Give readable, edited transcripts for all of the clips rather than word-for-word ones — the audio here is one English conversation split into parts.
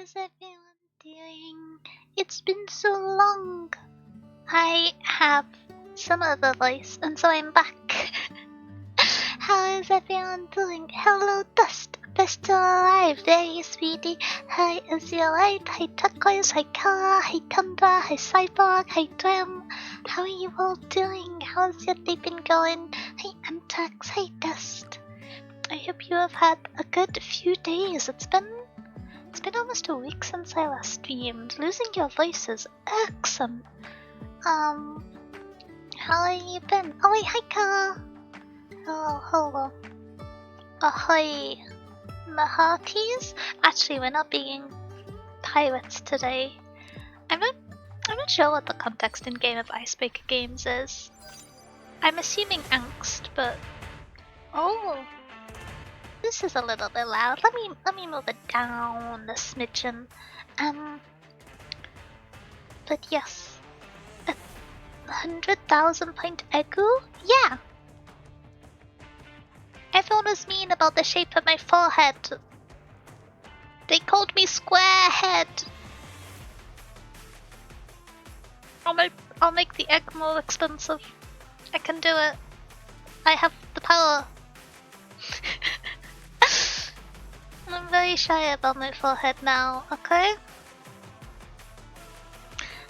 is everyone doing? It's been so long. I have some other voice, and so I'm back. How is everyone doing? Hello, Dust. Best still alive. There you, sweetie. Hi, Azulite. Hi, Turquoise. Hi, Kara. Hi, Tundra. Hi, Cyborg. Hi, Drum. How are you all doing? How's your day been going? Hi, Antax. Hi, Dust. I hope you have had a good few days. It's been almost a week since I last streamed. Losing your voice is irksome. How have you been? Oh wait, hi Kara. Hello. Ahoy, Mahatis. Actually, we're not being pirates today. I'm not sure what the context in game of icebreaker games is. I'm assuming angst, but oh. This is a little bit loud. Let me move it down a smidgen. But yes, 100,000 point egu? Yeah. Everyone was mean about the shape of my forehead. They called me squarehead. I'll make the egg more expensive. I can do it. I have the power. I'm very shy about my forehead now, okay?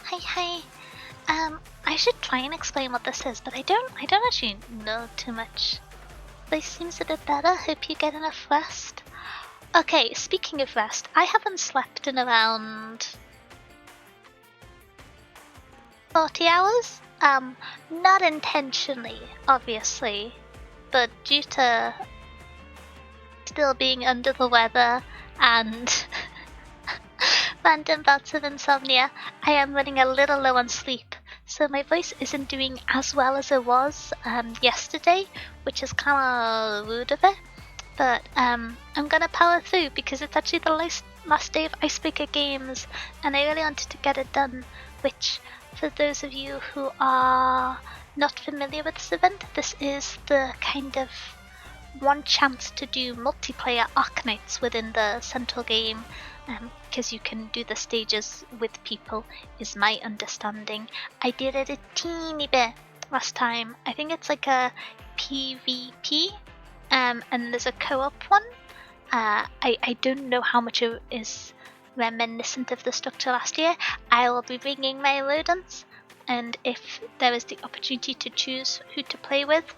Hi. I should try and explain what this is, but I don't actually know too much. This seems a bit better. Hope you get enough rest. Okay, speaking of rest, I haven't slept in around 40 hours. Not intentionally, obviously, but due to still being under the weather and random bouts of insomnia, I am running a little low on sleep, so my voice isn't doing as well as it was yesterday, which is kind of rude of it, but I'm gonna power through because it's actually the last day of Icebreaker Games, and I really wanted to get it done, which, for those of you who are not familiar with this event, this is the kind of one chance to do multiplayer Arknights within the central game, because you can do the stages with people, is my understanding. I did it a teeny bit last time. I think it's like a PvP, and there's a co-op one. I don't know how much it is reminiscent of the structure last year. I will be bringing my rodents, and if there is the opportunity to choose who to play with,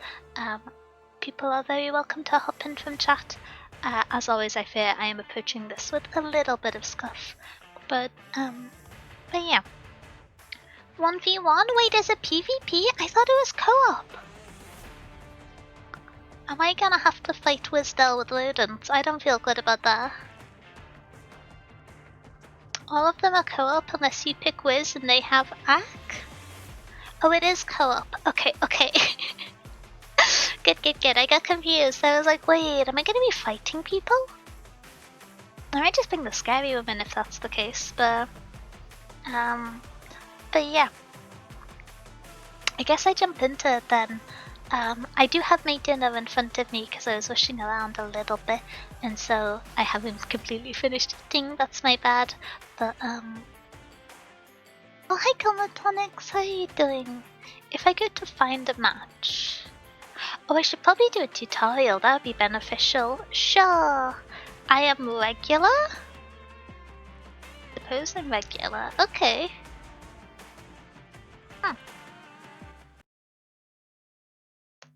people are very welcome to hop in from chat. As always, I fear I am approaching this with a little bit of scuff. But yeah. 1v1? Wait, is it PvP? I thought it was co-op. Am I gonna have to fight Wisdel with rodents? I don't feel good about that. All of them are co-op unless you pick Wiz and they have Ak? Oh, it is co-op. Okay. Good. I got confused. I was like, wait, am I gonna be fighting people? I might just bring the scary woman if that's the case, but yeah. I guess I jump into it then. I do have my dinner in front of me because I was rushing around a little bit, and so I haven't completely finished eating. That's my bad. But oh, hi Comatonics, how are you doing? If I go to find a match. Oh, I should probably do a tutorial, that would be beneficial. Sure. I am regular? Suppose I'm regular. Okay.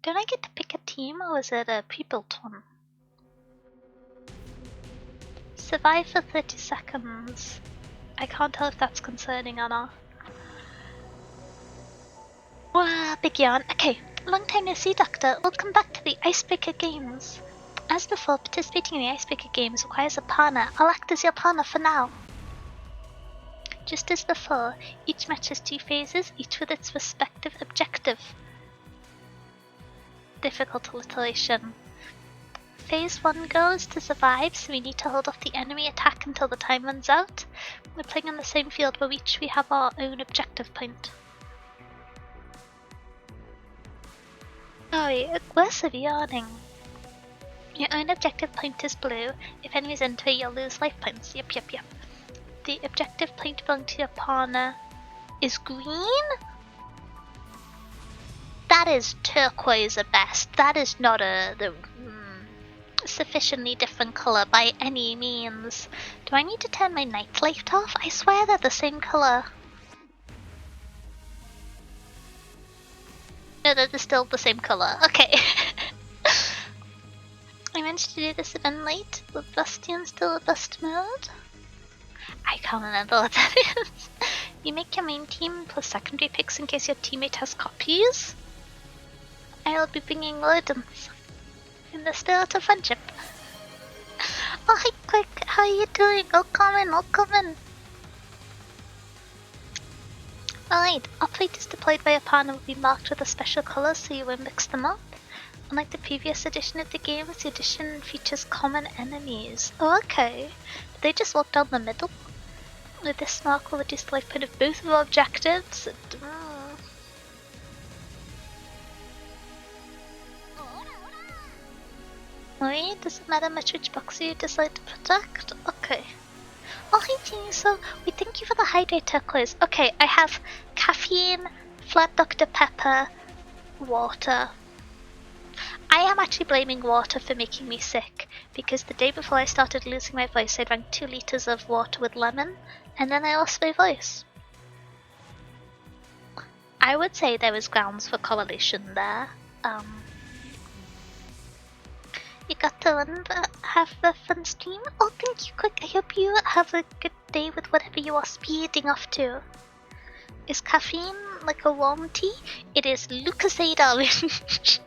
Don't I get to pick a team, or is it a pre-built one? Survive for 30 seconds. I can't tell if that's concerning or not. Wow, big yawn. Okay. Long time no see, Doctor. Welcome back to the Icebreaker Games. As before, participating in the Icebreaker Games requires a partner. I'll act as your partner for now. Just as before, each match has 2 phases, each with its respective objective. Difficult alliteration. Phase 1 goal is to survive, so we need to hold off the enemy attack until the time runs out. We're playing on the same field, but each we have our own objective point. Sorry, aggressive yawning. Your own objective point is blue. If enemies enter, you'll lose life points. Yep. the objective point belonging to your partner is green? That is turquoise at best. That is not the sufficiently different color by any means. Do I need to turn my nightlight off? I swear they're the same color. No, they're still the same color. Okay. I managed to do this event late. Was Bastion still a bust mode? I can't remember what that is. You make your main team plus secondary picks in case your teammate has copies. I will be bringing rodents in the spirit of friendship. Oh, hi, Quick. How are you doing? I'll come in. Alright, operators deployed by a partner will be marked with a special color so you won't mix them up. Unlike the previous edition of the game, the edition features common enemies. Oh, okay. Did they just walk down the middle? With this mark will reduce the life point of both of our objectives. Wait, does it matter much which box you decide to protect? Okay. Oh, hi Jeannie, so we thank you for the hydrate turquoise. Okay, I have caffeine, flat Dr. Pepper, water. I am actually blaming water for making me sick, because the day before I started losing my voice I drank 2 liters of water with lemon, and then I lost my voice. I would say there was grounds for correlation there. You got to have a fun stream? Oh, thank you, Quick. I hope you have a good day with whatever you are speeding off to. Is caffeine like a warm tea? It is Lucasade orange.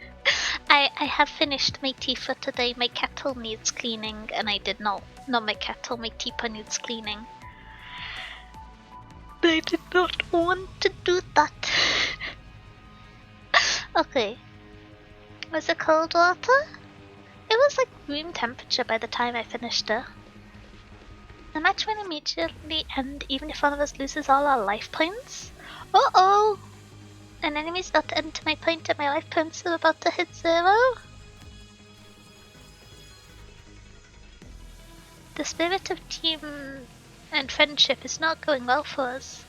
I have finished my tea for today. My kettle needs cleaning, and I did not my kettle, my teapot needs cleaning. I did not want to do that. Okay. Was it cold water? It was like room temperature by the time I finished it. The match will immediately end even if one of us loses all our life points. Uh-oh! An enemy is about to enter my point and my life points are about to hit 0. The spirit of team and friendship is not going well for us.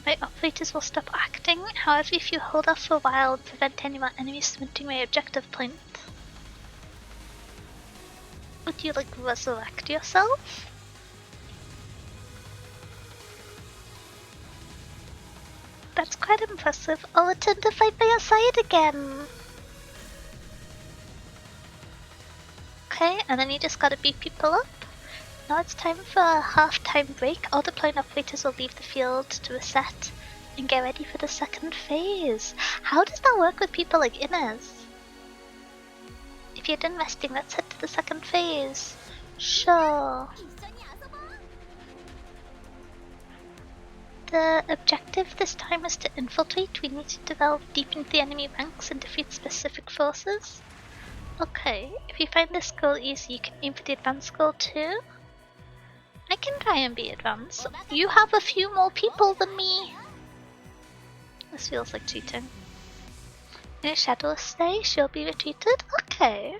My operators will stop acting, however if you hold off for a while and prevent any more enemies from entering my objective point. Would you like resurrect yourself? That's quite impressive. I'll return to fight by your side again. Okay, and then you just gotta beat people up. Now it's time for a half-time break. All deploying operators will leave the field to reset and get ready for the second phase. How does that work with people like Inez? If you're done resting, let's head to the second phase. Sure. The objective this time is to infiltrate. We need to delve deep into the enemy ranks and defeat specific forces. Okay, if you find this goal easy, you can aim for the advanced goal too. I can try and be advanced. You have a few more people than me. This feels like cheating. In a shadow stay, she'll be retreated? Okay.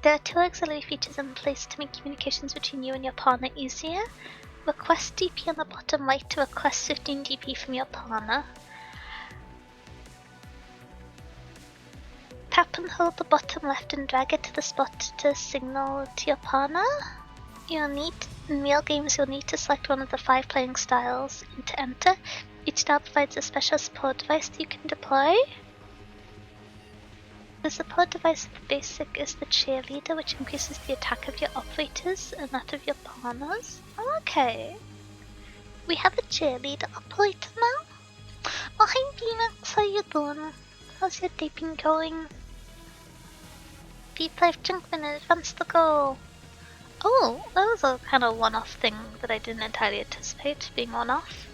There are 2 auxiliary features in place to make communications between you and your partner easier. Request DP on the bottom right to request 15 DP from your partner. Tap and hold the bottom left and drag it to the spot to signal to your partner. In real games you'll need to select one of the 5 playing styles and to enter. Each style provides a special support device that you can deploy. The support device of the basic is the cheerleader, which increases the attack of your operators and that of your partners. Okay. We have a cheerleader operator now. Oh, hi Beamex, how you doing? How's your day been going? V5 Junkman advance the goal. Oh, that was a kind of one-off thing that I didn't entirely anticipate being one-off.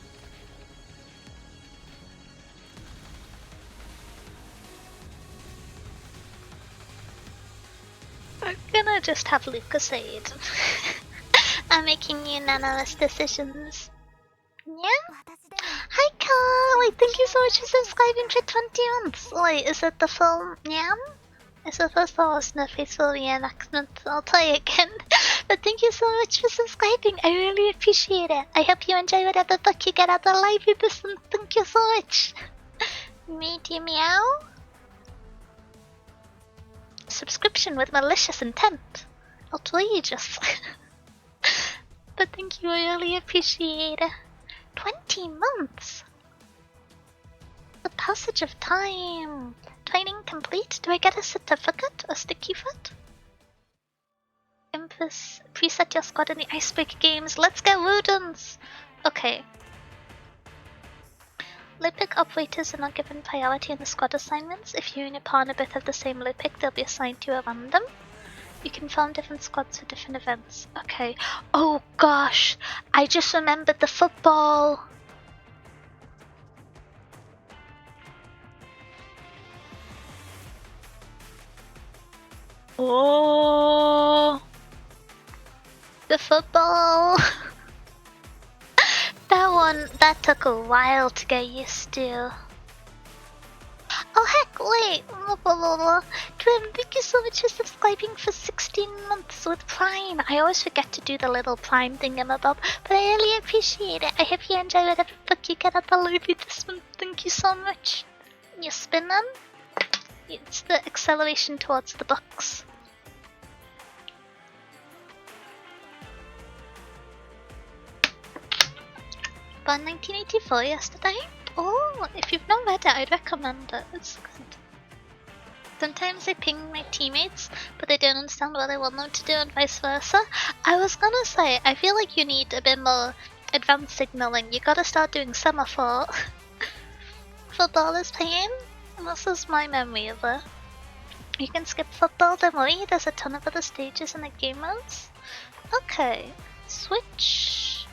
I'm gonna just have Lucasade. I'm making unanimous decisions. Yeah? Hi Carl! Wait, thank you so much for subscribing for 20 months! Wait, is it the full Yam? I suppose that wasn't a faithful reenactment. I'll try again. But thank you so much for subscribing. I really appreciate it. I hope you enjoy whatever book you get out of the live this one. Thank you so much. Meaty meow. Subscription with malicious intent. Outrageous. But thank you, I really appreciate it. 20 months. The passage of time. Training complete. Do I get a certificate? A sticky foot? Impus, preset your squad in the icebreaker games. Let's go, Woodens! Okay. Lipic operators are not given priority in the squad assignments. If you and your partner both have the same Lipic, they'll be assigned to a random. You can form different squads for different events. Okay. Oh gosh! I just remembered the football! Oh, the football. That took a while to get used to. Oh heck, wait. Trim, thank you so much for subscribing for 16 months with Prime. I always forget to do the little Prime thingamabob, but I really appreciate it. I hope you enjoy whatever book you get at the library this month. Thank you so much. You spin them? It's the acceleration towards the books. Born 1984 yesterday? Oh, if you've not read it, I'd recommend it. It's good. Sometimes I ping my teammates, but they don't understand what I want them to do and vice versa. I was gonna say, I feel like you need a bit more advanced signaling. You gotta start doing semaphore. Football is playing? This is my memory of it. You can skip football, don't worry, there's a ton of other stages in the game modes. Okay, switch.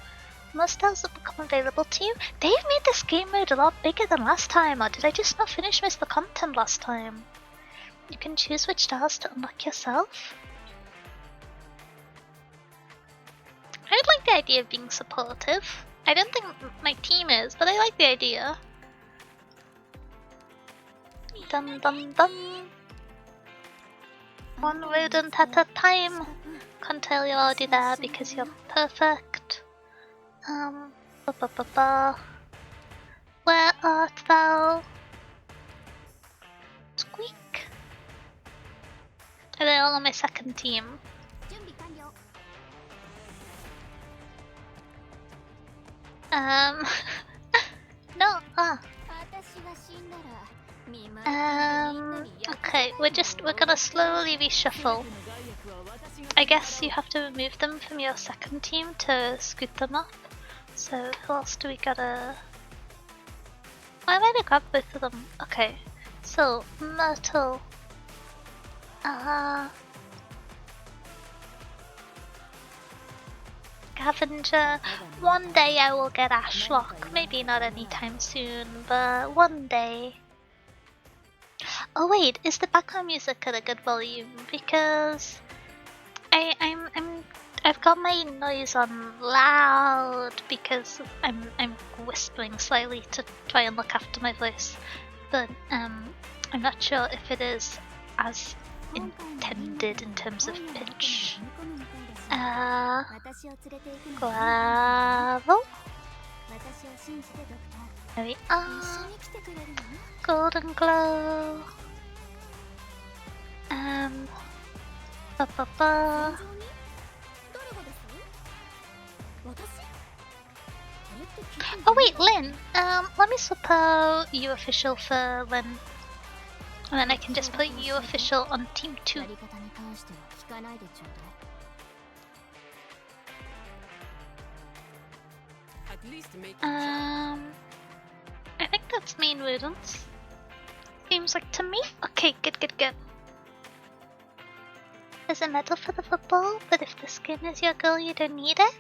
Most styles will become available to you. They've made this game mode a lot bigger than last time, or did I just not finish most of the content last time? You can choose which styles to unlock yourself. I would like the idea of being supportive. I don't think my team is, but I like the idea. Dun dun dun. One rodent at a time. Can't tell you're already there because you're perfect. Where art thou? Squeak. Are they all on my second team? No, okay, we're gonna slowly reshuffle. I guess you have to remove them from your second team to scoot them up. So who else do we gotta... Why might I grab both of them? Okay, so Myrtle. Scavenger. One day I will get Ashlock. Maybe not anytime soon, but one day. Oh wait, is the background music at a good volume? Because I've got my noise on loud because I'm whispering slightly to try and look after my voice, but I'm not sure if it is as intended in terms of pitch. Gravel. There we are. Golden glow. Oh wait, Lynn. Let me swap out you official for Lynn, and then I can just put you official on team 2. I think that's main rodents. Seems like to me. Okay, good. There's a medal for the football, but if the skin is your goal, you don't need it.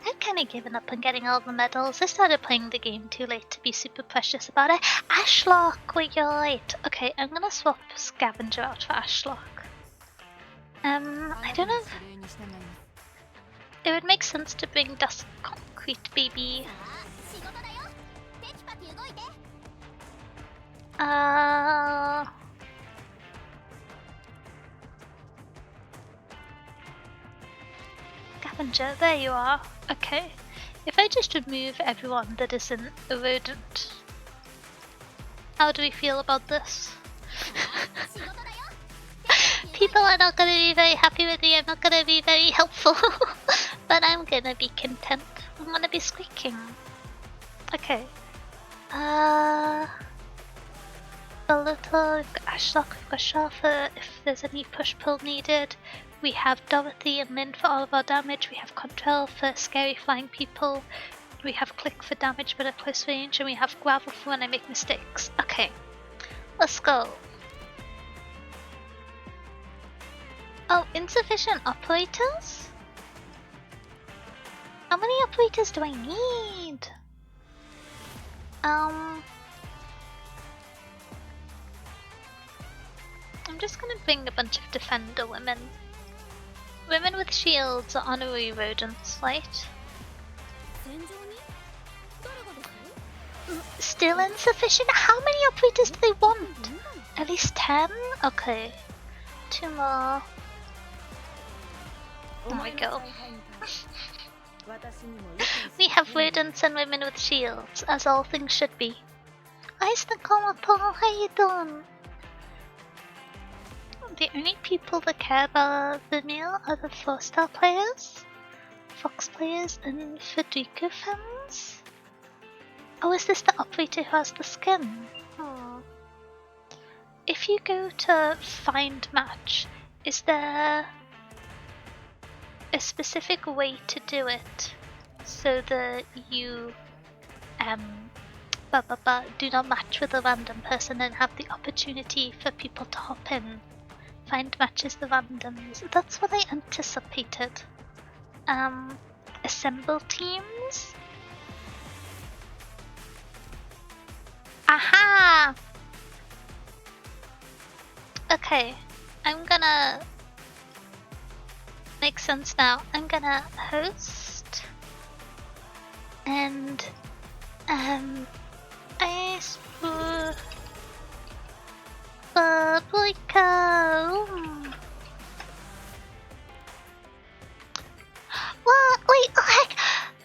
I've kinda given up on getting all the medals. I started playing the game too late to be super precious about it. Ashlock, wait, you're right. Okay, I'm gonna swap Scavenger out for Ashlock. I don't know. It would make sense to bring Dust Concrete Baby. scavenger. There you are. Okay. If I just remove everyone that isn't a rodent, how do we feel about this? People are not gonna be very happy with me. I'm not gonna be very helpful. But I'm gonna be content. I'm gonna be squeaking. Okay. A little, we've got Ashlock, we've got Sharfa, if there's any push-pull needed. We have Dorothy and Lynn for all of our damage. We have Contrell for scary flying people. We have Click for damage but at close range. And we have Gravel for when I make mistakes. Okay, let's go. Oh, insufficient operators? How many operators do I need? I'm just gonna bring a bunch of defender women. Women with shields are honorary rodents, right? Still insufficient? How many operators do they want? At least 10? Okay. 2 more. Oh my god. We have rodents and women with shields, as all things should be. Ice the Komoto, how you doing? The only people that care about the meal are the 4-star players, Fox players, and Federico fans. Oh, is this the operator who has the skin? Oh. If you go to find match, is there a specific way to do it so that you do not match with a random person and have the opportunity for people to hop in? Find matches the randoms. That's what I anticipated. Assemble teams? Aha! Okay, I'm gonna make sense now. I'm gonna host and icebreaker. What? Wait, oh heck!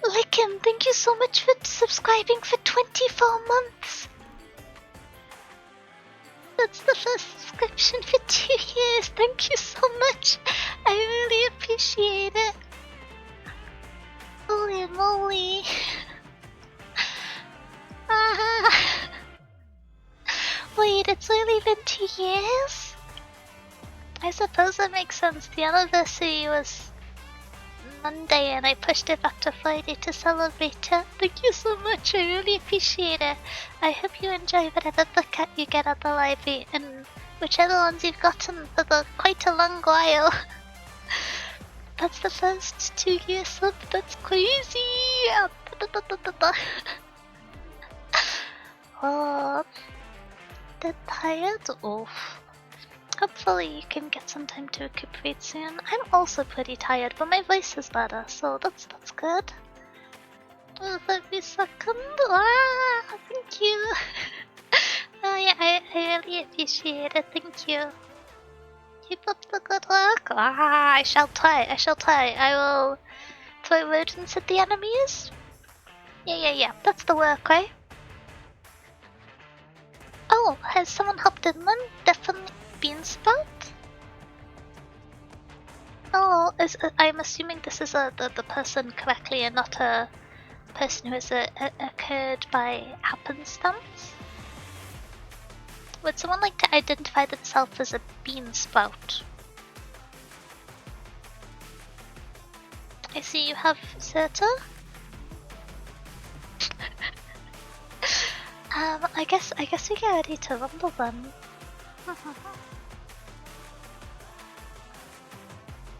Lickham, thank you so much for subscribing for 24 months. That's the first subscription for 2 years. Thank you so much. I really appreciate it. Holy moly. Wait, it's only been 2 years? I suppose that makes sense. The anniversary was Monday and I pushed it back to Friday to celebrate it. Thank you so much, I really appreciate it. I hope you enjoy whatever book you get at the library and whichever ones you've gotten for quite a long while. That's the first 2 years sub, that's crazy! Oh, they're tired? Oof. Hopefully you can get some time to recuperate soon. I'm also pretty tired, but my voice is better, so that's good. Oh, every second. Ah, thank you. Oh yeah, I really appreciate it. Thank you. Keep up the good work. Ah, I shall try. I will throw rodents at the enemies. Yeah. That's the work, right? Oh, has someone hopped in then? Definitely. Beansprout? Oh, I'm assuming this is the person correctly and not a person who has occurred by happenstance? Would someone like to identify themselves as a beansprout? I see you have Serta. I guess we get ready to rumble then.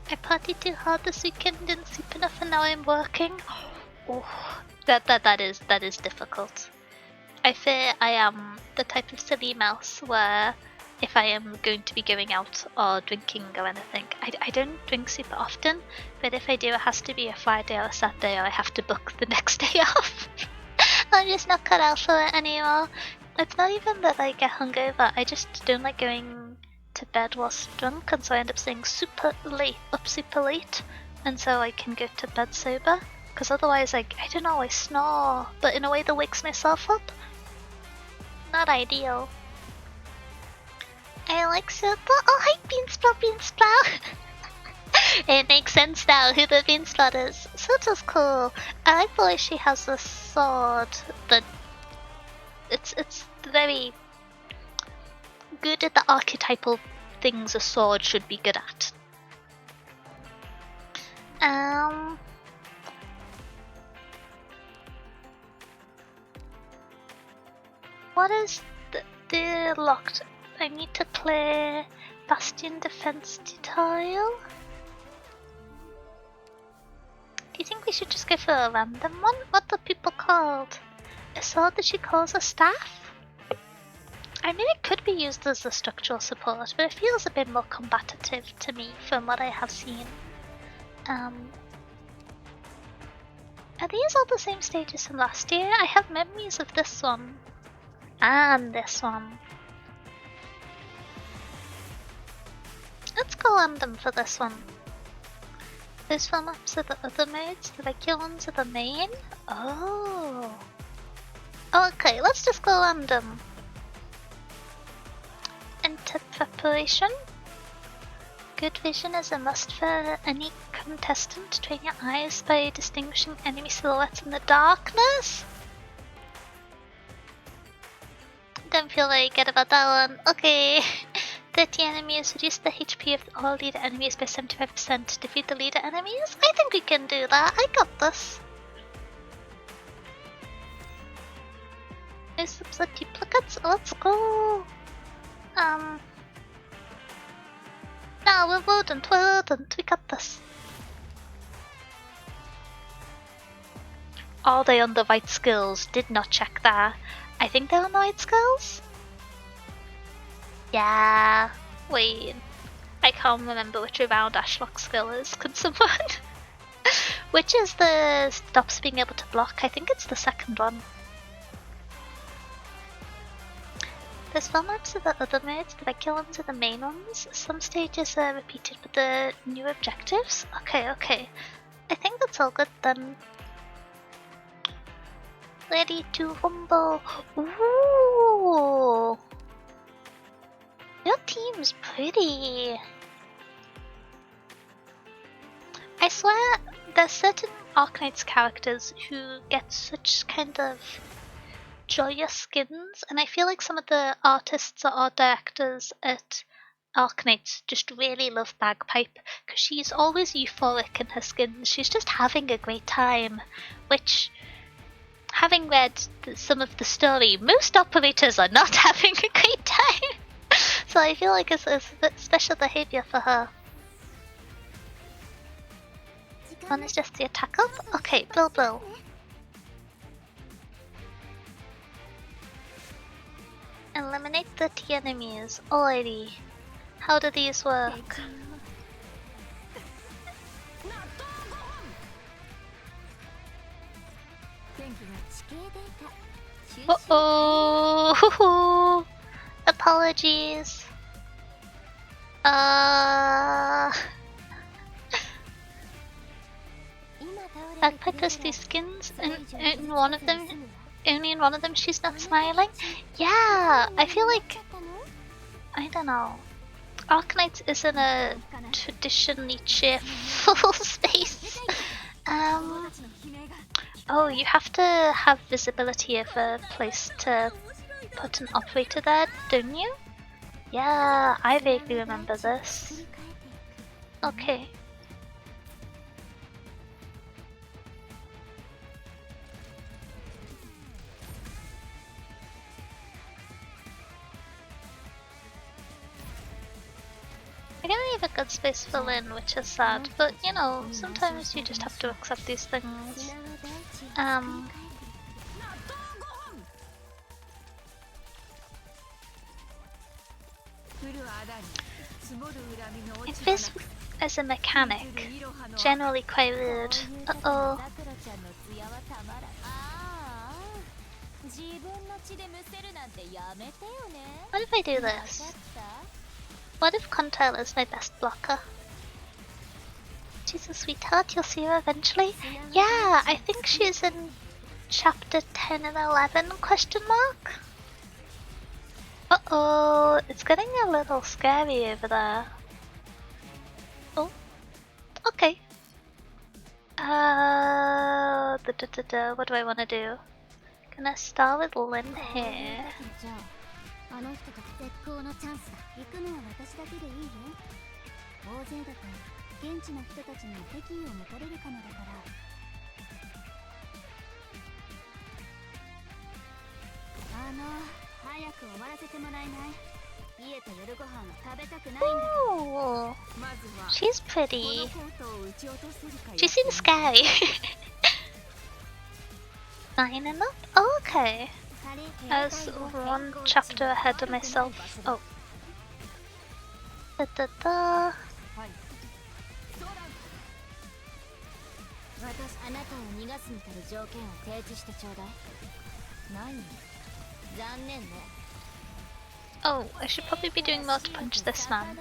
I partied too hard this weekend, didn't sleep enough, and now I'm working. Oh, that is difficult. I fear I am the type of silly mouse where if I am going to be going out or drinking or anything, I don't drink super often, but if I do, it has to be a Friday or a Saturday, or I have to book the next day off. I'm just not cut out for it anymore. It's not even that I get hungover, I just don't like going to bed whilst drunk, and so I end up staying super late, and so I can go to bed sober. Because otherwise, I don't know, I snore, but in a way that wakes myself up. Not ideal. I like Super. Oh, hi, Beansprout, Beansprout! It makes sense now who the Beansprout is. Sota's cool. I like the way she has this sword that it's very good at the archetypal things a sword should be good at. What is the locked? I need to play Bastion Defense Tutorial. Do you think we should just go for a random one? What are people called? A sword that she calls a staff? I mean, it could be used as a structural support, but it feels a bit more combative to me from what I have seen. Are these all the same stages from last year? I have memories of this one. And this one. Let's go random for this one. Those 4 maps are the other modes, the regular ones are the main? Oh. Okay, let's just go random. Enter preparation. Good vision is a must for any contestant. Train your eyes by distinguishing enemy silhouettes in the darkness. Don't feel very good about that one. Okay. 30 enemies. Reduce the HP of all leader enemies by 75%. Defeat the leader enemies? I think we can do that. I got this. No subs or duplicates? Let's go. No, we're rodent. We got this. Are they on the right skills? Did not check that. I think they're on the right skills? Yeah. Wait. I can't remember which round Ashlock's skill is. Could someone? Which is the stops being able to block? I think it's the second one. There's 4 maps of the other modes, the regular ones are the main ones. Some stages are repeated with the new objectives. Okay. I think that's all good then. Ready to rumble. Ooh. Your team's pretty. I swear, there's certain Arknights characters who get such kind of joyous skins, and I feel like some of the artists or art directors at Arknights just really love Bagpipe, because she's always euphoric in her skins. She's just having a great time, which, having read some of the story, most operators are not having a great time. So I feel like it's a bit special behavior for her. One is just the attack up? Okay, Bill. Eliminate 30 enemies. Alrighty. How do these work? Uh-oh! Apologies. Bagpipe has these skins, and in one of them, only in one of them she's not smiling? Yeah, I feel like, I don't know. Arknights isn't a traditionally cheerful space. Oh, you have to have visibility of a place to put an operator there, don't you? Yeah, I vaguely remember this. Okay. I can leave a good space for Lynn, which is sad, but you know, sometimes you just have to accept these things. If this as a mechanic, generally quite rude. Uh-oh. What if I do this? What if Contail is my best blocker? She's a sweetheart, you'll see her eventually. Yeah, I think she's in chapter 10 and 11, question mark? Uh-oh, it's getting a little scary over there. Oh, okay. What do I want to do? Gonna start with Lynn here. Ooh, she's pretty. She seems scary. 9 and up? Oh, okay. I was one chapter ahead of myself. Oh. Da. あなたを逃がすに足る条件を提示してちょうだい。何？残念ね。 Oh, I should probably be doing more to punch this man.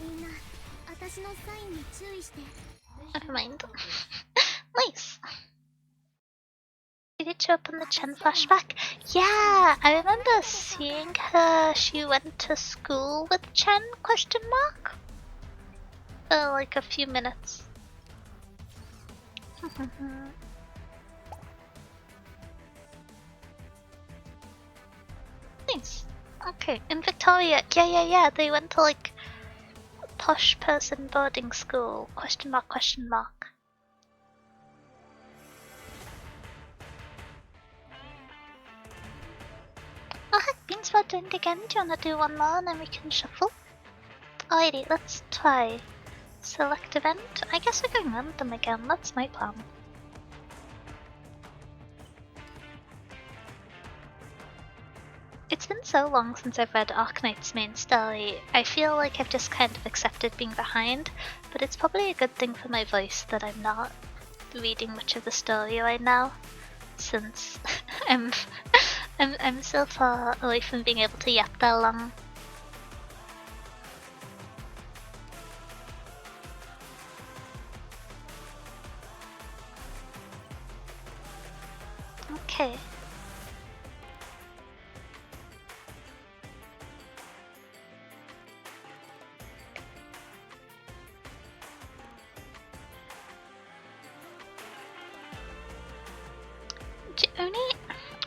みんな、私のサインに注意して。 Never mind. Nice. Did it show up in the Chen flashback? Yeah, I remember seeing her. She went to school with Chen? Question mark? For like a few minutes. Nice. Okay, in Victoria, yeah, they went to like posh person boarding school, question mark. Oh heck, Beansprout doing it again. Do you wanna do one more and then we can shuffle? Alrighty, let's try. Select event. I guess we're going random again, that's my plan. It's been so long since I've read Arknight's main story, I feel like I've just kind of accepted being behind, but it's probably a good thing for my voice that I'm not reading much of the story right now, since I'm so far away from being able to yap that long. Okay. Only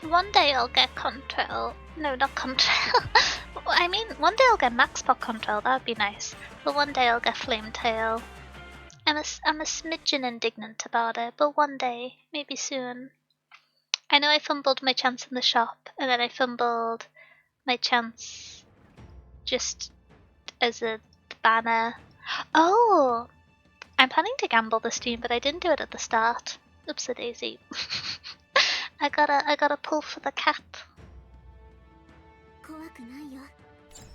one day I'll get control. No, not control. I mean, one day I'll get max pot control. That'd be nice. But one day I'll get flame tail. I'm a smidgen indignant about it, but one day, maybe soon. I know I fumbled my chance in the shop, and then I fumbled my chance just as a banner. Oh, I'm planning to gamble this team, but I didn't do it at the start. Oopsie daisy. I gotta pull for the cat.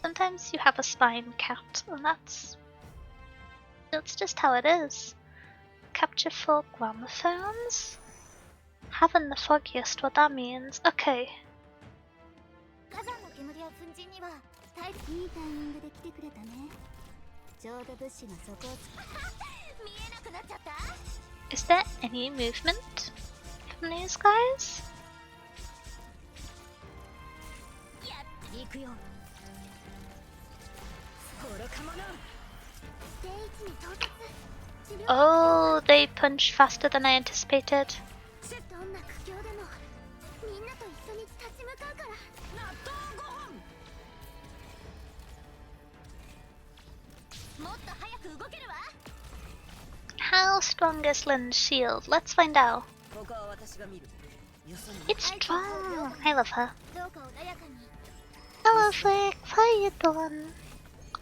Sometimes you have a spine cat, and that's just how it is. Capture 4 gramophones? Haven't the foggiest what that means. Okay. Is there any movement from these guys? Oh, they punch faster than I anticipated. How strong is Lynn's shield? Let's find out. It's strong! I love her. Hello Flick, how are you doing?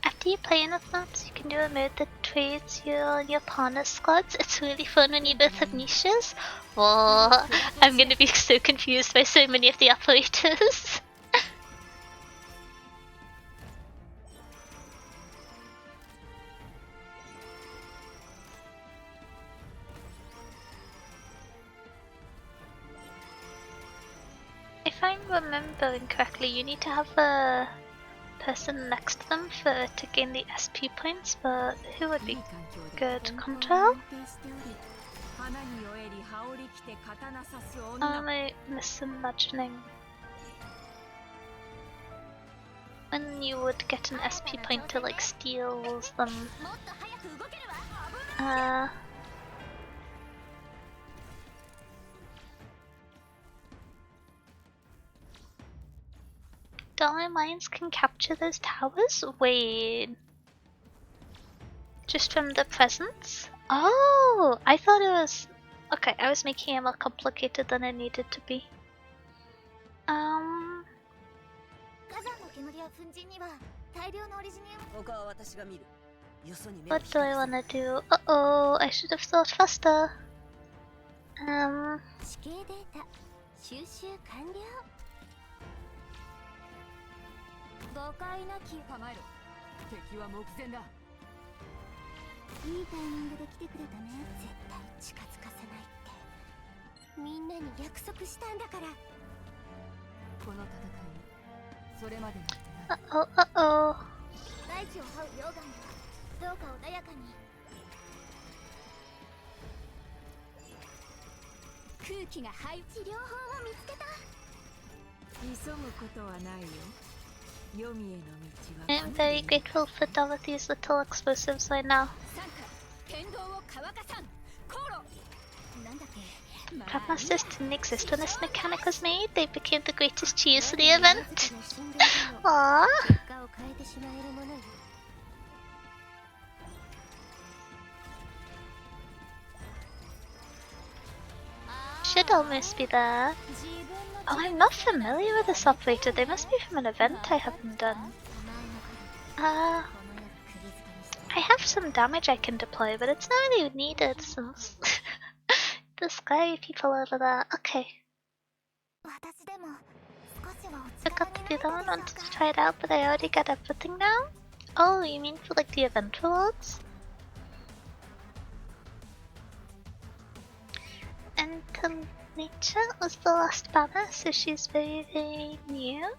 After you play enough maps, you can do a mode that trades you and your partner squads. It's really fun when you both have niches. Oh, I'm gonna be so confused by so many of the operators. If I'm remembering correctly, you need to have a person next to them to gain the SP points, but who would be good? Control? Am I misimagining? When you would get an SP point to like steal them. Diamond mines can capture those towers? Wait. Just from the presence? Oh, I thought it was... Okay, I was making it more complicated than it needed to be. What do I wanna do? Uh-oh, I should have thought faster. Uh-oh, uh-oh. I am very grateful for Dorothy's little explosives right now. Crabmasters didn't exist when this mechanic was made. They became the greatest cheese for the event. Aww. Should almost be there. Oh, I'm not familiar with this operator. They must be from an event I haven't done. I have some damage I can deploy, but it's not really needed since the sky people over there. Okay. Forgot to do that one, wanted to try it out, but I already got everything now? Oh, you mean for like the event rewards? Until Nature was the last banner, so she's very, very new.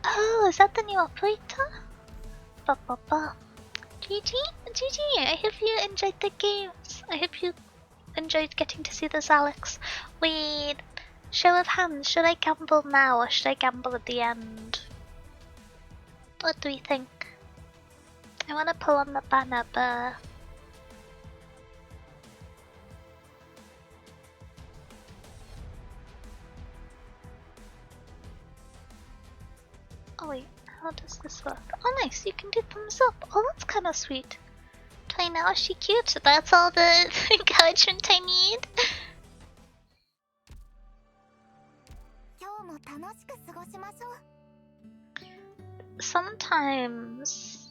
Oh, is that the new operator? Ba ba ba. GG, GG, I hope you enjoyed the games. I hope you enjoyed getting to see the Zaleks. Wait, show of hands, should I gamble now or should I gamble at the end? What do we think? I want to pull on the banner, but... Oh wait, how does this work? Oh nice, you can do thumbs up. Oh, that's kind of sweet. Try now, is she cute? That's all the encouragement I need. Sometimes...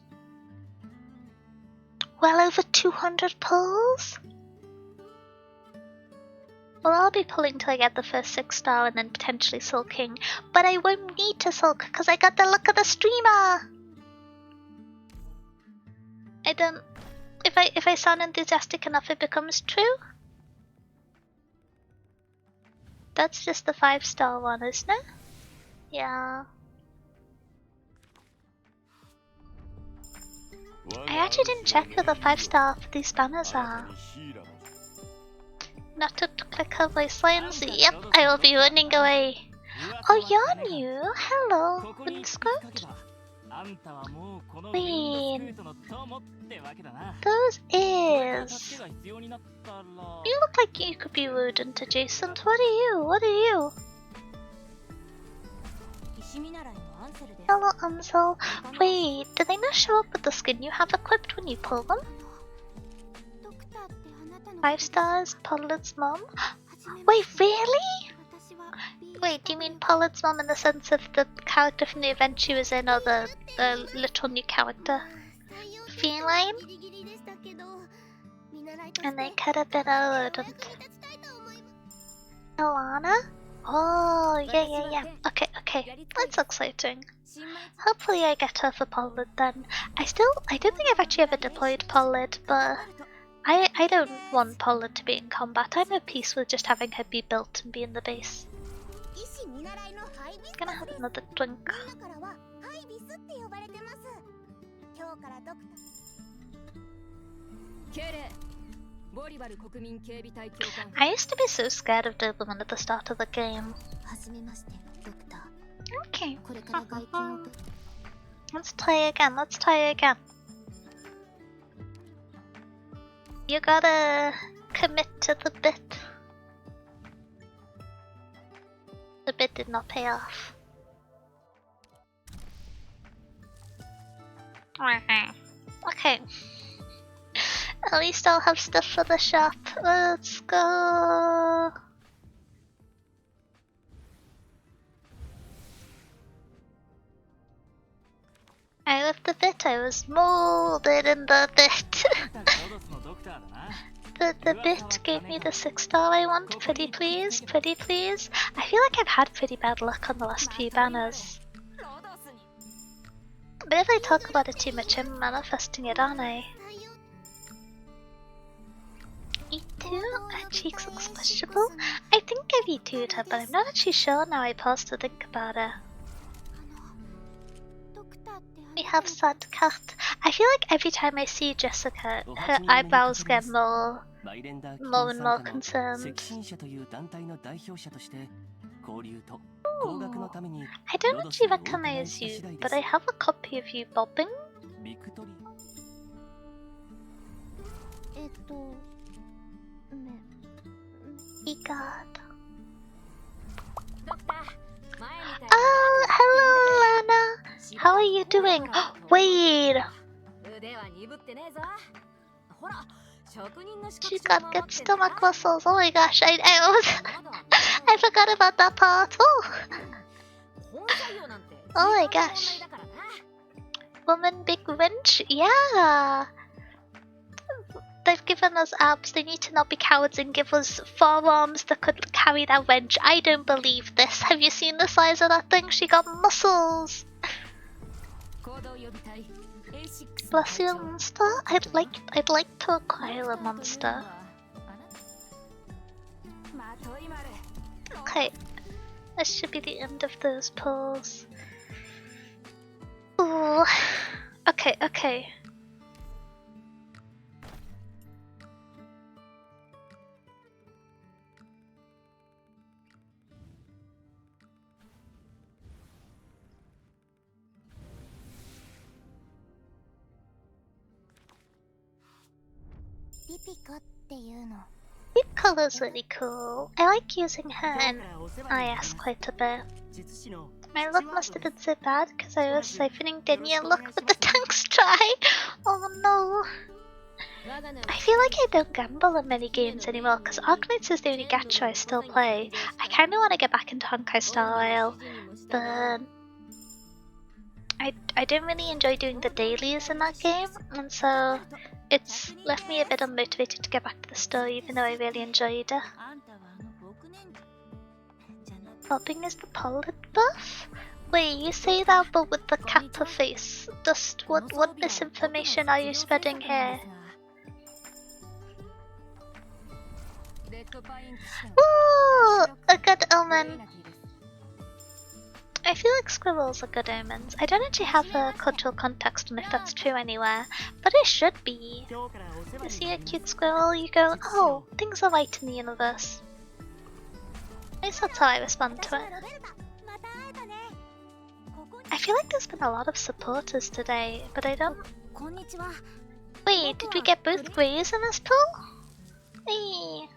Well over 200 pulls? Well, I'll be pulling till I get the first 6-star and then potentially sulking. But I won't need to sulk because I got the luck of the streamer! I don't... If I sound enthusiastic enough, it becomes true? That's just the 5-star one, isn't it? Yeah. I actually didn't check who the 5-star for these banners are. Not to click her voice lines. Yep, I will be running away. Oh, you're new. Hello, Windscript. Wait. Those is... You look like you could be rodent adjacent. What are you? What are you? Hello, Ansel. Wait, do they not show up with the skin you have equipped when you pull them? 5 stars, Pollard's mom? Wait, really? Wait, do you mean Pollard's mom in the sense of the character from the event she was in, or the little new character? Feline? And they could have been a rodent. Alana? Oh, yeah. Okay. That's exciting. Hopefully I get her for Pollard then. I don't think I've actually ever deployed Pollard, but I don't want Pollard to be in combat. I'm at peace with just having her be built and be in the base. Gonna have another drink. I used to be so scared of Doberman at the start of the game. Okay. Let's try again. You gotta commit to the bit. The bit did not pay off. Okay. At least I'll have stuff for the shop. Let's go. I left the bit, I was molded in the bit. the bit gave me the 6-star I want. Pretty please, pretty please. I feel like I've had pretty bad luck on the last few banners. But if I talk about it too much, I'm manifesting it, aren't I? E2? Her cheeks look questionable. I think I've E2'd her, but I'm not actually sure now I pause to think about it. We have sad cat. I feel like every time I see Jessica, her eyebrows get more and more concerned. Ooh. I don't actually recognize you, but I have a copy of you bobbing. God. Oh, hello, Lana. How are you doing? Wait. She got good stomach muscles. Oh my gosh, I forgot about that part. Oh my gosh. Woman big wrench? Yeah. They've given us abs, they need to not be cowards and give us forearms that could carry that wrench. I don't believe this. Have you seen the size of that thing? She got muscles. Bless you, monster. I'd like to acquire a monster. Okay. This should be the end of those pulls. Ooh. Okay. Deep color's really cool. I like using her and IS quite a bit. My luck must have been so bad because I was siphoning Denier luck with the tanks try. Oh no. I feel like I don't gamble in many games anymore because Arknights is the only gacha I still play. I kind of want to get back into Honkai Star Rail, but I don't really enjoy doing the dailies in that game, and so it's left me a bit unmotivated to get back to the story even though I really enjoyed it. Bobbing is the Pollard buff? Wait, you say that but with the Kappa face. Just what misinformation are you spreading here? Ooh, a good omen. I feel like squirrels are good omens. I don't actually have a cultural context on if that's true anywhere, but it should be. You see a cute squirrel, you go, oh, things are right in the universe. At least that's how I respond to it. I feel like there's been a lot of supporters today, but I don't... Wait, did we get both greys in this pool? Hey.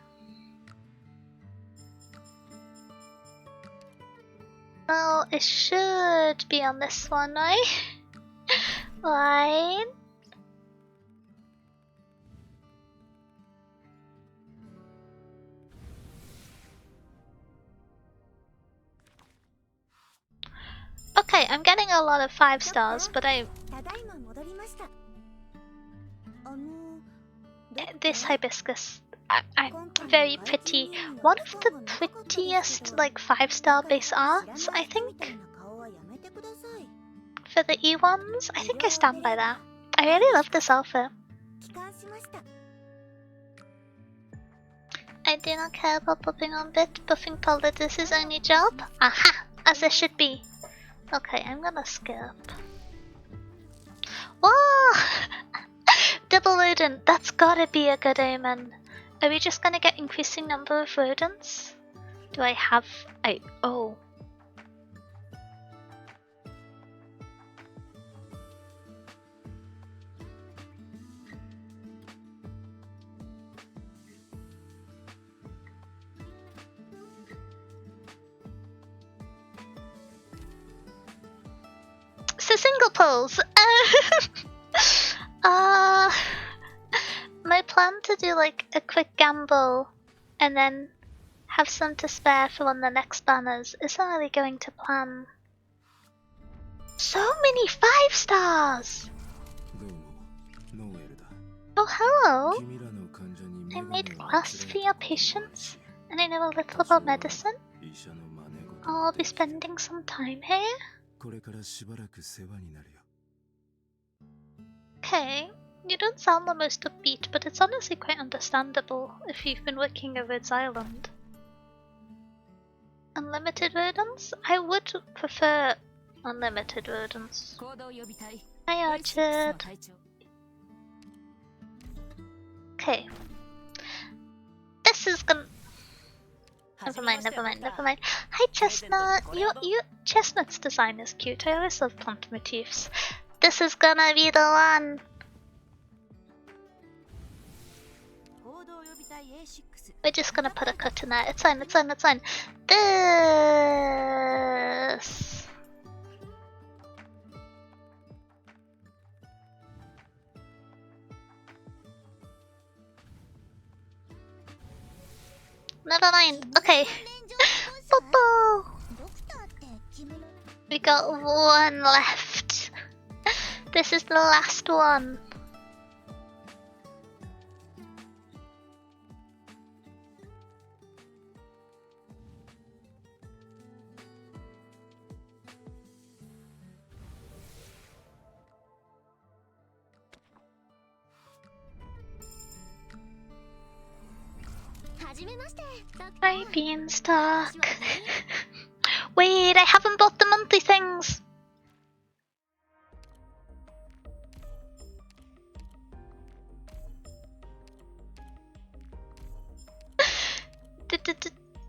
Well, it should be on this one, right? Right? Okay, I'm getting a lot of 5 stars, but this hibiscus, I'm very pretty. One of the prettiest, like, 5-star base arts, I think. For the E1s, I think I stand by that. I really love this outfit. I do not care about buffing on bit. Buffing Pollard is his only job. Aha! As it should be. Okay, I'm gonna skip. Whoa! Double rodent, that's gotta be a good omen. Are we just gonna get increasing number of rodents? Do I have... oh. So single pulls! My plan to do like a quick gamble and then have some to spare for when the next banners isn't really going to plan. So many 5 stars! Oh, hello! I made glass for your patients, and I know a little about medicine. I'll be spending some time here. Okay, you don't sound the most upbeat, but it's honestly quite understandable if you've been working over its island. Unlimited rodents? I would prefer unlimited rodents. Hi, Orchard. Okay. This is gonna... Never mind. Hi, Chestnut. Chestnut's design is cute. I always love plant motifs. This is gonna be the one. We're just gonna put a cut in there. It's fine. This. Never mind. Okay. Popo. We got one left. This is the last one. Hi, Beanstalk. Wait, I haven't bought the monthly things.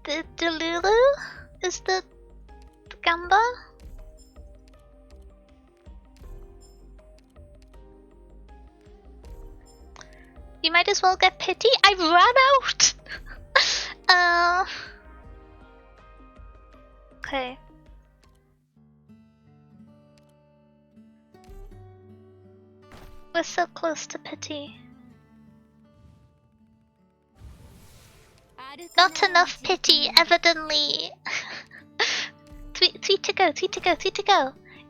The Lulu is the Gamba. You might as well get pity. I ran out. Okay. We're so close to pity. Not enough pity, evidently. Three to go.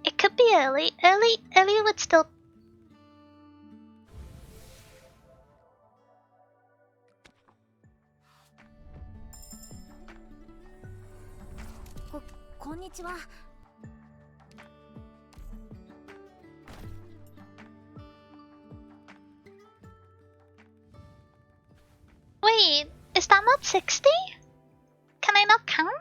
It could be early. Early would still. Konnichiwa. Wait, is that not 60? Can I not count?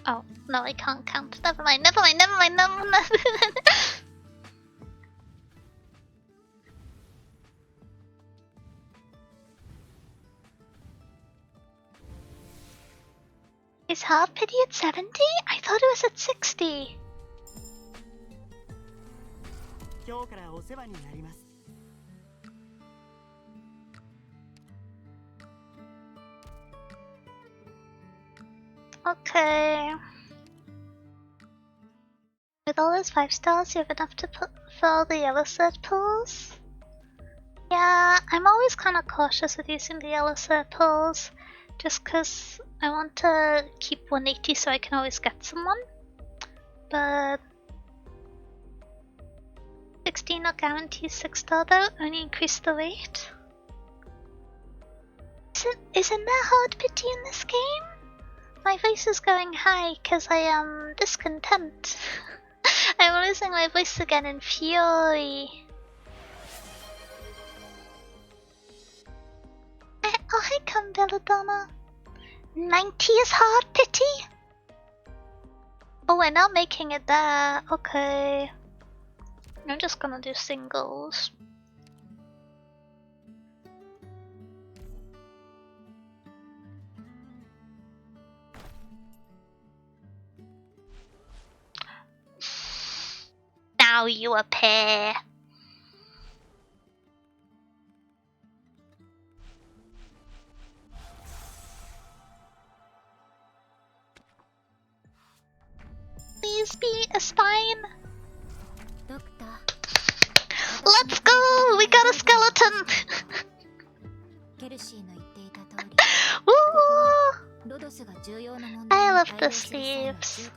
Oh, no, I can't count. Never mind. Is half pity at 70? I thought it was at 60. Okay. With all those 5 stars, you have enough to put for all the yellow circles? Yeah, I'm always kind of cautious with using the yellow circles, just because I want to keep 180 so I can always get someone. But 16 not guarantees 6 star though, only increase the weight. Isn't there hard pity in this game? My voice is going high because I am discontent. I'm losing my voice again in fury. Oh, hi, come Belladonna. 90 is hard pity? Oh, we're not making it there. Okay. I'm just gonna do singles. Now you appear. Please be a spine. Let's go! We got a skeleton! Ooh! I love the sleeves.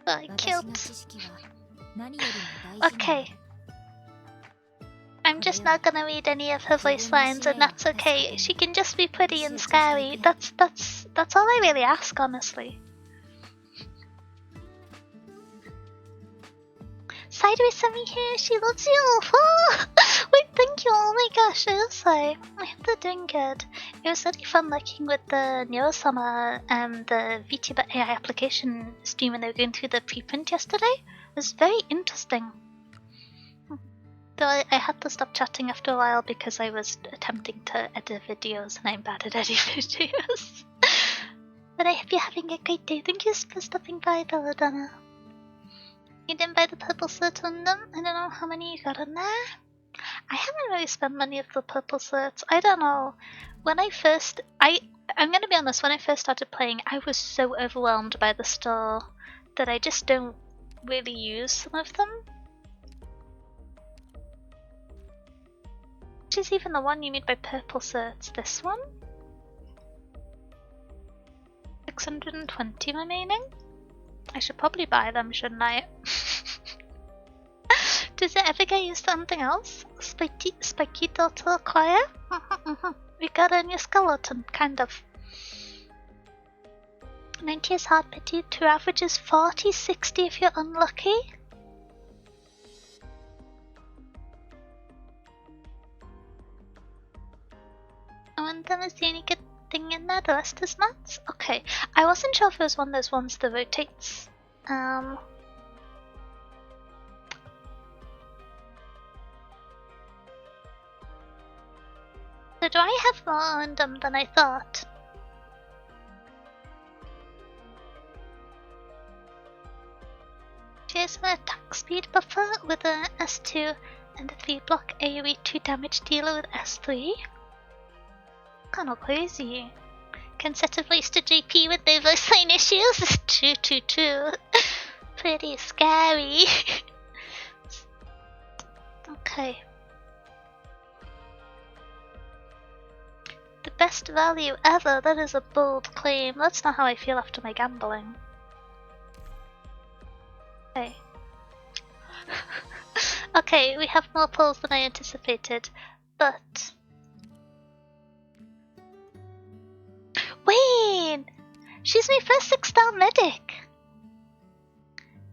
Very cute. Okay. I'm just not gonna read any of her voice lines, and that's okay. She can just be pretty and scary. That's all I really ask, honestly. Sideways Semi here, she loves you! Oh, wait, thank you, oh my gosh, also, I hope they're doing good. It was really fun working with the Neurosummer and the VTuber AI application stream when they were going through the preprint yesterday. It was very interesting. Though I had to stop chatting after a while because I was attempting to edit videos and I'm bad at editing videos. But I hope you're having a great day. Thank you for stopping by, Belladonna. You didn't buy the purple slits on them? I don't know how many you got in there. I haven't really spent money of the purple slits. I don't know. When I first... I'm gonna be honest, when I first started playing, I was so overwhelmed by the store that I just don't really use some of them. Which is even the one you need by purple slits. This one? 620 remaining? I should probably buy them, shouldn't I? Does it ever get used to something else? Spiky turtle acquire? We got a new skeleton, kind of. 90 is hard pity, 2 averages 40, 60 if you're unlucky. I wonder is the only good thing in there, the rest is nuts? Okay, I wasn't sure if it was one of those ones that rotates. So do I have more random than I thought? She has an attack speed buffer with an S2 and a 3 block AoE 2 damage dealer with S3. Kinda crazy. Can set a voice to JP with no voice line issues? True. Pretty scary. Okay. The best value ever, that is a bold claim. That's not how I feel after my gambling. Okay. Okay, we have more pulls than I anticipated, but... Wait! She's my first 6-star medic!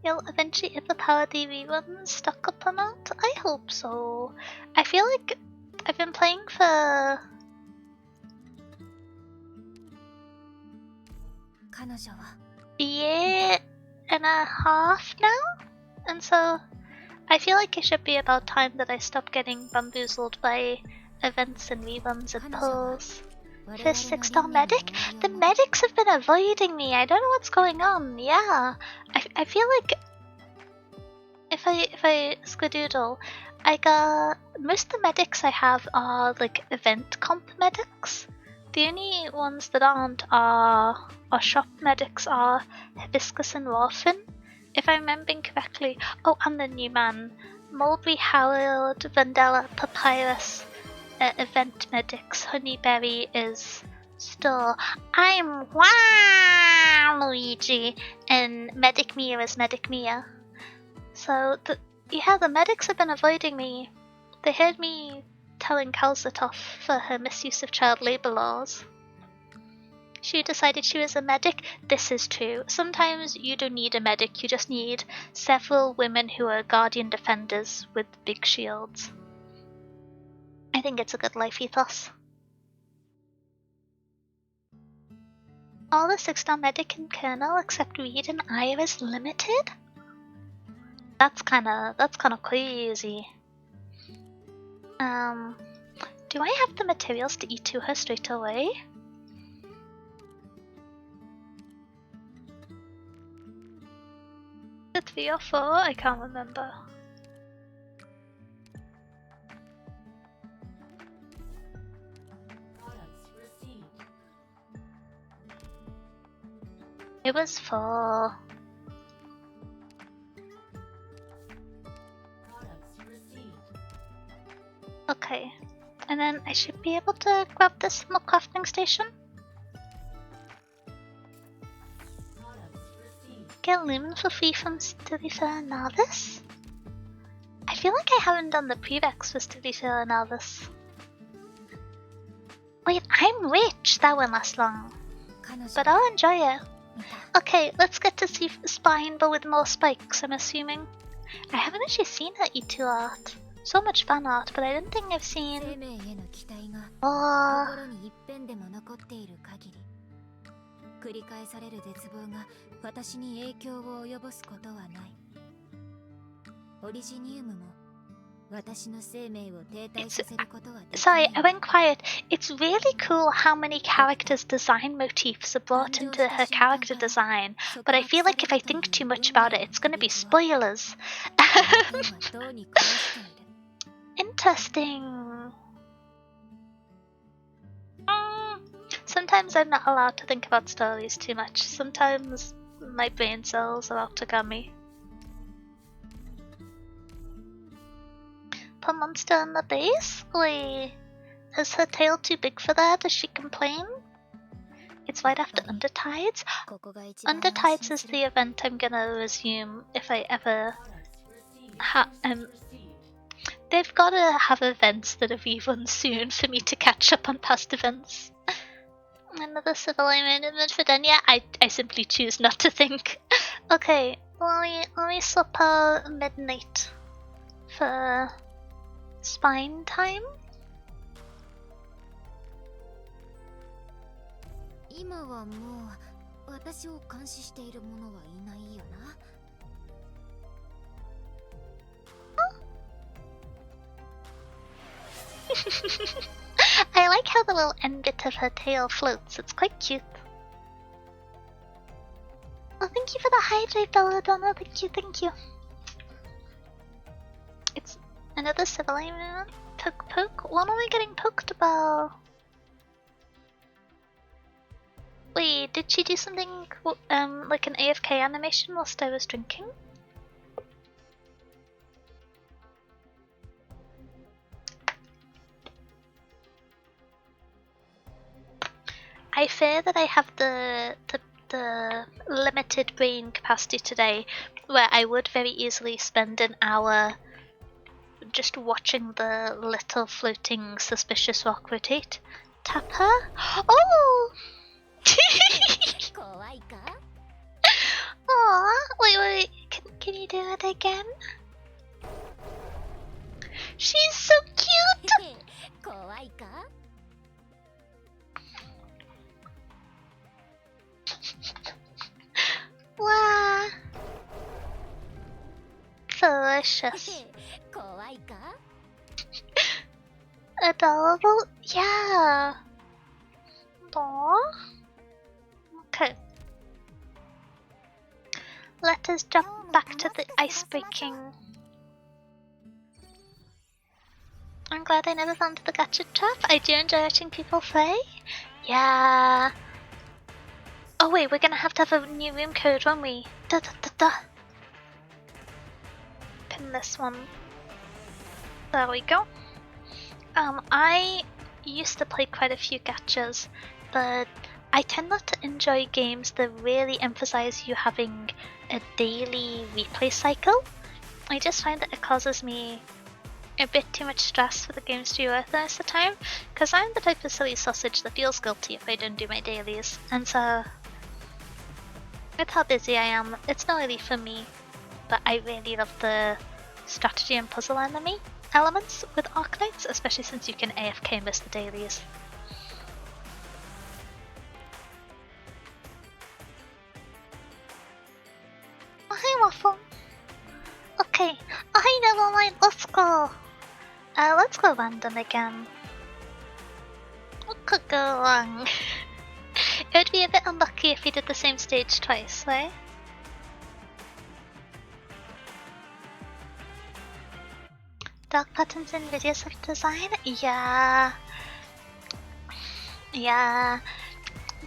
You'll eventually hit the power DV ones stock up amount? I hope so. I feel like I've been playing for... a year and a half now? And so I feel like it should be about time that I stop getting bamboozled by events and reruns and pulls. First 6-star medic? The medics have been avoiding me. I don't know what's going on. Yeah. I feel like if I skedoodle, I got most of the medics I have are like event comp medics. The only ones that aren't are shop medics are Hibiscus and Warfin. If I'm remembering correctly. Oh, and the new man. Mulberry, Howard, Vandella, Papyrus. Event medics. Honeyberry is store. I'm Luigi, and Medic Mia is Medic Mia. So the medics have been avoiding me. They heard me telling Calzet off for her misuse of child labor laws. She decided she was a medic. This is true. Sometimes you don't need a medic. You just need several women who are guardian defenders with big shields. I think it's a good life ethos. All the 6-star medic and colonel except Reed and Aya is limited? That's kinda crazy. Do I have the materials to E2 her straight away? The 3 or 4? I can't remember. It was 4. Okay, and then I should be able to grab this from the crafting station. Get lumen for free from Stilifera Novice? I feel like I haven't done the prereqs for Stilifera Novice. Wait, I'm rich! That won't last long. But I'll enjoy it. Okay, let's get to see Spine, but with more spikes, I'm assuming. I haven't actually seen her E2 art. So much fan art, but I don't think I've seen... Oh... 繰り返される絶望が私に影響を及ぼすことはない。オリジニウムも私の生命を停滞させることはできない。 Sorry, I went quiet. It's really cool how many characters' design motifs are brought into her character design, but I feel like if I think too much about it, it's gonna be spoilers. Interesting. Sometimes I'm not allowed to think about stories too much. Sometimes my brain cells are out to get me. Put monster in the base? Wait, is her tail too big for that? Does she complain? It's right after Undertides? Undertides is the event I'm gonna resume if I ever they've gotta have events that are rerun soon for me to catch up on past events. Another civil amendment for Denya? I simply choose not to think. Okay, let me swap out midnight for spine time. 今はもう私を監視している者はいないよな。 I like how the little end bit of her tail floats. It's quite cute. Oh, thank you for the hydrate, Belladonna. Thank you, thank you. It's another civilian. Poke. What am I getting poked about? Wait, did she do something like an AFK animation whilst I was drinking? I fear that I have the limited brain capacity today, where I would very easily spend an hour just watching the little floating suspicious rock rotate. Tap her? Oh! Aww, wait, can you do it again? She's so cute! Wow. Delicious. Adorable? Yeah. Aww. Okay. Let us jump back to the ice breaking. I'm glad I never found the gacha trap. I do enjoy watching people play. Yeah. Oh wait, we're gonna have to have a new room code, won't we? Da da da da. Pin this one. There we go. I used to play quite a few gachas, but I tend not to enjoy games that really emphasize you having a daily replay cycle. I just find that it causes me a bit too much stress for the games to be worth it most of the time, because I'm the type of silly sausage that feels guilty if I don't do my dailies, and so with how busy I am, it's not really for me, but I really love the strategy and puzzle elements with Arknights, especially since you can AFK miss the dailies. Okay, I never mind. Let's go. Let's go random again. What could go wrong? It would be a bit unlucky if we did the same stage twice, right? Dark patterns in videos of design? Yeah. Yeah.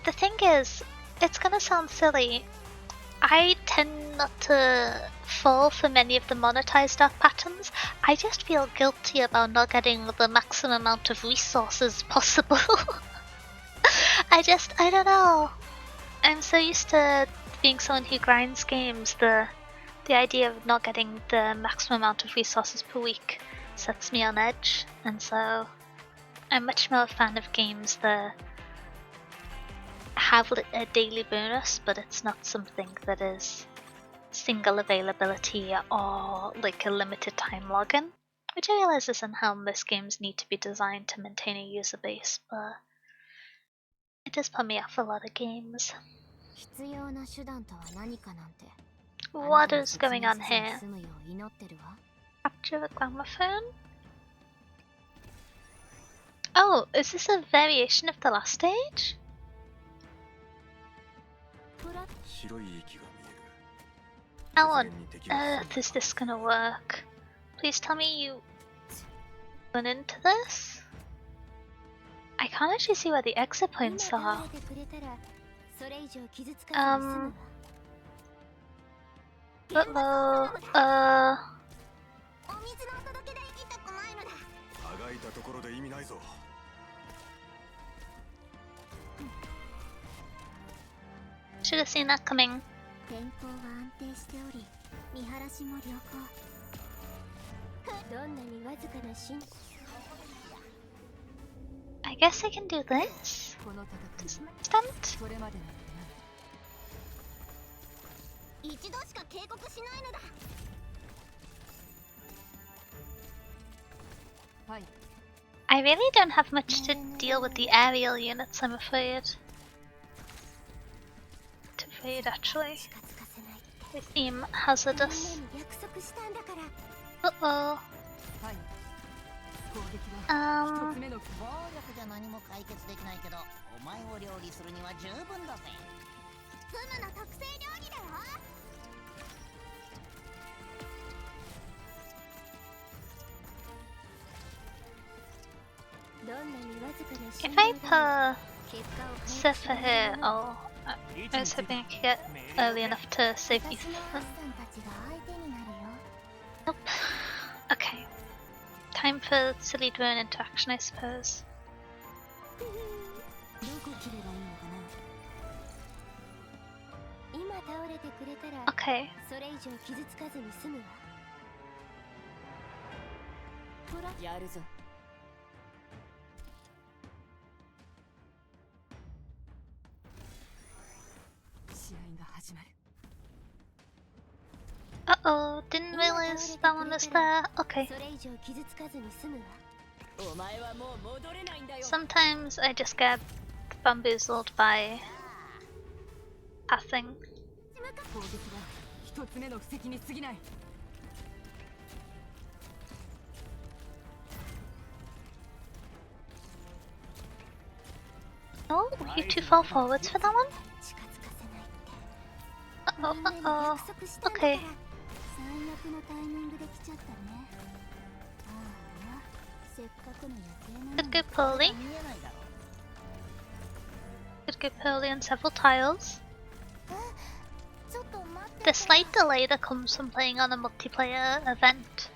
The thing is, it's gonna sound silly. I tend not to fall for many of the monetized dark patterns. I just feel guilty about not getting the maximum amount of resources possible. I don't know. I'm so used to being someone who grinds games, the idea of not getting the maximum amount of resources per week sets me on edge, and so I'm much more a fan of games that have a daily bonus, but it's not something that is single availability or like a limited time login, which I realize isn't how most games need to be designed to maintain a user base, but it does put me off a lot of games. What is going on here? Capture the gramophone? Oh, is this a variation of the last stage? How on earth is this gonna work? Please tell me you went into this? I can't actually see where the exit points are. Should have seen that coming. I guess I can do this to some extent. I really don't have much to deal with the aerial units, I'm afraid. Actually. They seem hazardous. Uh-oh. If I put Surfer here, oh, I was hoping I could get early enough to save these. Nope. Okay. Time for silly drone interaction, I suppose. Okay. Uh-oh, didn't realize that one was there. Okay. Sometimes I just get bamboozled by passing. Oh, were you too far forwards for that one? Uh-oh, uh-oh. Okay. Could go poorly. Could go poorly on several tiles. The slight delay that comes from playing on a multiplayer event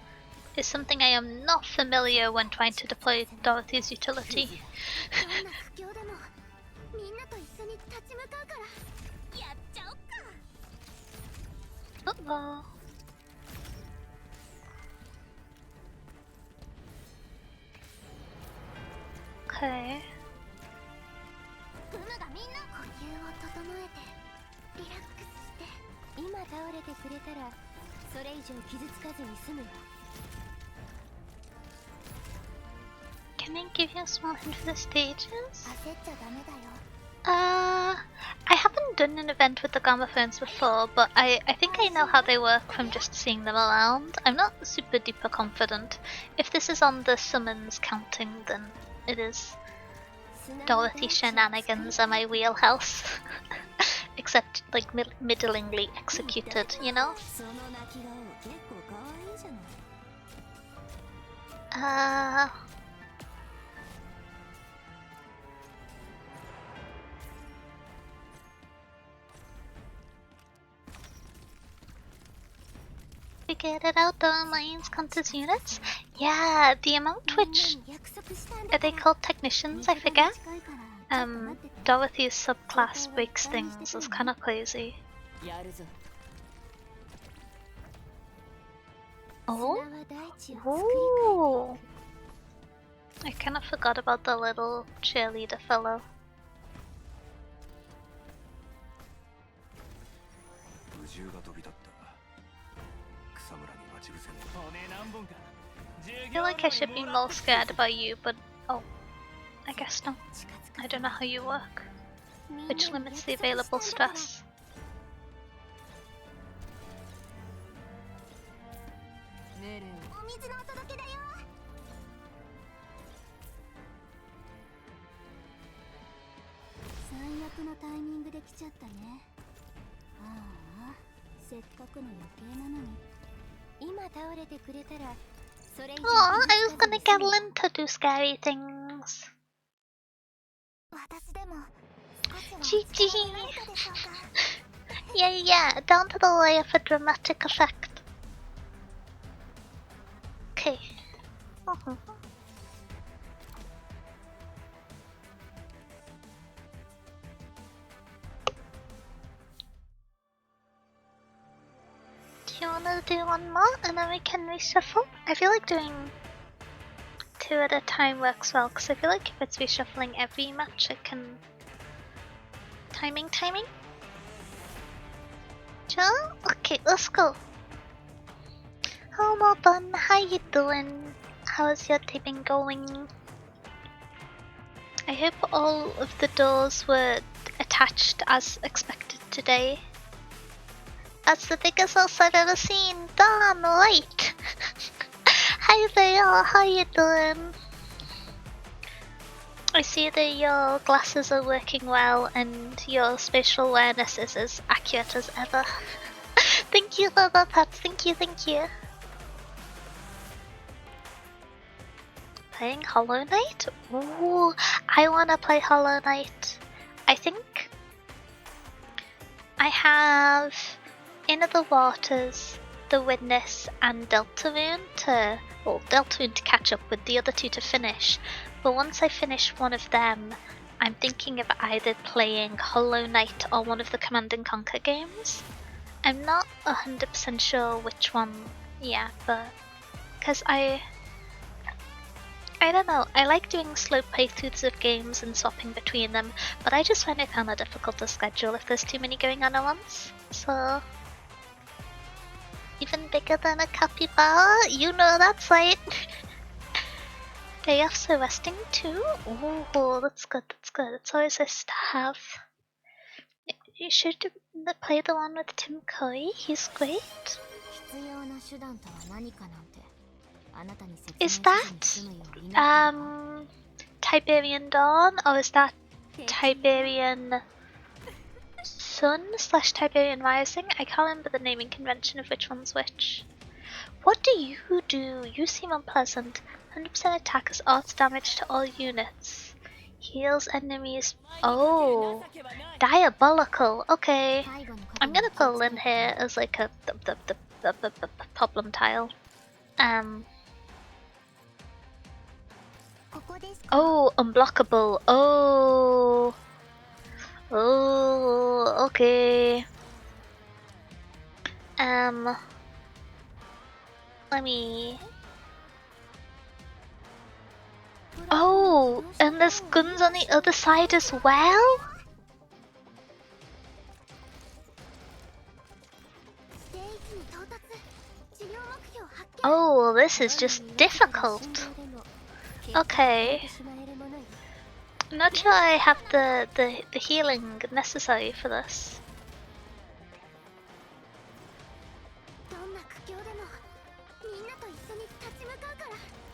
is something I am not familiar when trying to deploy Dorothy's utility. Uh-oh. Okay. Can I give you a small hint for the stages? I haven't haven't done an event with the gramophones before, but I think I know how they work from just seeing them around. I'm not super duper confident. If this is on the summons counting, then it is. Dorothy shenanigans are my wheelhouse. Except, like, middlingly executed, you know? Figured it out, the Lions count as units? Yeah, the amount which... Are they called technicians? I forget. Dorothy's subclass breaks things is kinda crazy. Oh? Ooh! I kinda forgot about the little cheerleader fellow. I feel like I should be more scared about you, but oh, I guess not. I don't know how you work, which limits the available stress. Oh, I was gonna get Lynn to do scary things. GG! Yeah, down to the layer for dramatic effect. Okay. Do you wanna do one more and then we can reshuffle? I feel like doing 2 at a time works well, because I feel like if it's reshuffling every match, it can... Timing? Sure? Okay, let's go. Oh, well done. How you doing? How's your day been going? I hope all of the doors were attached as expected today. That's the biggest house I've ever seen. Damn right. Hi there, how you doing? I see that your glasses are working well and your spatial awareness is as accurate as ever. Thank you for that, Pat. Thank you. Playing Hollow Knight? Ooh, I wanna play Hollow Knight. I think I have Inner the Waters, The Witness, and Deltarune to... Well, Deltarune to catch up with, the other 2 to finish. But once I finish one of them, I'm thinking of either playing Hollow Knight or one of the Command & Conquer games. I'm not 100% sure which one yet, but... Because I don't know, I like doing slow playthroughs of games and swapping between them, but I just find it kinda difficult to schedule if there's too many going on at once, so... Even bigger than a capybara? You know that's right! Day off so resting too? Oh, that's good. It's always nice to have. You should play the one with Tim Curry, he's great. Is that Tiberian Dawn, or is that Tiberian Sun / Tiberian Rising? I can't remember the naming convention of which one's which. What do? You seem unpleasant. 100% attack as arts damage to all units. Heals enemies. Oh, diabolical. Okay, I'm gonna put Lynn here as like a the problem tile. Oh, unblockable. Oh, okay. Let me... Oh, and there's guns on the other side as well? Oh, this is just difficult. Okay. I'm not sure I have the healing necessary for this.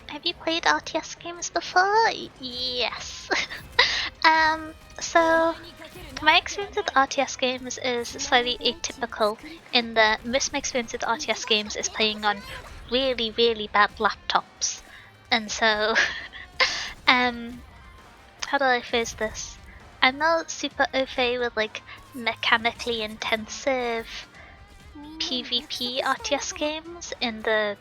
Have you played RTS games before? Yes. So my experience with RTS games is slightly atypical in that most of my experience with RTS games is playing on really, really bad laptops. And so, how do I phrase this? I'm not super au fait with like mechanically intensive PvP RTS games in the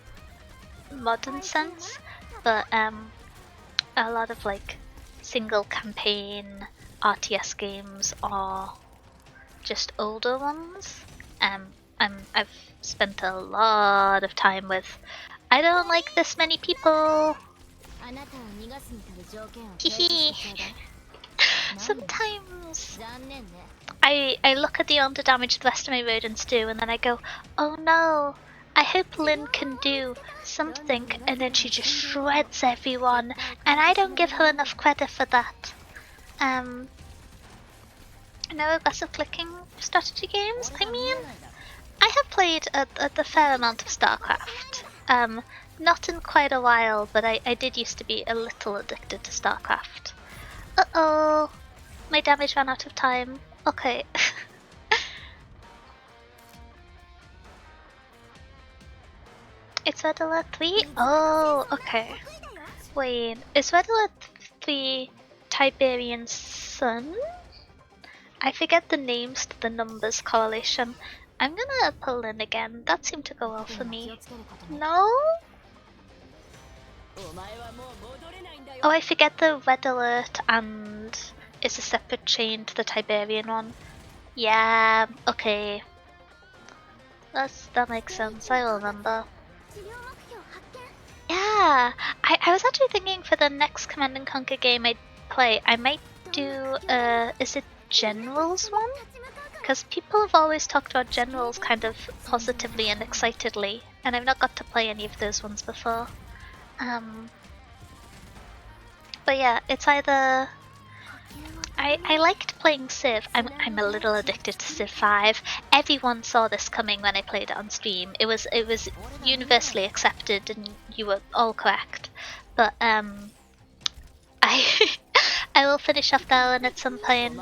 modern sense, but a lot of like single campaign RTS games are just older ones. I've spent a lot of time with. I don't like this many people. Hehe. Sometimes I look at the under damage the rest of my rodents do, and then I go, oh no, I hope Lynn can do something, and then she just shreds everyone, and I don't give her enough credit for that. No aggressive clicking strategy games? I mean, I have played a fair amount of StarCraft. Not in quite a while, but I did used to be a little addicted to StarCraft. Uh-oh, my damage ran out of time. Okay. It's Red Alert 3? Oh, okay. Wait, is Red Alert 3 Tiberian Sun? I forget the names to the numbers correlation. I'm gonna pull in again. That seemed to go well for me. No? Oh, I forget the Red Alert and it's a separate chain to the Tiberian one. Yeah, okay. That makes sense, I will remember. Yeah, I was actually thinking for the next Command and Conquer game I play, I might do, is it Generals one? Because people have always talked about Generals kind of positively and excitedly, and I've not got to play any of those ones before. But yeah, it's either... I liked playing Civ. I'm a little addicted to Civ 5. Everyone saw this coming when I played it on stream. It was universally accepted, and you were all correct. But I I will finish off that one at some point.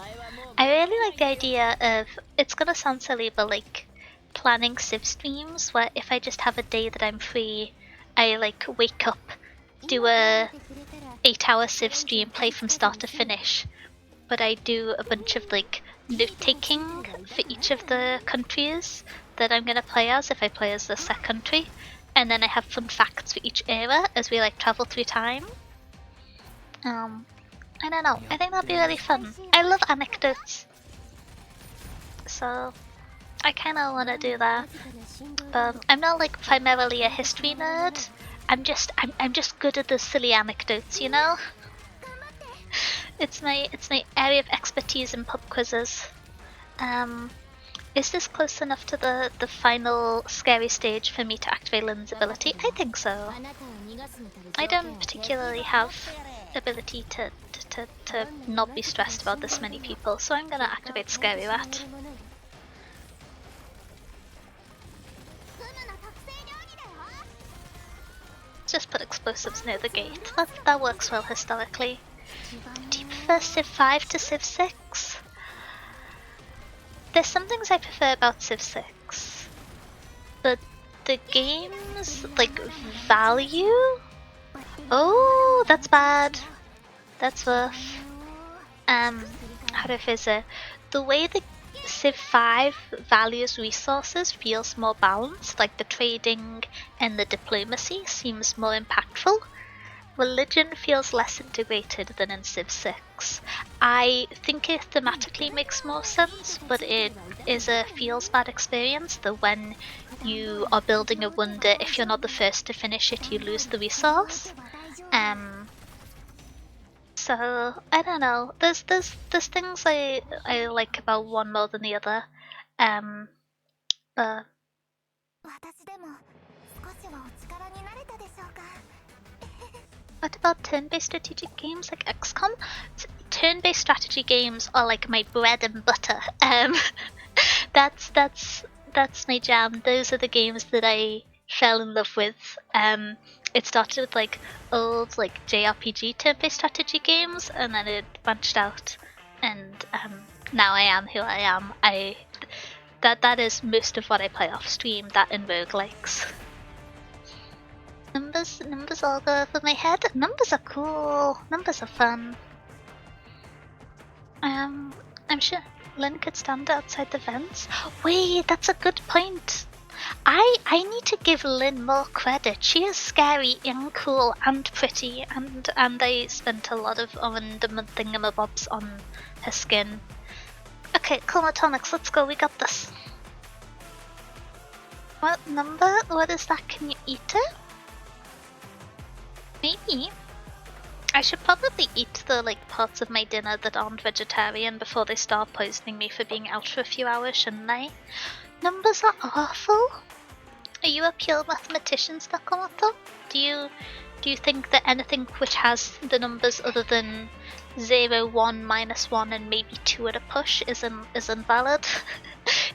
I really like the idea of, it's gonna sound silly, but like planning Civ streams where if I just have a day that I'm free, I like wake up, do a 8-hour Civ stream, play from start to finish. But I do a bunch of like note taking for each of the countries that I'm gonna play as if I play as the set country, and then I have fun facts for each era as we like travel through time. I don't know. I think that'd be really fun. I love anecdotes, so I kind of want to do that. But I'm not like primarily a history nerd. I'm just good at the silly anecdotes, you know. It's my area of expertise in pub quizzes. Is this close enough to the final scary stage for me to activate Lynn's ability? I think so. I don't particularly have ability to not be stressed about this many people, so I'm gonna activate Scary Rat. Just put explosives near the gate. That works well historically. Do you prefer Civ 5 to Civ 6? There's some things I prefer about Civ 6. But the game's like value? Oh, that's bad. That's rough. How do I phrase it? The way the Civ 5 values resources feels more balanced, like the trading and the diplomacy seems more impactful. Religion feels less integrated than in Civ 6. I think it thematically makes more sense, but it is a feels bad experience that when you are building a wonder, if you're not the first to finish it, you lose the resource. So I don't know. There's things I like about one more than the other. But what about turn-based strategic games like XCOM? turn-based strategy games are like my bread and butter. That's my jam. Those are the games that I fell in love with. It started with like old like JRPG turn-based strategy games, and then it branched out, and now I am who I am. That is most of what I play off stream. That and roguelikes. Numbers all go over my head. Numbers are cool. Numbers are fun. I'm sure Lynn could stand outside the vents. Wait, that's a good point. I need to give Lynn more credit. She is scary and cool and pretty, and I spent a lot of ornament thingamabobs on her skin. Okay, Comatonics, let's go. We got this. What number? What is that? Can you eat it? Maybe. I should probably eat the like parts of my dinner that aren't vegetarian before they start poisoning me for being out for a few hours, shouldn't I? Numbers are awful. Are you a pure mathematician, Stakamoto? Do you think that anything which has the numbers other than 0, 1, -1, and maybe 2 at a push is invalid?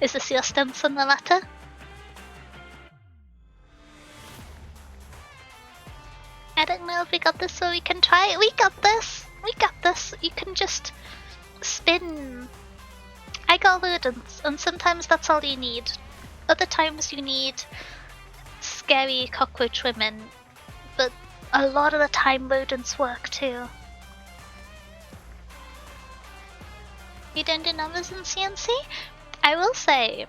Is this your stance on the matter? I don't know if we got this, so we can try it. We got this! We got this! You can just spin. I got rodents, and sometimes that's all you need. Other times you need scary cockroach women, but a lot of the time rodents work too. You don't do numbers in CNC? I will say,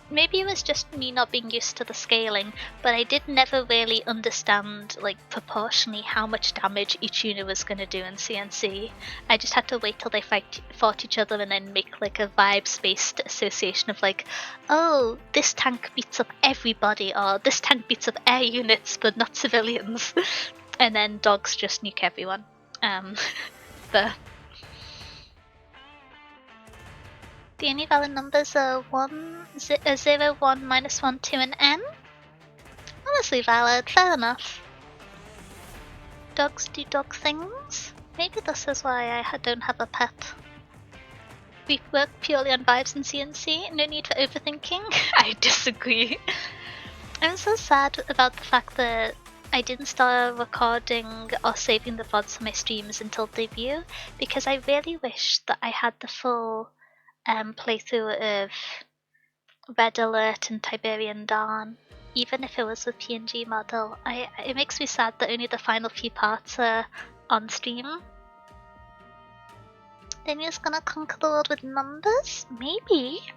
maybe it was just me not being used to the scaling, but I did never really understand like proportionally how much damage each unit was going to do in CNC. I just had to wait till they fought each other and then make like a vibes-based association of like, oh, this tank beats up everybody, or this tank beats up air units but not civilians, and then dogs just nuke everyone. But the only valid numbers are 0, 1, -1, 2, and n. Honestly valid, fair enough. Dogs do dog things. Maybe this is why I don't have a pet. We work purely on vibes in CNC, no need for overthinking. I disagree. I'm so sad about the fact that I didn't start recording or saving the VODs for my streams until debut, because I really wish that I had the full playthrough of Red Alert and Tiberian Dawn, even if it was the PNG model. It makes me sad that only the final few parts are on stream. Then you're just gonna conquer the world with numbers? Maybe.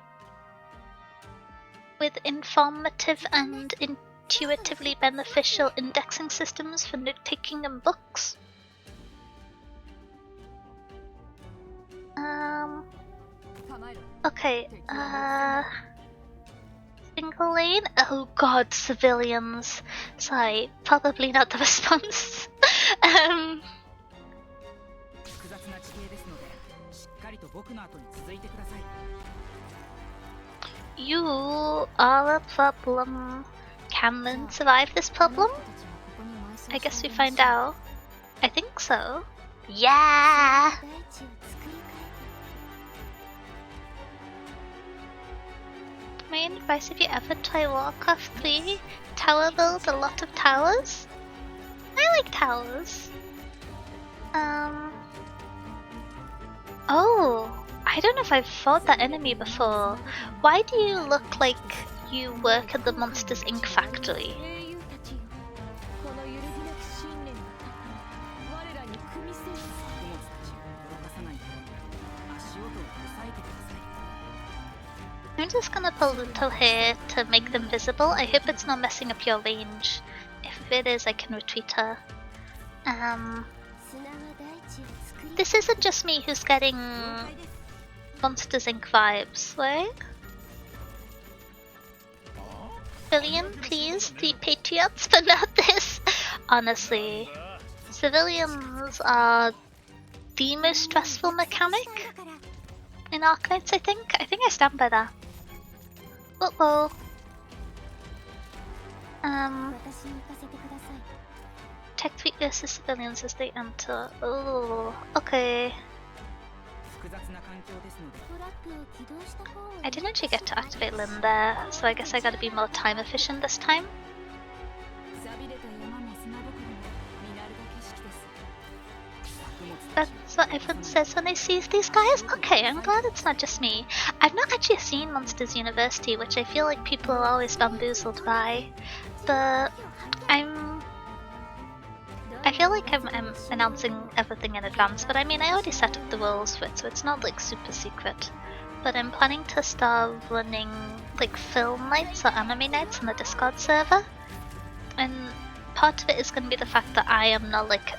With informative and intuitively beneficial indexing systems for note-taking and books. Okay, single lane? Oh god, civilians. Sorry, probably not the response. You are a problem. Can Lynn survive this problem? I guess we find out. I think so. Yeah! My advice, if you ever try Warcraft 3, tower build a lot of towers. I like towers. Oh, I don't know if I've fought that enemy before. Why do you look like you work at the Monsters Inc. factory? I'm just gonna put a little here to make them visible. I hope it's not messing up your range. If it is, I can retreat her. This isn't just me who's getting Monsters Inc. vibes, right? Civilian, please, the patriots, but not this. Honestly, civilians are the most stressful mechanic in Arknights, I think. I think I stand by that. Uh-oh. Tech 3 versus civilians as they enter. Oh, okay. I didn't actually get to activate Lynn there, so I guess I gotta be more time efficient this time. That's what everyone says when they see these guys. Okay, I'm glad it's not just me. I've not actually seen Monsters University, which I feel like people are always bamboozled by. But I feel like I'm announcing everything in advance, but I mean I already set up the rules for it, so it's not like super secret. But I'm planning to start running like film nights or anime nights on the Discord server. And part of it is going to be the fact that I am not like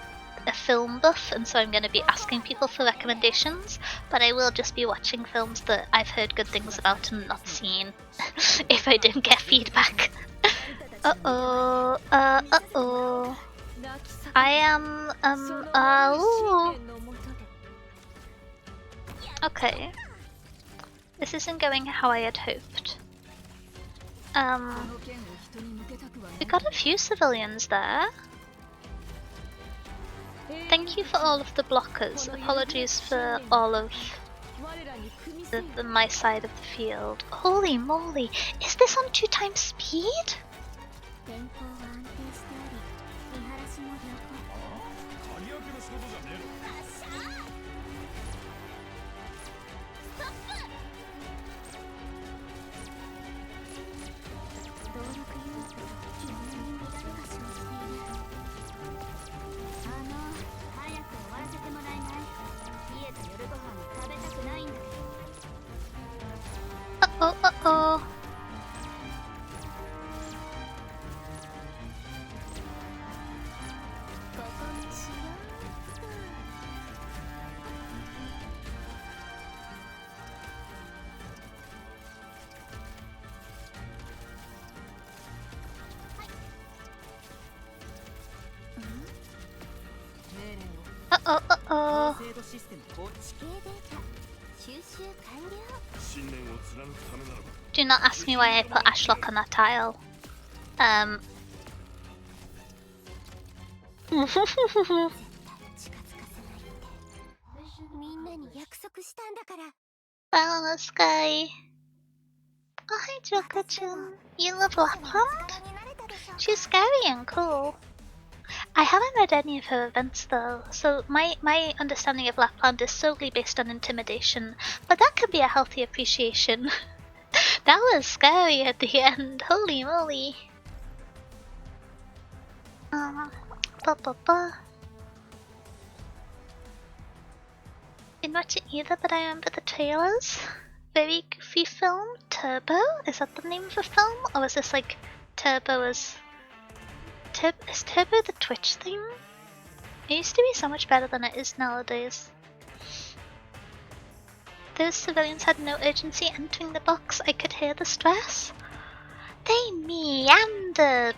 a film buff, and so I'm going to be asking people for recommendations, but I will just be watching films that I've heard good things about and not seen if I didn't get feedback. Uh-oh, uh-oh. I am, ooh. Okay. This isn't going how I had hoped. We got a few civilians there. Thank you for all of the blockers. Apologies for all of my side of the field. Holy moly, is this on 2 times speed? Uh-oh, uh-oh. Uh-oh, uh-oh. Do not ask me why I put Ashlock on that tile. Balance guy. Oh, hi Joka-chan. You love Lapland? She's scary and cool. I haven't read any of her events though, so my understanding of Lapland is solely based on intimidation, but that could be a healthy appreciation. That was scary at the end, holy moly. Didn't watch it either, but I remember the trailers. Very goofy film. Turbo? Is that the name of the film? Or is this like Turbo as... is Turbo the Twitch thing? It used to be so much better than it is nowadays. Those civilians had no urgency entering the box. I could hear the stress. They meandered,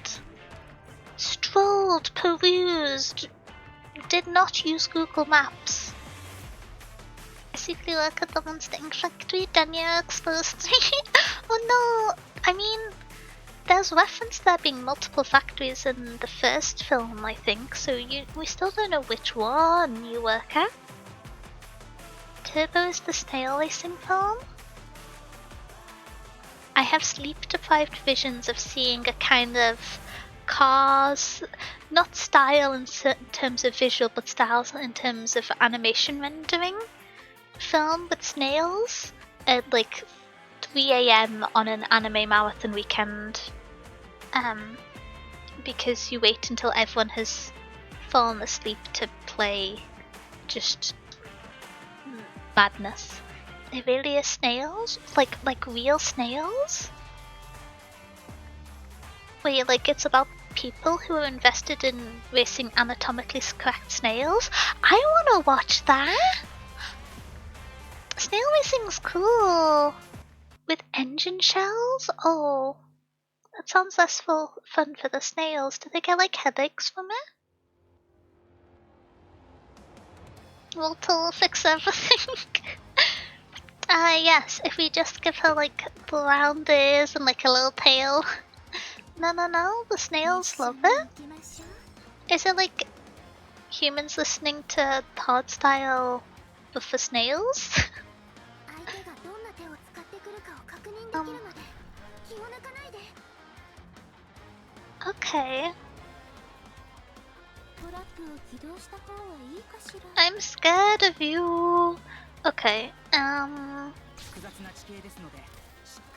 strolled, perused, did not use Google Maps. I secretly work at the Monster Inc. factory. Daniel exposed me. Oh no! I mean, there's reference to there being multiple factories in the first film, I think, so we still don't know which one you work at. Turbo is the snail racing film? I have sleep-deprived visions of seeing a kind of cars, not style in certain terms of visual, but styles in terms of animation rendering film with snails at like 3 AM on an anime marathon weekend. Because you wait until everyone has fallen asleep to play just madness. They really are snails? Like real snails? Wait, like it's about people who are invested in racing anatomically correct snails? I wanna watch that! Snail racing's cool! With engine shells? Oh, that sounds less fun for the snails. Do they get like headaches from it? Walter will fix everything. Yes, if we just give her like round ears and like a little tail. No, the snails love it. Is it like humans listening to hardstyle but for snails. 相手がどんな手を使ってくるかを確認できるまで気を抜かないで。 Okay. トラップを起動した方がいいかしら。 I'm scared of you. Okay,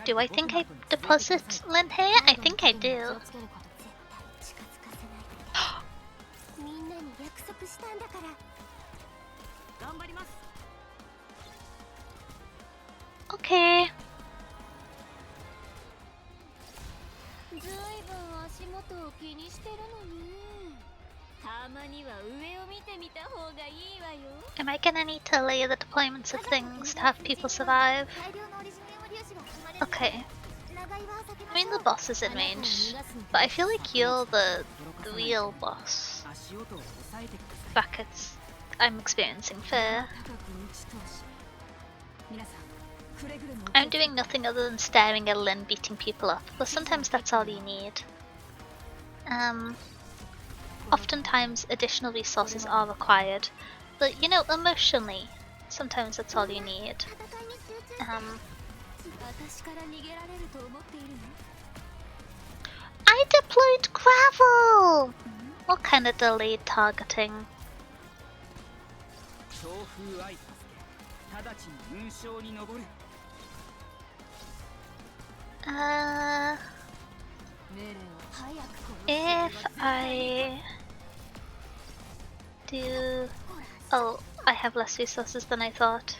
do I think I deposit Lynn here? I think I do. みんなに約束したんだから。頑張ります。 Okay. ずいぶん足元を気にしてるのね。たまには上を見てみた方がいいわよ。 Am I gonna need to lay the deployments of things to have people survive? Okay. I mean the boss is in range, but I feel like you're the real boss. Brackets. I'm experiencing fear. I'm doing nothing other than staring at Lynn beating people up, but sometimes that's all you need. Oftentimes additional resources are required, but you know, emotionally, sometimes that's all you need. I deployed gravel! What kind of delayed targeting? If I do... Oh, I have less resources than I thought.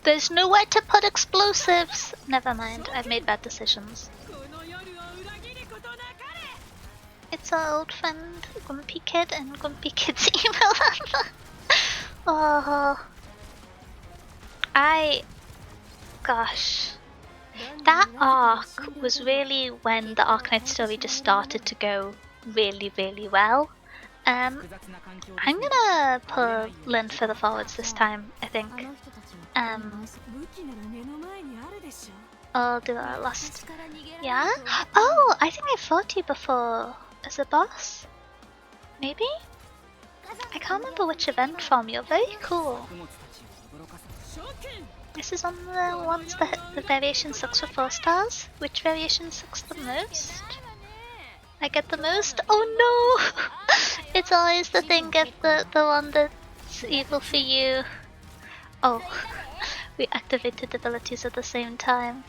There's nowhere to put explosives! Never mind, I've made bad decisions. It's our old friend Grumpy Kid and Grumpy Kid's email. Oh, gosh. That arc was really when the Arknight story just started to go really, really well. I'm gonna put Lynn further forwards this time, I think. I'll do that last. Yeah? Oh, I think I fought you before as a boss? Maybe? I can't remember which event from you. Very cool. This is on the ones that the variation sucks for 4 stars. Which variation sucks the most? I get the most? Oh no! It's always the thing, get the one that's evil for you. Oh, we activated abilities at the same time.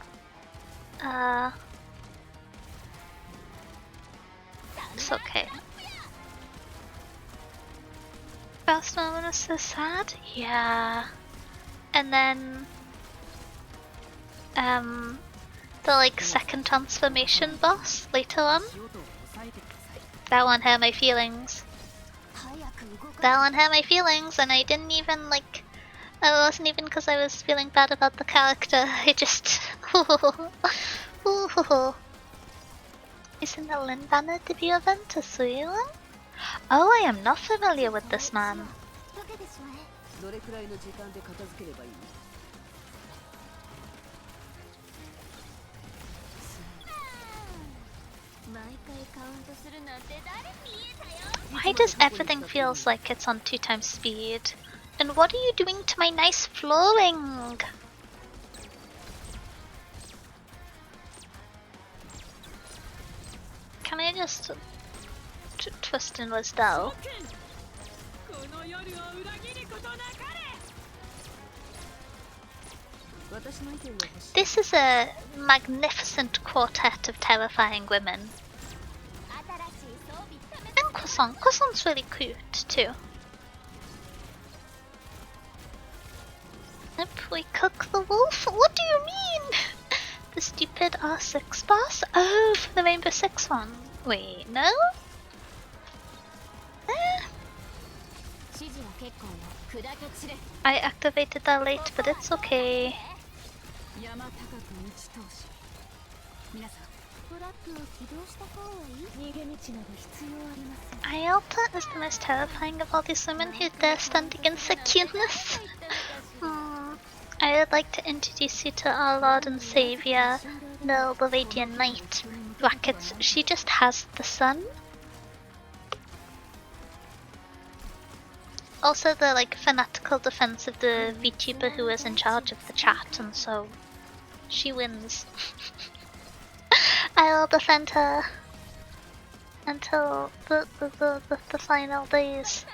It's okay. First moment was so sad? Yeah. And then the like second transformation boss later on. That one hurt my feelings. That one hurt my feelings, and I didn't even like. It wasn't even because I was feeling bad about the character. I just. Isn't the Lin Banner debut event a sweet one? Oh, I am not familiar with this man. Why does everything feels like it's on 2 times speed? And what are you doing to my nice flooring? Can I just twist in Lizdell? This is a magnificent quartet of terrifying women. And Croissant. Croissant's really cute too. If we cook the wolf? What do you mean? The stupid R6 boss? Oh, for the Rainbow Six one. Wait, no? I activated that late, but it's okay. Ialta is the most terrifying of all these women who dare stand against their cuteness. I would like to introduce you to our Lord and Savior, the Radiant Knight. Brackets, she just has the sun. also the like fanatical defense of the VTuber who is in charge of the chat, and so she wins. I will defend her until the final days.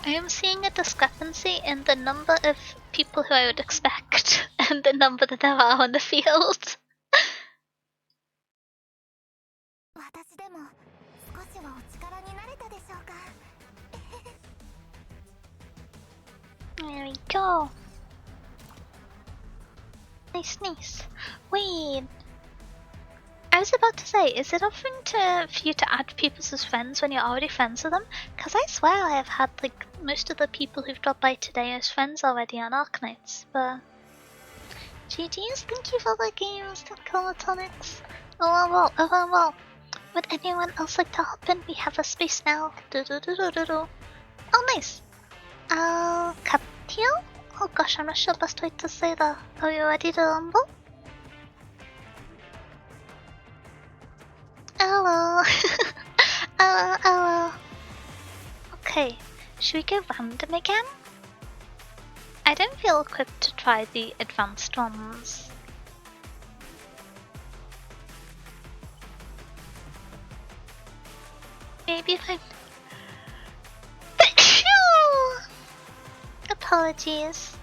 I am seeing a discrepancy in the number of people who I would expect and the number that there are on the field. There we go. Nice, nice. Wait. I was about to say, is it offering for you to add people as friends when you're already friends with them? Because I swear I have had like most of the people who've dropped by today as friends already on Arknights, but GG's, thank you for the games, thank Colatonics. Oh, would anyone else like to hop in? We have a space now. Oh, nice. Captil? Oh gosh, I'm not sure the best way to say that. Are you ready to rumble? Hello. Hello. Okay, should we go random again? I don't feel equipped to try the advanced ones. Maybe if I... Apologies.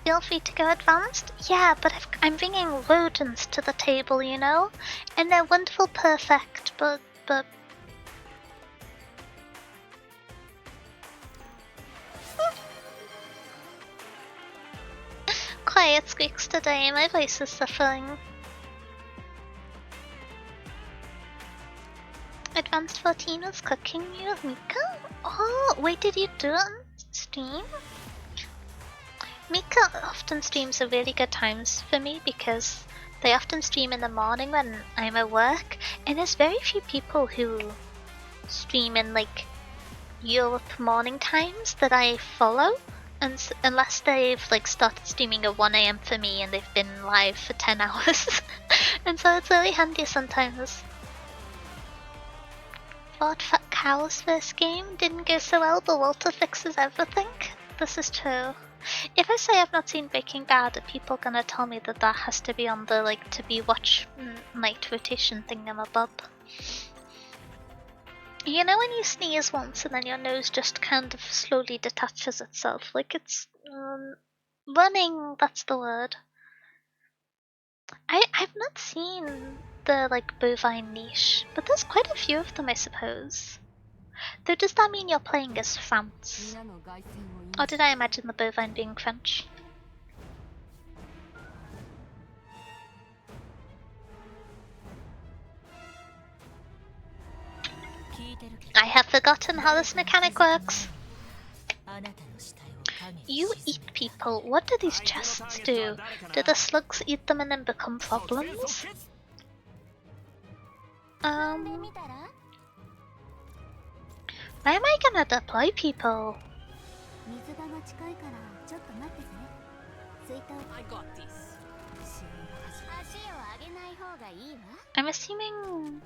Feel free to go advanced? Yeah, but I'm bringing rodents to the table, you know? And they're wonderful perfect, but... Quiet squeaks today, my voice is suffering. Advanced 14 was cooking you with Mika? Oh, wait, did you do it on stream? Mika often streams at really good times for me because they often stream in the morning when I'm at work, and there's very few people who stream in like Europe morning times that I follow, and unless they've like started streaming at 1 AM for me and they've been live for 10 hours. And so it's really handy sometimes. Thought Fat Cow's first game didn't go so well, but Walter fixes everything. This is true. If I say I've not seen Breaking Bad, are people gonna tell me that that has to be on the like to be watch night rotation thingamabob? You know when you sneeze once and then your nose just kind of slowly detaches itself, like it's running. That's the word. I've not seen the like bovine niche, but there's quite a few of them, I suppose. Though does that mean you're playing as France? Or did I imagine the bovine being French? I have forgotten how this mechanic works. You eat people. What do these chests do? Do the slugs eat them and then become problems? Where am I gonna deploy people? I'm assuming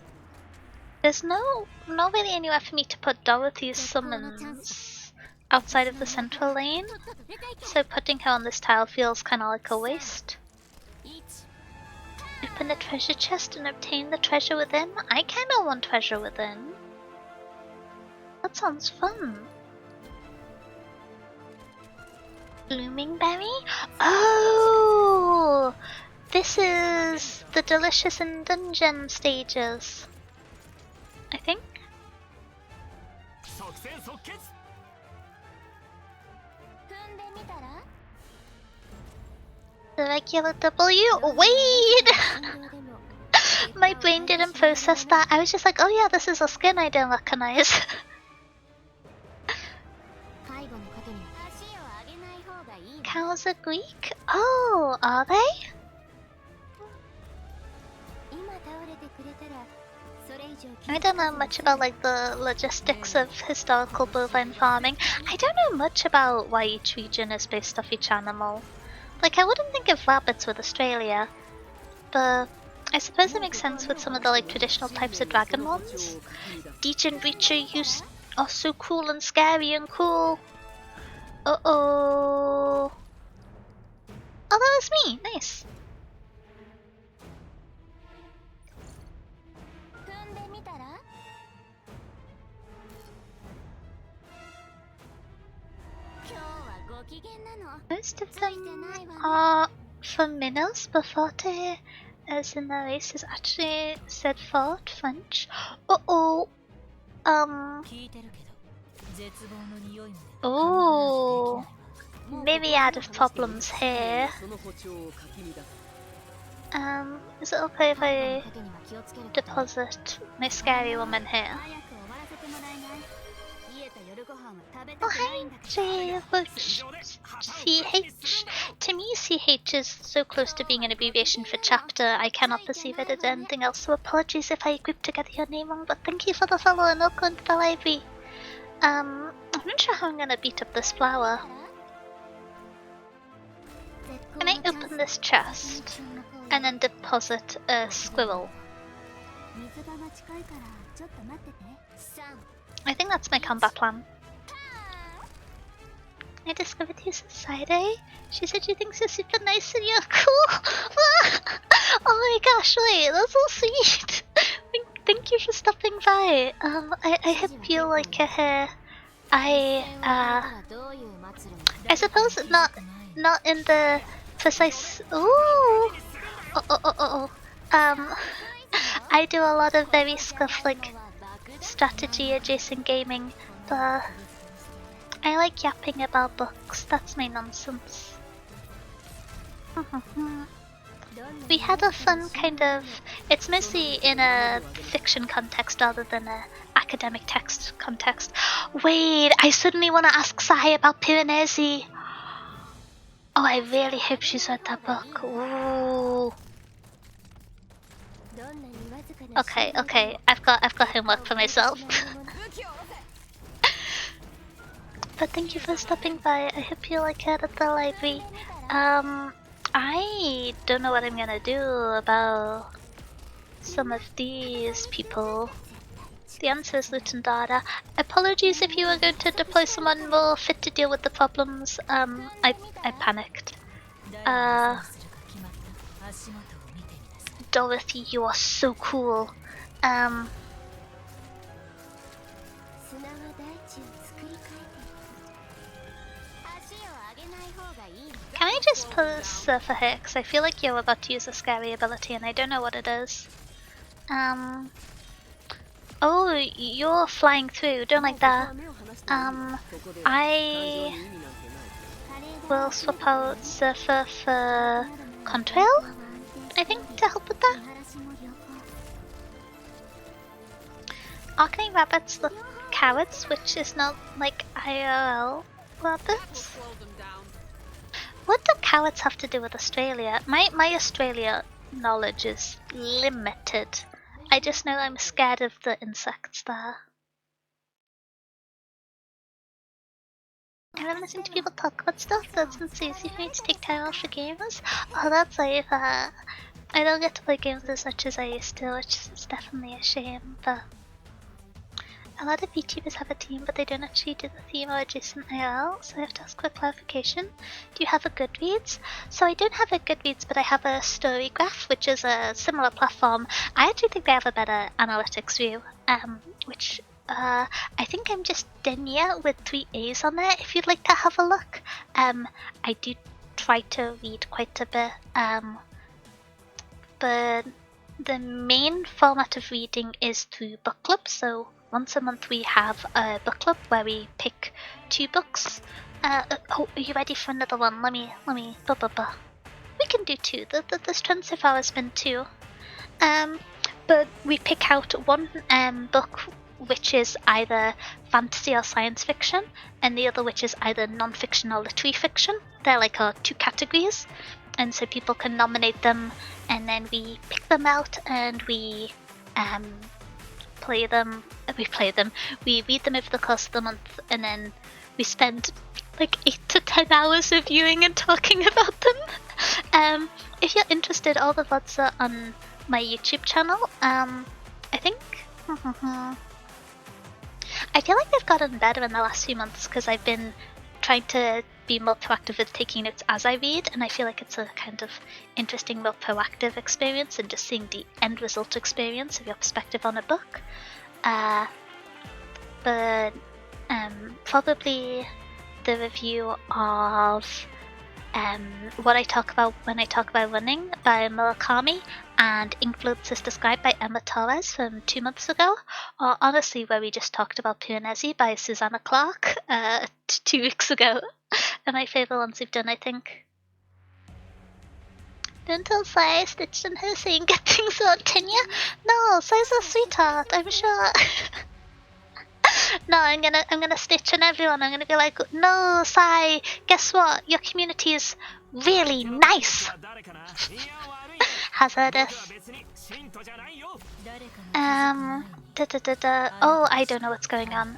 there's not really anywhere for me to put Dorothy's summons outside of the central lane, so putting her on this tile feels kinda like a waste. Open the treasure chest and obtain the treasure within? I kinda want treasure within. That sounds fun. Blooming berry? Oh! This is the delicious in dungeon stages, I think. The regular W? Wait! My brain didn't process that. I was just like, oh yeah, this is a skin I didn't recognize. Cows are Greek? Oh, are they? I don't know much about like the logistics of historical bovine farming. I don't know much about why each region is based off each animal. Like, I wouldn't think of rabbits with Australia, but I suppose it makes sense with some of the like traditional types of dragon ones. Deej and Reacher are so cool and scary and cool. Uh-oh. Oh, that was me. Nice. Most of them are from minnows, but Forte, as in the race, is actually said fort French. Uh-oh. Oh. Myriad of problems here. Is it okay if I deposit my scary woman here? Oh, hi, CH. To me, CH is so close to being an abbreviation for chapter, I cannot perceive it as anything else, so apologies if I grouped together your name wrong, but thank you for the follow and welcome to the library. I'm not sure how I'm gonna beat up this flower. Can I open this chest and then deposit a squirrel? I think that's my combat plan. I discovered you society. She said she thinks you're super nice and you're cool. Oh my gosh, wait, that's so sweet. Thank you for stopping by. I hope you like her hair. I suppose not in the precise. Ooh. I do a lot of very scuff like strategy adjacent gaming, but I like yapping about books. That's my nonsense. We had a fun kind of. It's mostly in a fiction context rather than a academic text context. Wait, I suddenly want to ask Sai about Piranesi. Oh, I really hope she's read that book. Ooh. Okay. I've got homework for myself. But thank you for stopping by. I hope you like it at the library. I don't know what I'm gonna do about some of these people. The answer is Luton Dada. Apologies if you were going to deploy someone more fit to deal with the problems. I panicked. Dorothy, you are so cool. Can I just put Surfer here? Because I feel like you're about to use a scary ability and I don't know what it is. Oh, you're flying through. Don't like that. I will swap out Surfer for Contrail, I think, to help with that. Arcane rabbits look cowards, which is not like IRL rabbits. What do cowards have to do with Australia? My Australia knowledge is limited. I just know I'm scared of the insects there. And I'm listening to people talk about stuff that's it's easy for me to take time off for games. Oh, that's like I don't get to play games as much as I used to, which is definitely a shame, but a lot of VTubers have a team, but they don't actually do the theme or adjacent IRL, so I have to ask for clarification. Do you have a Goodreads? So I don't have a Goodreads, but I have a Storygraph, which is a similar platform. I actually think they have a better analytics view, which I think I'm just Denia with 3 A's on there, if you'd like to have a look. I do try to read quite a bit, but the main format of reading is through book club, so once a month we have a book club where we pick 2 books. Oh, are you ready for another one? Let me, We can do 2. The trend so far has been 2. But we pick out one book which is either fantasy or science fiction, and the other which is either non-fiction or literary fiction. They're like our 2 categories, and so people can nominate them, and then we pick them out and we play them. We read them over the course of the month, and then we spend like 8 to 10 hours reviewing and talking about them. If you're interested, all the VODs are on my YouTube channel. I think I feel like they've gotten better in the last few months because I've been trying to be more proactive with taking notes as I read, and I feel like it's a kind of interesting, more proactive experience and just seeing the end result experience of your perspective on a book. But probably the review of what I talk about when I talk about running by Murakami and Influences Described by Emma Torres from 2 months ago, or honestly where we just talked about Piranesi by Susanna Clarke 2 weeks ago, are my favourite ones we've done, I think. Don't tell Sai stitched in her saying get things on Tanya. No, Sai's a sweetheart, I'm sure. No, I'm gonna stitch on everyone. I'm gonna be like, no, Sai, guess what? Your community is really nice. Hazardous. Oh, I don't know what's going on.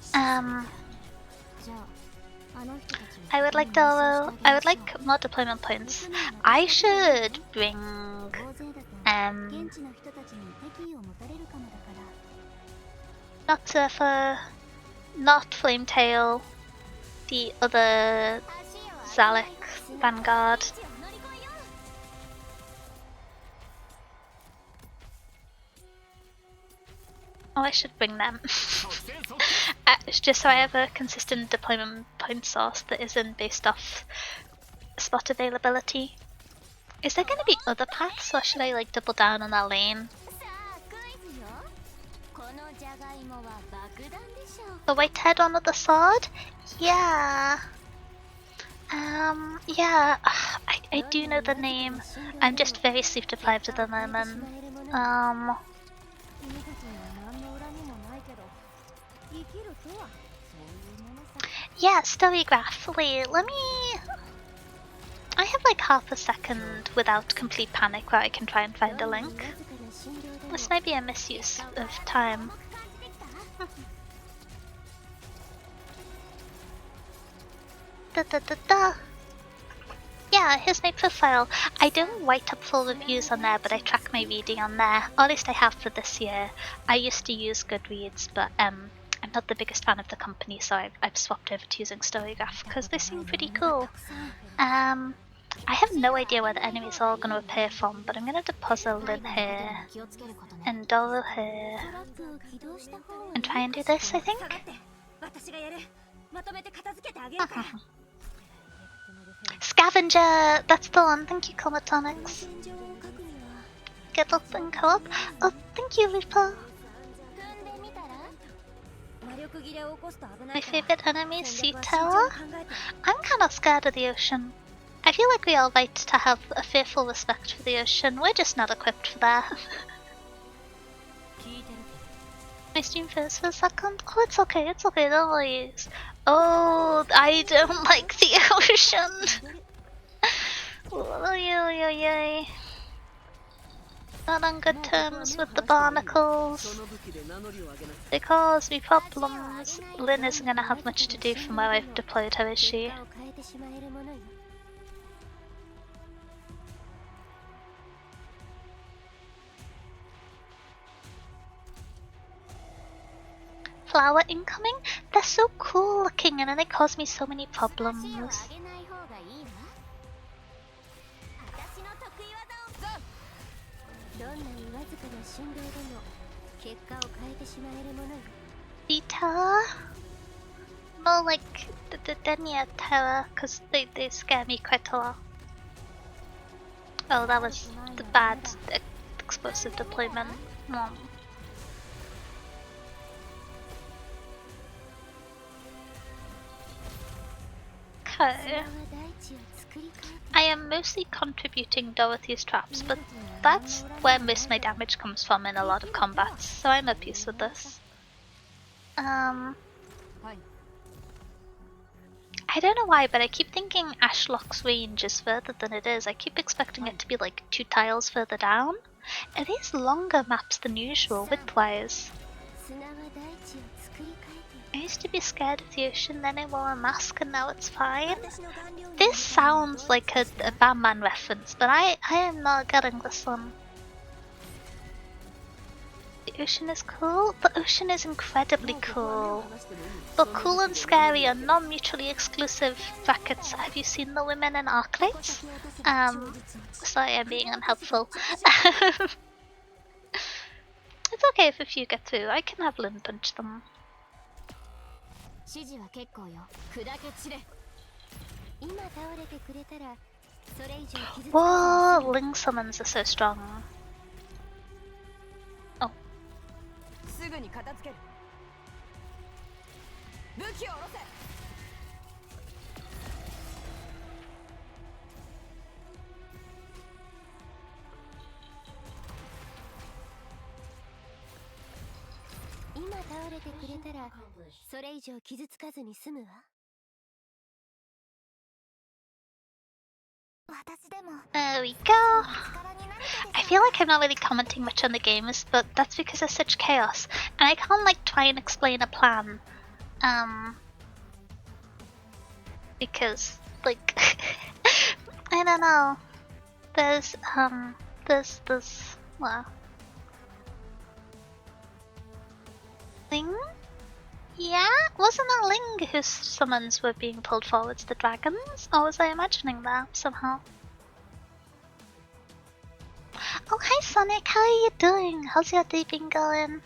I would like more deployment points. I should bring not Surfer, not Flametail, the other Zalek Vanguard. Oh, I should bring them. Just so I have a consistent deployment point source that isn't based off spot availability. Is there gonna be other paths, or should I like double down on that lane? The white-haired one with the sword? Yeah. Yeah. I do know the name. I'm just very sleep deprived at the moment. Yeah, Storygraph. Wait, let me... I have like half a second without complete panic where I can try and find a link. This might be a misuse of time. Yeah, here's my profile. I don't write up full reviews on there, but I track my reading on there. Or at least I have for this year. I used to use Goodreads, but I'm not the biggest fan of the company, so I've swapped over to using Storygraph because they seem pretty cool. I have no idea where the enemies are all going to appear from, but I'm going to deposit Lynn here and Doral here and try and do this, I think. Scavenger! That's the one. Thank you, Comatonics. Get up and co-op. Oh, thank you, Reaper. My favorite enemy is Sea Tower. I'm kind of scared of the ocean. I feel like we all right to have a fearful respect for the ocean. We're just not equipped for that. My stream first for a second. Oh, it's okay, don't worry. Oh, I don't like the ocean. Oy. Not on good terms with the barnacles. They cause me problems. Lynn isn't gonna have much to do from where I've deployed her, is she? Flower incoming? They're so cool looking and then they cause me so many problems. The tower? More like the Denia tower, because they scare me quite a lot. Oh, that was the bad explosive deployment. Okay. I am mostly contributing Dorothy's traps, but that's where most of my damage comes from in a lot of combats, so I'm at peace with this. I don't know why, but I keep thinking Ashlock's range is further than it is. I keep expecting it to be like 2 tiles further down. It is longer maps than usual, width-wise. I used to be scared of the ocean, then I wore a mask and now it's fine. This sounds like a Batman reference, but I am not getting this one. The ocean is cool? The ocean is incredibly cool. But cool and scary are non-mutually exclusive brackets. Have you seen the women in Arclights? Sorry, I'm being unhelpful. It's okay if a few get through. I can have Lin punch them. Whoa, Ling summons are so strong. Oh. There we go. I feel like I'm not really commenting much on the games, but that's because there's such chaos, and I can't like try and explain a plan. Because like I don't know. There's well, Ling? Yeah? Wasn't it Ling whose summons were being pulled forwards to dragons? Or was I imagining that somehow? Oh, hi Sonic, how are you doing? How's your day been going?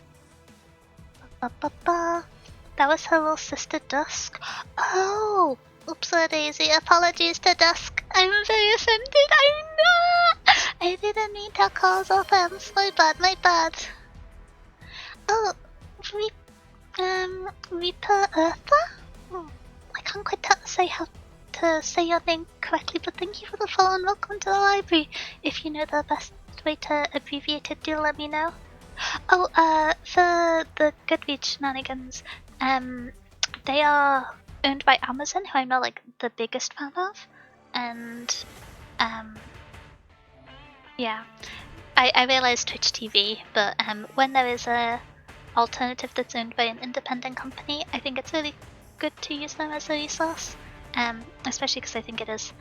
That was her little sister Dusk. Oh! Oops, daisy. Apologies to Dusk. I'm very offended. I'm not! I didn't mean to cause offense. My bad, my bad. Oh, Reaper Eartha? I can't quite say how to say your name correctly, but thank you for the follow and welcome to the library. If you know the best way to abbreviate it, do let me know. Oh, for the Goodreads shenanigans, they are owned by Amazon, who I'm not like the biggest fan of, and yeah, I realize Twitch TV, but when there is a alternative that's owned by an independent company, I think it's really good to use them as a resource, especially because I think it is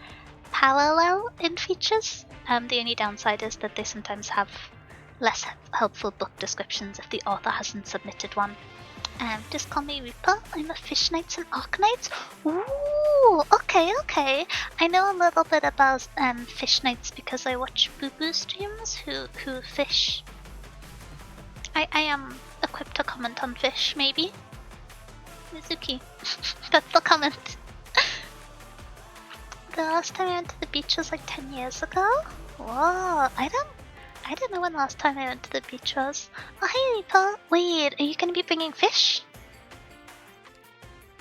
parallel in features. The only downside is that they sometimes have less helpful book descriptions if the author hasn't submitted one. Just call me Reaper. I'm a Fish Knights and Arc Knights. Ooh, okay. I know a little bit about Fish Knights because I watch Boo Boo streams who fish. I am equipped to comment on fish, maybe. Mizuki. That's the comment. The last time I went to the beach was like 10 years ago. Whoa, I don't know when the last time I went to the beach was. Oh, hey Reaper. Wait, are you gonna be bringing fish?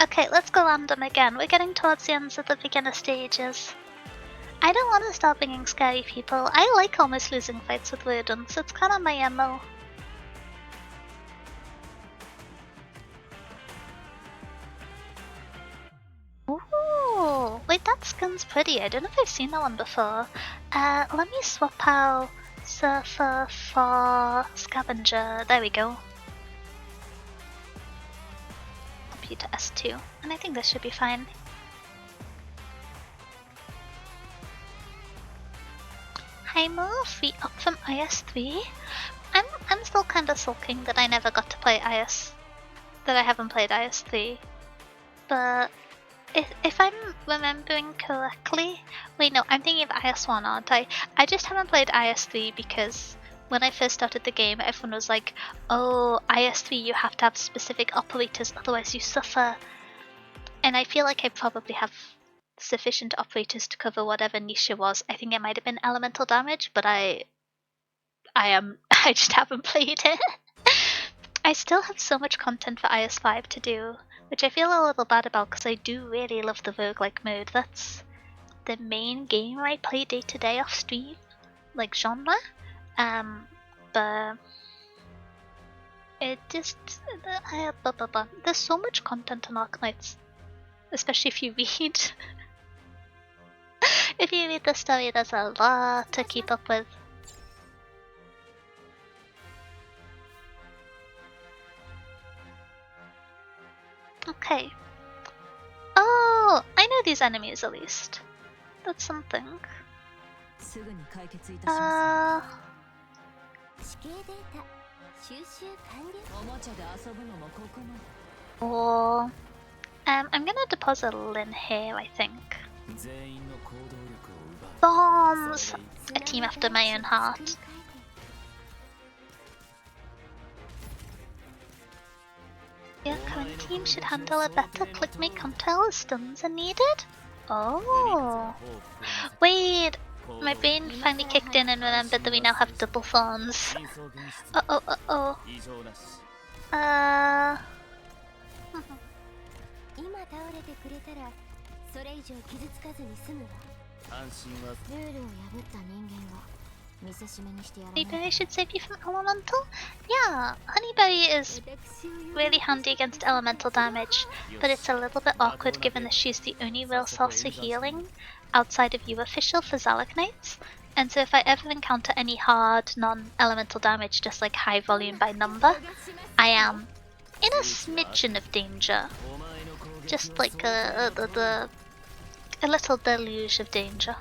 Okay, let's go random again. We're getting towards the ends of the beginner stages. I don't want to start bringing scary people. I like almost losing fights with rodents. It's kind of my MO. Ooh, wait, that skin's pretty. I don't know if I've seen that one before. Let me swap out Surfer for Scavenger. There we go. Up you to S2, and I think this should be fine. Hi Mo, free up from IS3. I'm still kinda sulking that I never got to play that I haven't played IS3. But if I'm remembering correctly, wait no, I'm thinking of IS1, aren't I? I just haven't played IS3 because when I first started the game, everyone was like, oh, IS3 you have to have specific operators, otherwise you suffer. And I feel like I probably have sufficient operators to cover whatever niche it was. I think it might have been elemental damage, but I just haven't played it. I still have so much content for IS5 to do, which I feel a little bad about because I do really love the roguelike mode. That's the main game I play day to day off stream, like genre. But it just there's so much content on Arknights, especially if you read. If you read the story, there's a lot to keep up with. Okay. Oh, I know these enemies at least. That's something. すぐに解決いたします。地形データ収集完了。おもちゃで遊ぶのもここまで。Or I'm gonna deposit Lynn here, I think. Bombs! A team after my own heart. Your current team should handle a better clickmate cocktail as stuns are needed? Oh! Wait! My brain finally kicked in and remembered that we now have double thorns. Uh-oh. 今倒れてくれたらそれ以上傷つかずに済むわ。ルールを破った人間は見せしめにしてやらない。 Honeyberry should save you from elemental? Yeah, Honeyberry is really handy against elemental damage, but it's a little bit awkward given that she's the only real source for healing outside of you official for zaleknights. And so if I ever encounter any hard non-elemental damage just like high volume by number, I am in a smidgen of danger. Just like a little deluge of danger.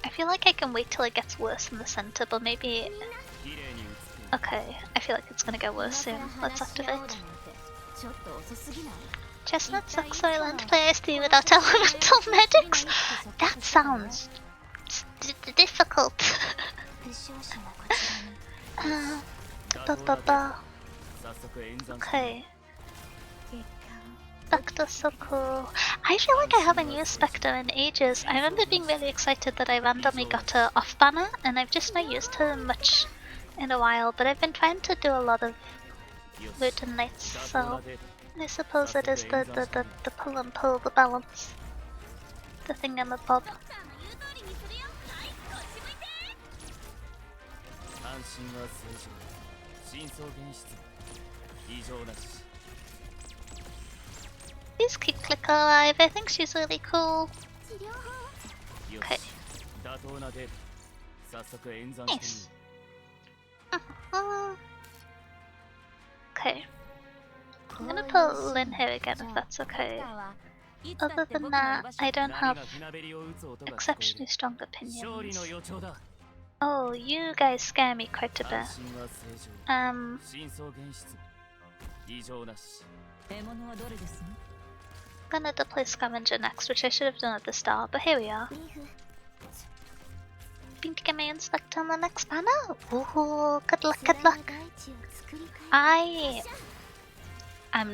I feel like I can wait till it gets worse in the center, but maybe... Okay, I feel like it's gonna get worse soon. Let's activate. Chestnut sucks, so I learned to play SD without elemental medics? That sounds... difficult. Okay. Spectre's so cool. I feel like I haven't used Spectre in ages. I remember being really excited that I randomly got her off banner, and I've just not used her much in a while, but I've been trying to do a lot of Luton Knights, so I suppose it is the pull and pull, the balance. The thingamabob. Please keep Clicker alive, I think she's really cool. Okay. Nice. Okay. I'm gonna put Lynn here again if that's okay. Other than that, I don't have exceptionally strong opinions. Oh, you guys scare me quite a bit. I'm gonna deploy Scavenger next, which I should have done at the start, but here we are. Going to get my Inspector on the next banner? Ooh, good luck, good luck. I'm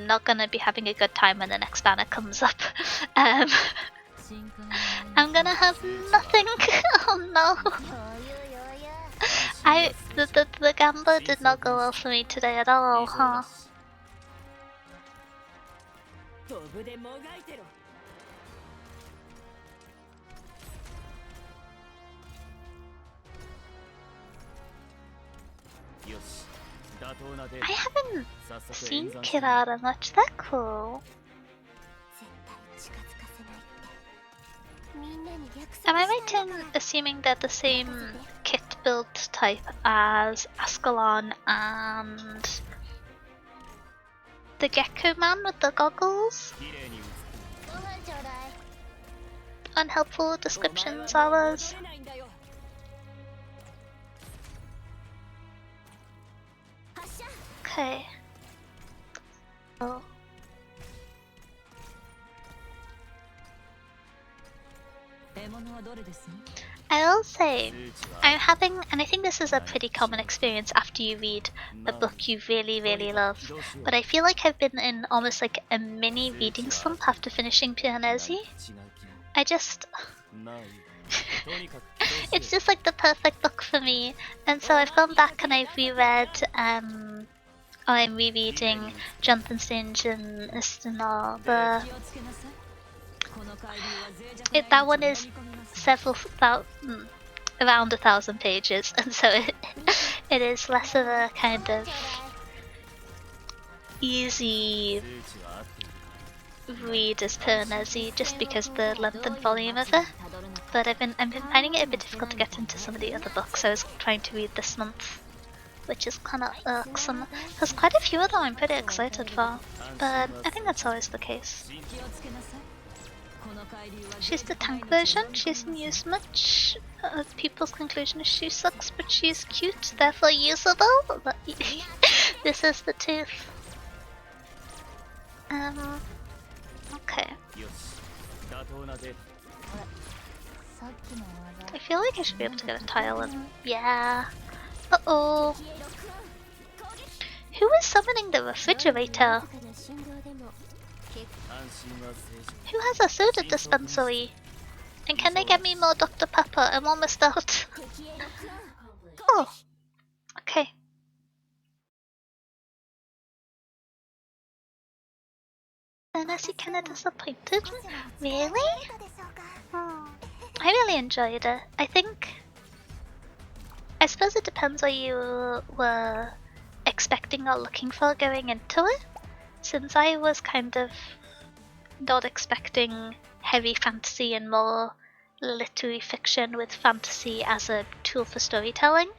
not gonna be having a good time when the next banner comes up. I'm gonna have nothing. Oh no. The gambler did not go well for me today at all, huh? I haven't seen Kirara much, that's cool. Am I right in assuming they're the same kit build type as Ascalon and the Gecko Man with the goggles? Unhelpful descriptions, ours. Okay. Oh. I will say, I'm having, and I think this is a pretty common experience after you read a book you really, really love, but I feel like I've been in almost like a mini reading slump after finishing Piranesi. I just... it's just like the perfect book for me, and so I've gone back and I've reread, I'm rereading Jonathan Strange and Istinol. That one is several thousand, around 1,000 pages, and so it is less of a kind of easy read as Piranesi, just because the length and volume of it. but I've been finding it a bit difficult to get into some of the other books I was trying to read this month, which is kind of irksome. There's quite a few of them I'm pretty excited for, but I think that's always the case. She's the tank version. She isn't used much. People's conclusion is she sucks, but she's cute, therefore usable. But this is the tooth. Okay. I feel like I should be able to get a tile in. Yeah. Uh-oh. Who is summoning the refrigerator? Who has a soda dispensary? And can they get me more Dr. Pepper? I'm almost out. Oh. Okay. Unless you kinda disappointed? Really? I really enjoyed it. I suppose it depends what you were expecting or looking for going into it. Since I was kind of not expecting heavy fantasy and more literary fiction with fantasy as a tool for storytelling,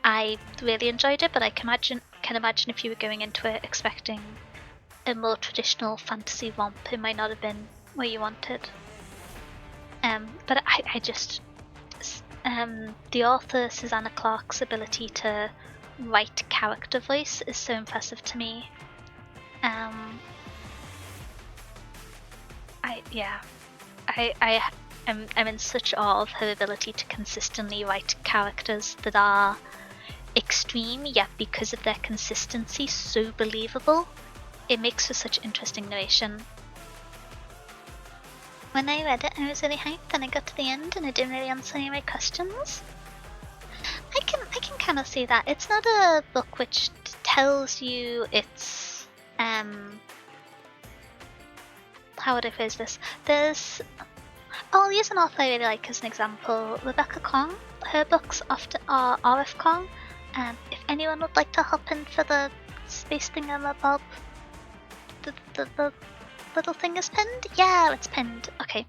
I really enjoyed it, but I can imagine if you were going into it expecting a more traditional fantasy romp, it might not have been what you wanted. But I just the author Susanna Clarke's ability to write character voice is so impressive to me. I'm in such awe of her ability to consistently write characters that are extreme, yet because of their consistency, so believable. It makes for such interesting narration. When I read it, I was really hyped, and I got to the end and it didn't really answer any of my questions. I can kind of see that. It's not a book which tells you it's how would I phrase this? I'll use an author I really like as an example. Rebecca Kong. Her books often are R.F. Kong. If anyone would like to hop in for the space thingamabob, the little thing is pinned? Yeah, it's pinned. Okay.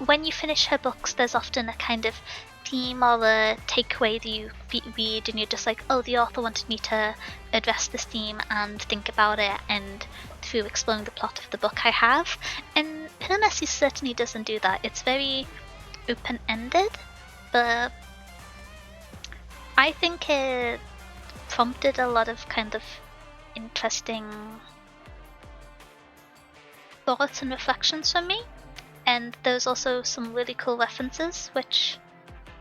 When you finish her books, there's often a kind of theme or a takeaway that you read, and you're just like, oh, the author wanted me to address this theme and think about it, and through exploring the plot of the book I have. And Piranesi certainly doesn't do that. It's very open-ended, but I think it prompted a lot of kind of interesting thoughts and reflections from me, and there's also some really cool references which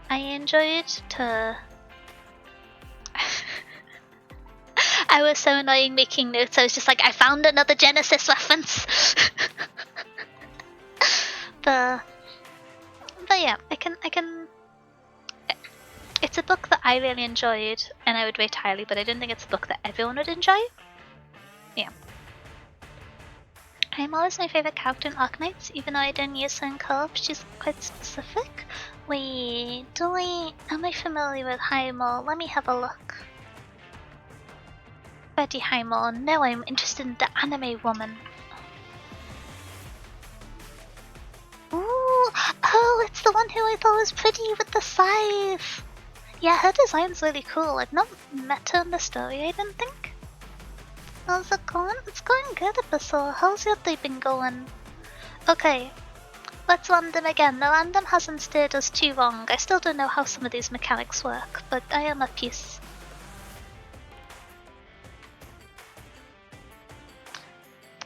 I enjoyed. I was so annoying making notes. I was just like, I found another Genesis reference. but yeah, I can. It's a book that I really enjoyed and I would rate highly, but I didn't think it's a book that everyone would enjoy. Yeah. Highmore my favorite character in Arknights, even though I didn't use her in co-op. She's quite specific. Wait, am I familiar with Highmore? Let me have a look. Betty Highmore. No, I'm interested in the anime woman. Ooh, oh, it's the one who I thought was pretty with the scythe. Yeah, her design's really cool. I've not met her in the story, I don't think. How's it going? It's going good, Abyssal. How's your day been going? Okay, let's random again. The random hasn't steered us too wrong. I still don't know how some of these mechanics work, but I am at peace.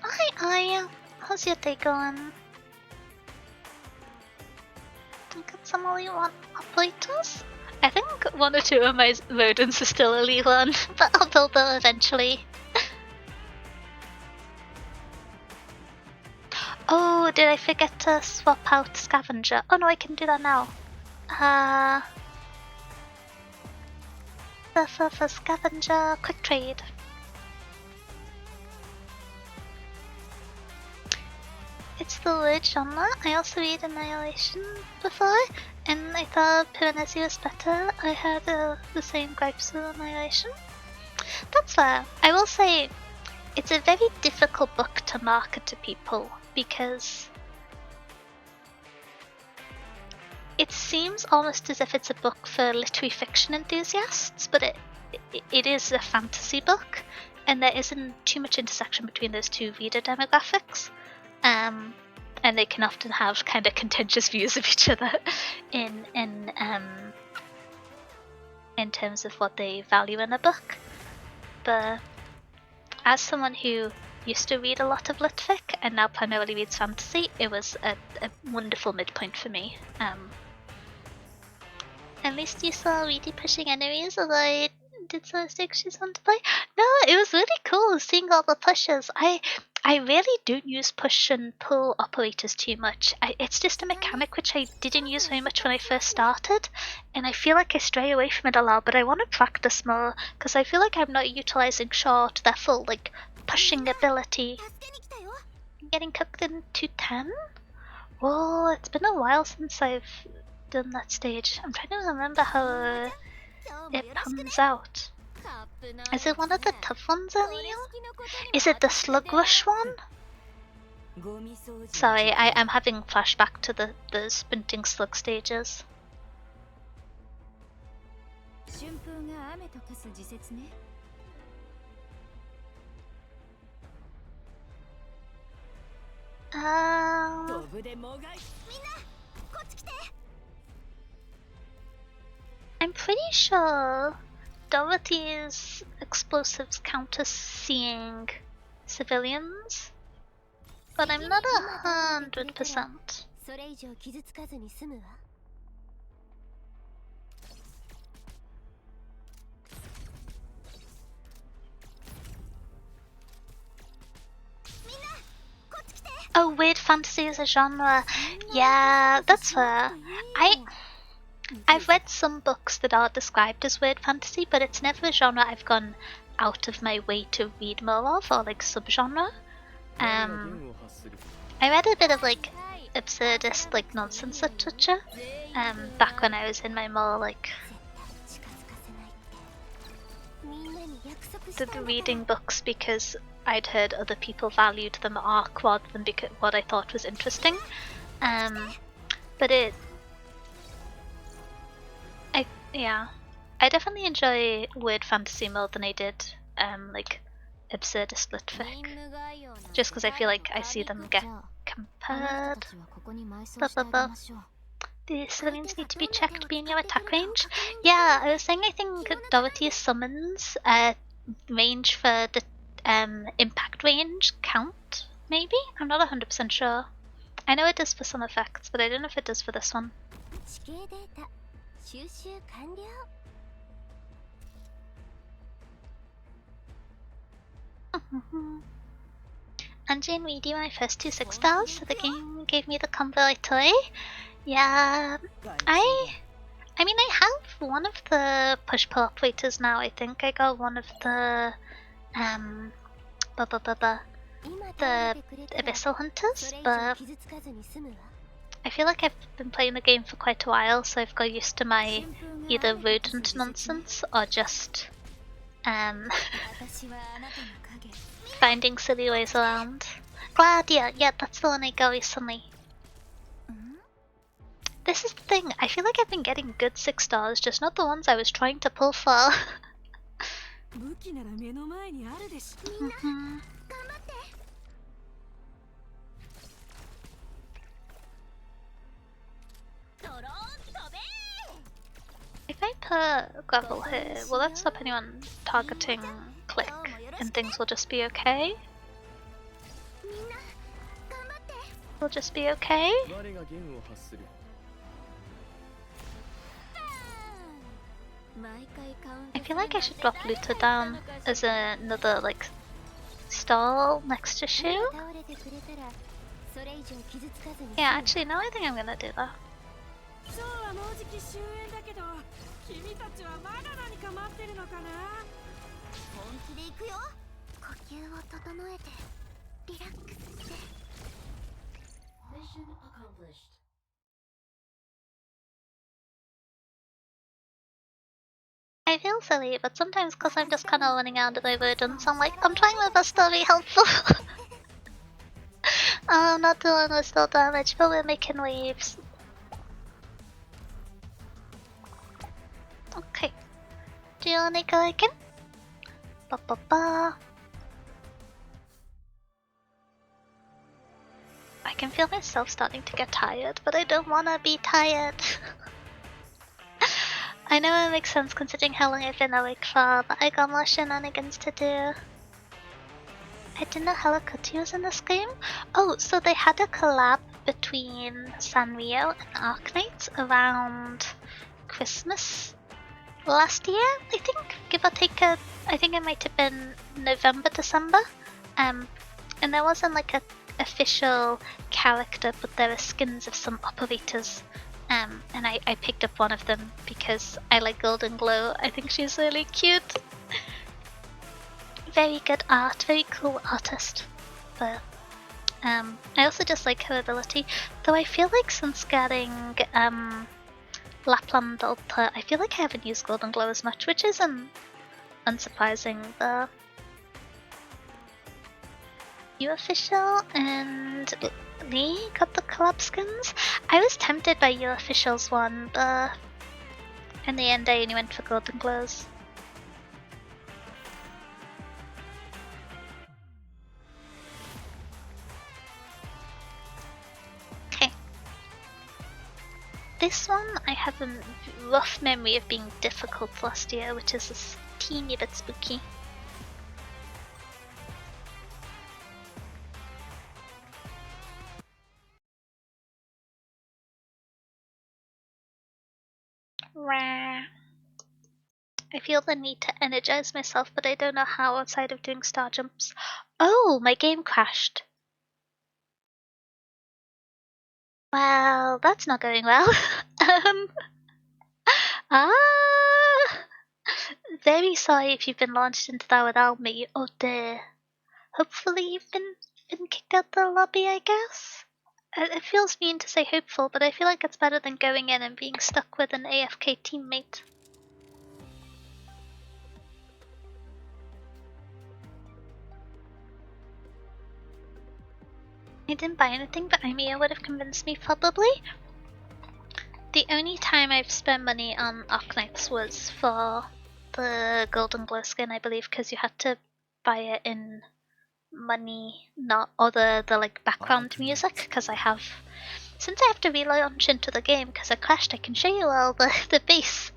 Hi, how's your day going? Think it's some only one operators? I think one or two of my rodents are still a Elite 1, but I'll build them eventually. Oh, did I forget to swap out Scavenger? Oh no, I can do that now. For Scavenger, quick trade. It's the weird genre. I also read Annihilation before, and I thought Piranesi was better. I had the same gripes with Annihilation. That's fair. I will say, it's a very difficult book to market to people because it seems almost as if it's a book for literary fiction enthusiasts, but it is a fantasy book, and there isn't too much intersection between those two reader demographics. And they can often have kind of contentious views of each other in terms of what they value in a book. But as someone who used to read a lot of litfic and now primarily reads fantasy, it was a wonderful midpoint for me. At least you saw Reedy pushing enemies, although I did so think she's fun to play. No, it was really cool seeing all the pushes. I really don't use push and pull operators too much. It's just a mechanic which I didn't use very much when I first started, and I feel like I stray away from it a lot, but I want to practice more, because I feel like I'm not utilizing Shaw to their full, like, pushing ability. I'm getting cooked in 210? Whoa, it's been a while since I've done that stage. I'm trying to remember how it pans out. Is it one of the tough ones earlier? Is it the slug rush one? Sorry, I'm having flashback to the sprinting slug stages. I'm pretty sure Dorothy's explosives count as seeing civilians, but I'm not 100%. Oh, weird fantasy is a genre. Yeah, that's fair. I've read some books that are described as weird fantasy, but it's never a genre I've gone out of my way to read more of, or like subgenre. I read a bit of like absurdist, like nonsense literature, back when I was in my more like the reading books because I'd heard other people valued them arc rather than because what I thought was interesting. But I definitely enjoy weird fantasy more than I did like absurdist litfic, just because I feel like I see them get compared. The civilians need to be checked being your attack range. Yeah, I was saying I think Dorothy's summons range for the impact range count, maybe? I'm not 100% sure. I know it does for some effects, but I don't know if it does for this one. Angie and Reedy were my first two 6 stars, so the game gave me the combo I toy. Yeah, I mean I have one of the push-pull operators now. I think I got one of the the Abyssal Hunters, but I feel like I've been playing the game for quite a while, so I've got used to my either rodent nonsense or just finding silly ways around. Gladia, yeah, that's the one I got recently. This is the thing, I feel like I've been getting good 6 stars, just not the ones I was trying to pull for. If I put gravel here, will that stop anyone targeting click and things will just be okay? Will just be okay? I feel like I should drop Luther down as another like stall next to Shu. Yeah, actually no, I think I'm gonna do that. Mission accomplished. I feel silly, but sometimes because I'm just kind of running out of my burdens, I'm like, I'm trying my best to be helpful. I'm not doing with still damage, but we're making waves. Okay. Do you wanna go again? Ba ba ba. I can feel myself starting to get tired, but I don't wanna be tired. I know it makes sense considering how long I've been awake for, but I got more shenanigans to do. I didn't know Hello Kitty was in this game. Oh, so they had a collab between Sanrio and Arknights around Christmas last year, I think, give or take I think it might have been November, December. And there wasn't like a official character, but there were skins of some operators. And I picked up one of them because I like Golden Glow. I think she's really cute. Very good art, very cool artist. But I also just like her ability. Though I feel like since getting Lapland Ultra, I feel like I haven't used Golden Glow as much, which isn't unsurprising. But you official and Lee got the collab skins. I was tempted by you official's one, but in the end I only went for Golden Glows. Okay. This one I have a rough memory of being difficult last year, which is a teeny bit spooky. Rah. I feel the need to energize myself, but I don't know how outside of doing star jumps. Oh, my game crashed. Well, that's not going well. um, ah, very sorry if you've been launched into that without me. Oh dear. Hopefully you've been kicked out the lobby, I guess? It feels mean to say hopeful, but I feel like it's better than going in and being stuck with an AFK teammate. I didn't buy anything, but Amiya would have convinced me probably. The only time I've spent money on Arknights was for the Golden Glow skin, I believe, because you had to buy it in money, not or the like background music. Because since I have to relaunch into the game because I crashed, I can show you all the base.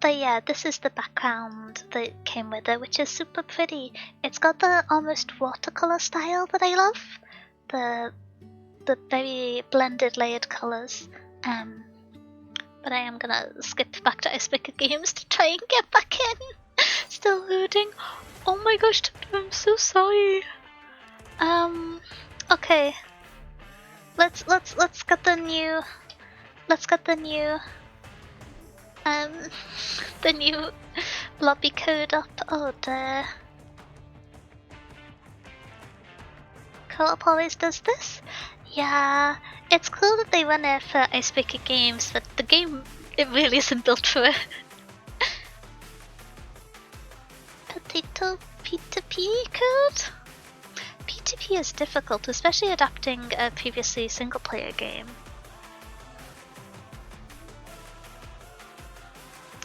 But yeah, this is the background that came with it, which is super pretty. It's got the almost watercolor style that I love. The very blended layered colors. But I am gonna skip back to icebreaker games to try and get back in. Still loading. Oh my gosh, I'm so sorry. Okay. Let's get the new the new lobby code up. Oh dear. Co-op always does this? Yeah, it's cool that they run it for icebreaker games, but the game, it really isn't built for it. Potato P2P code? P2P is difficult, especially adapting a previously single-player game.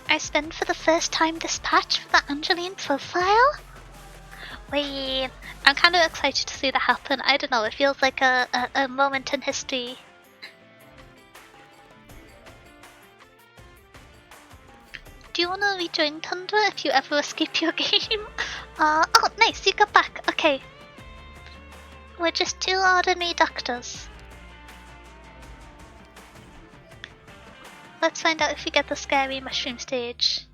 I spent for the first time this patch for the Angeline profile? Wait, I'm kind of excited to see that happen. I don't know, it feels like a moment in history. Do you want to rejoin Tundra if you ever escape your game? Oh, nice, you got back. Okay. We're just two ordinary doctors. Let's find out if we get the scary mushroom stage.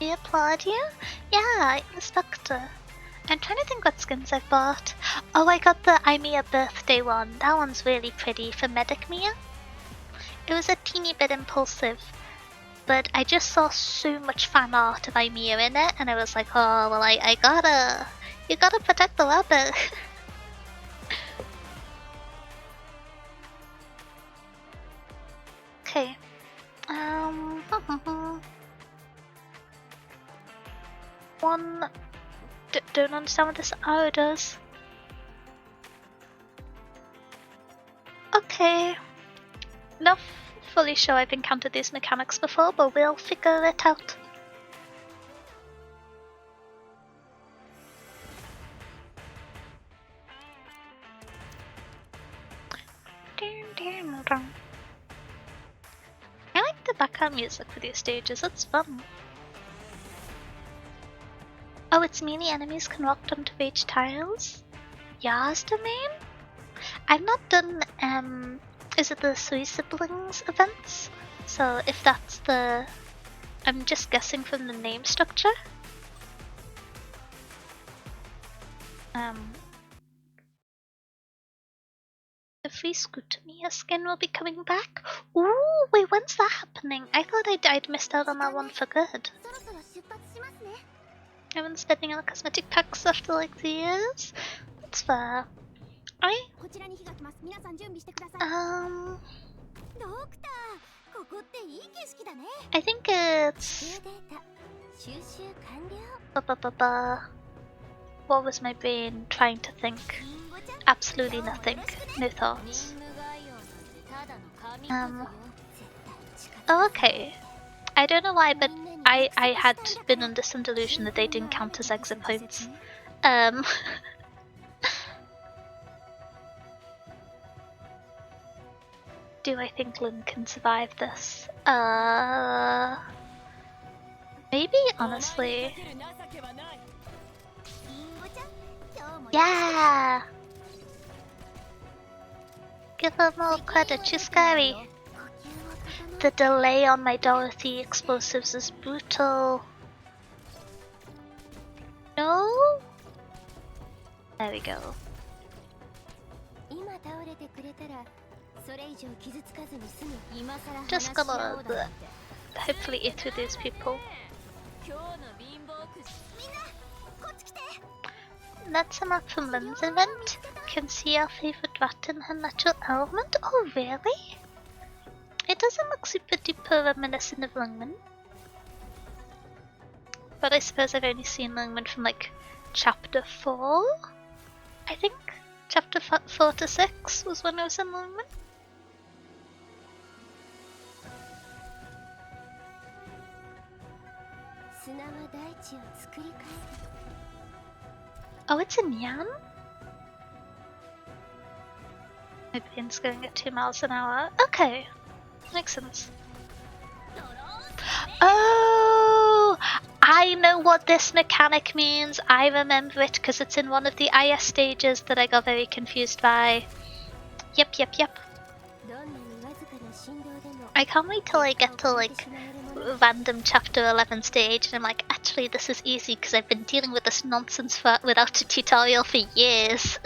I applaud you? Yeah, I respect her. I'm trying to think what skins I've bought. Oh, I got the Amiya birthday one. That one's really pretty for Medic Mia. It was a teeny bit impulsive, but I just saw so much fan art of Amiya in it, and I was like, oh, well, you gotta protect the rabbit. Okay. One. Don't understand what this arrow does. Okay. Not fully sure I've encountered these mechanics before, but we'll figure it out. I like the background music for these stages, it's fun. Oh, it's melee enemies can walk onto each tiles? Yas domain? I've not done, is it the Sui Siblings events? So if that's the... I'm just guessing from the name structure. The free Scrutineer skin will be coming back? Ooh, wait, when's that happening? I thought I'd missed out on that one for good. I've been spending on cosmetic packs after like 2 years. That's fair. I think it's what was my brain trying to think? Absolutely nothing. No thoughts. Oh, okay. I don't know why, but I had been under some delusion that they didn't count as exit points. Do I think Lynn can survive this? Maybe, honestly. Yeah! Give her more credit, she's scary. The delay on my Dorothy explosives is brutal. No? There we go. Just gonna hopefully eat through these people. That's a map from Lynn's event. Can see our favorite rat in her natural element. Oh really? It doesn't look super duper reminiscent of Lungman. But I suppose I've only seen Lungman from like chapter 4. I think chapter 4 to 6 was when I was in Lungman. Oh, it's in Yan? My brain's going at 2 miles an hour. Okay, makes sense. Oh, I know what this mechanic means. I remember it because it's in one of the IS stages that I got very confused by. Yep. I can't wait till I get to like random chapter 11 stage and I'm like, actually this is easy because I've been dealing with this nonsense without a tutorial for years.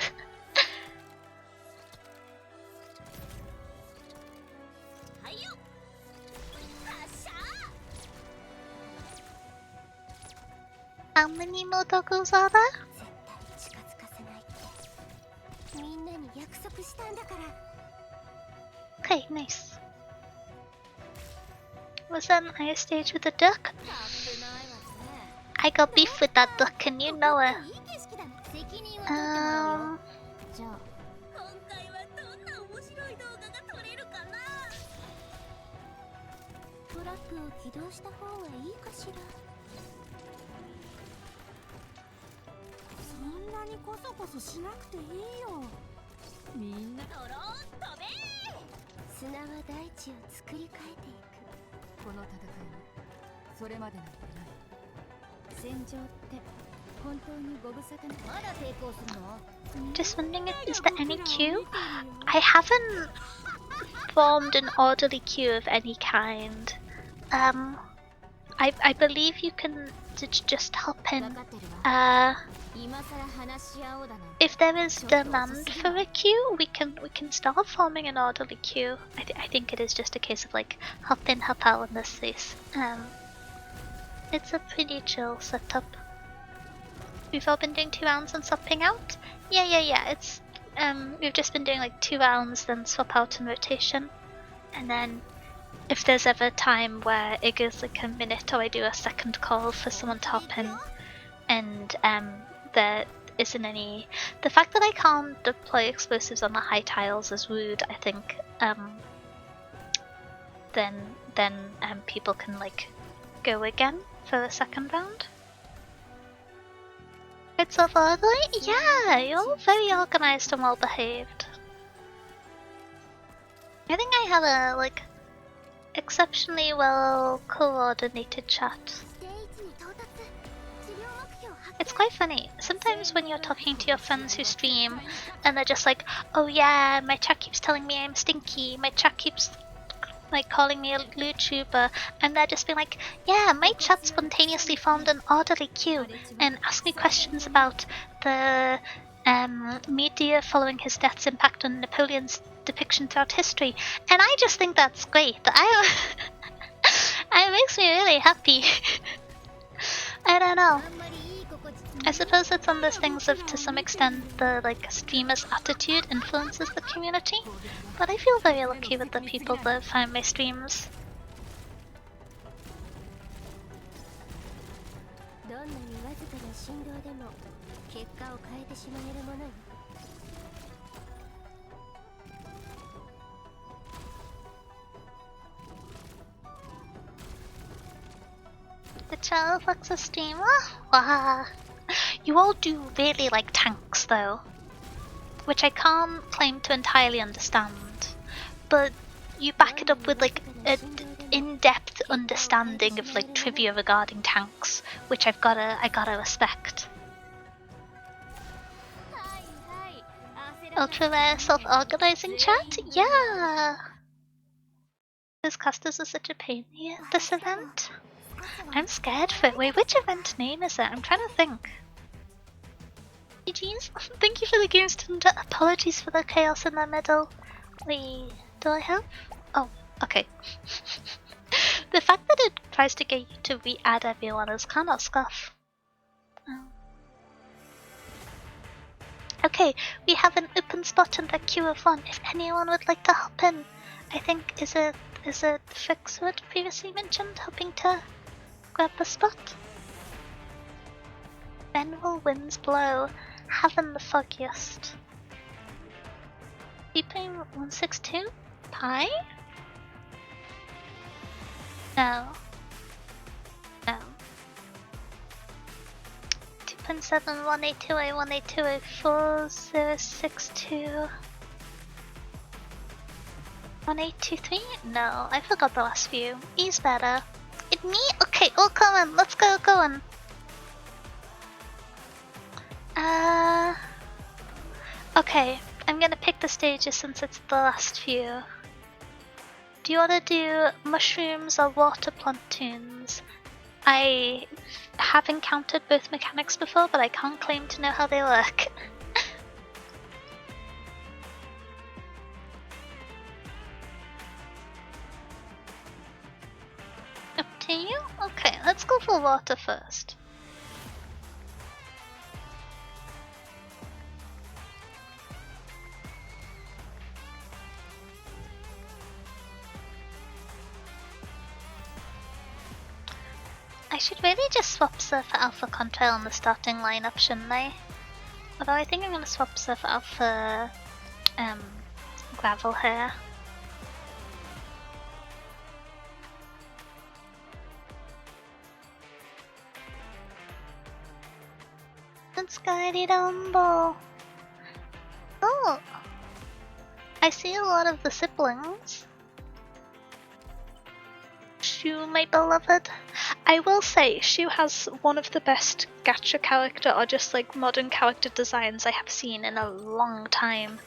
How many more doggos are there? Okay, nice. Was that an IS stage with a duck? I got beef with that duck and you know it. Just wondering if is there any queue? I haven't formed an orderly queue of any kind. I believe you can just hop in. If there is demand for a queue, we can start forming an orderly queue. I think it is just a case of like hop in, hop out in this case. It's a pretty chill setup. We've all been doing 2 rounds and swapping out? Yeah. It's we've just been doing like 2 rounds, then swap out in rotation, and then if there's ever a time where it goes like a minute or I do a second call for someone to hop in, and there isn't any. The fact that I can't deploy explosives on the high tiles is rude, I think. then people can like go again for the second round. It's so ugly? Yeah, you're all very organized and well behaved. I think I have a like exceptionally well coordinated chat. It's quite funny. Sometimes when you're talking to your friends who stream and they're just like, oh yeah, my chat keeps telling me I'm stinky, my chat keeps like calling me a YouTuber, and they're just being like, yeah, my chat spontaneously formed an orderly queue and asked me questions about the media following his death's impact on Napoleon's depiction throughout history, and I just think that's great. It makes me really happy. I don't know. I suppose it's on those things of, to some extent, the like streamer's attitude influences the community, but I feel very lucky with the people that find my streams. The child looks a steamer? Wow. You all do really like tanks though, which I can't claim to entirely understand, but you back it up with like an in-depth understanding of like trivia regarding tanks, which I gotta respect. Ultra rare self-organizing chat? Yeah! Those casters are such a pain here at this event. I'm scared for it. Wait, which event name is it? I'm trying to think. GG's. Thank you for the game's tender. Apologies for the chaos in the middle. Wait, do I have? Oh, okay. The fact that it tries to get you to re-add everyone is kind of scuff. Oh. Okay, we have an open spot in the queue of one. If anyone would like to hop in, I think is it Fixwood previously mentioned hoping to grab the spot? Venerable winds blow, heaven the foggiest. Keeping 162? Pi? No. No. 2.7 1828 1828 4062 1823? No, I forgot the last few. E's better. It me? Okay, all coming. Let's go going. Okay, I'm gonna pick the stages since it's the last few. Do you wanna do mushrooms or water platoons? I have encountered both mechanics before, but I can't claim to know how they work. Up to you? Okay, let's go for water first. I should really just swap Surf for Alpha Contrail on the starting lineup, shouldn't I? Although I think I'm gonna swap Surf out for Gravel here. It's Guidey Dumbo. Oh! I see a lot of the siblings. Shu, my beloved. I will say, Shu has one of the best gacha character or just like modern character designs I have seen in a long time.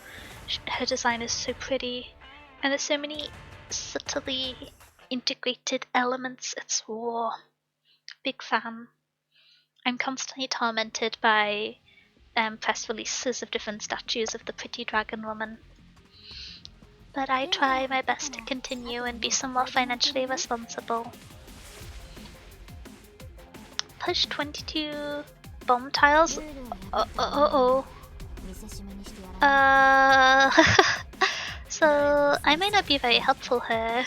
Her design is so pretty, and there's so many subtly integrated elements. It's war. Big fan. I'm constantly tormented by press releases of different statues of the pretty dragon woman. But I try my best to continue and be somewhat financially responsible. Push 22 bomb tiles. So I might not be very helpful here.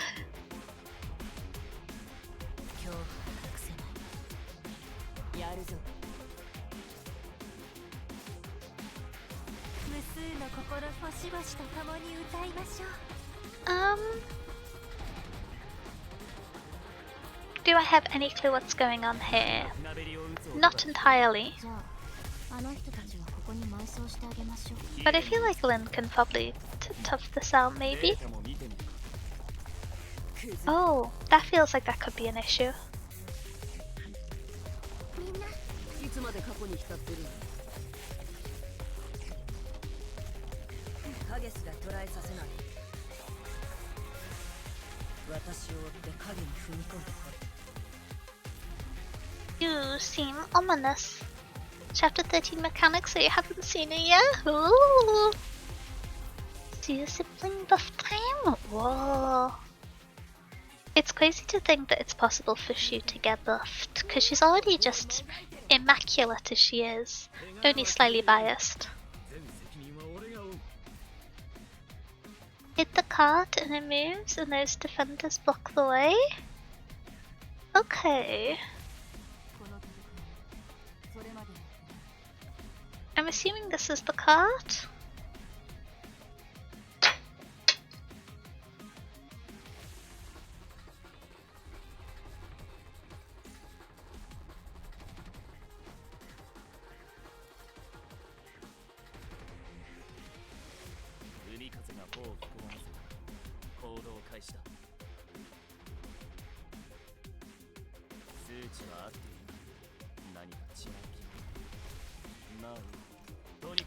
Do I have any clue what's going on here? Not entirely. But I feel like Lynn can probably tough this out, maybe? Oh, that feels like that could be an issue. You seem ominous. Chapter 13 mechanics, so you haven't seen it yet? Ooh. See your sibling buff time? Whoa. It's crazy to think that it's possible for Shu to get buffed, because she's already just immaculate as she is, only slightly biased. Hit the cart and it moves and those defenders block the way? Okay. I'm assuming this is the cart?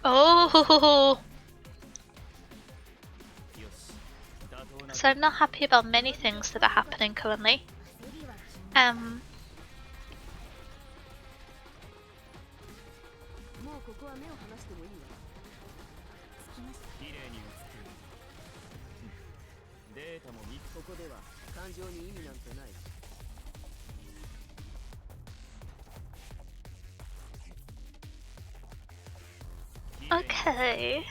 Oh! So I'm not happy about many things that are happening currently. Okay.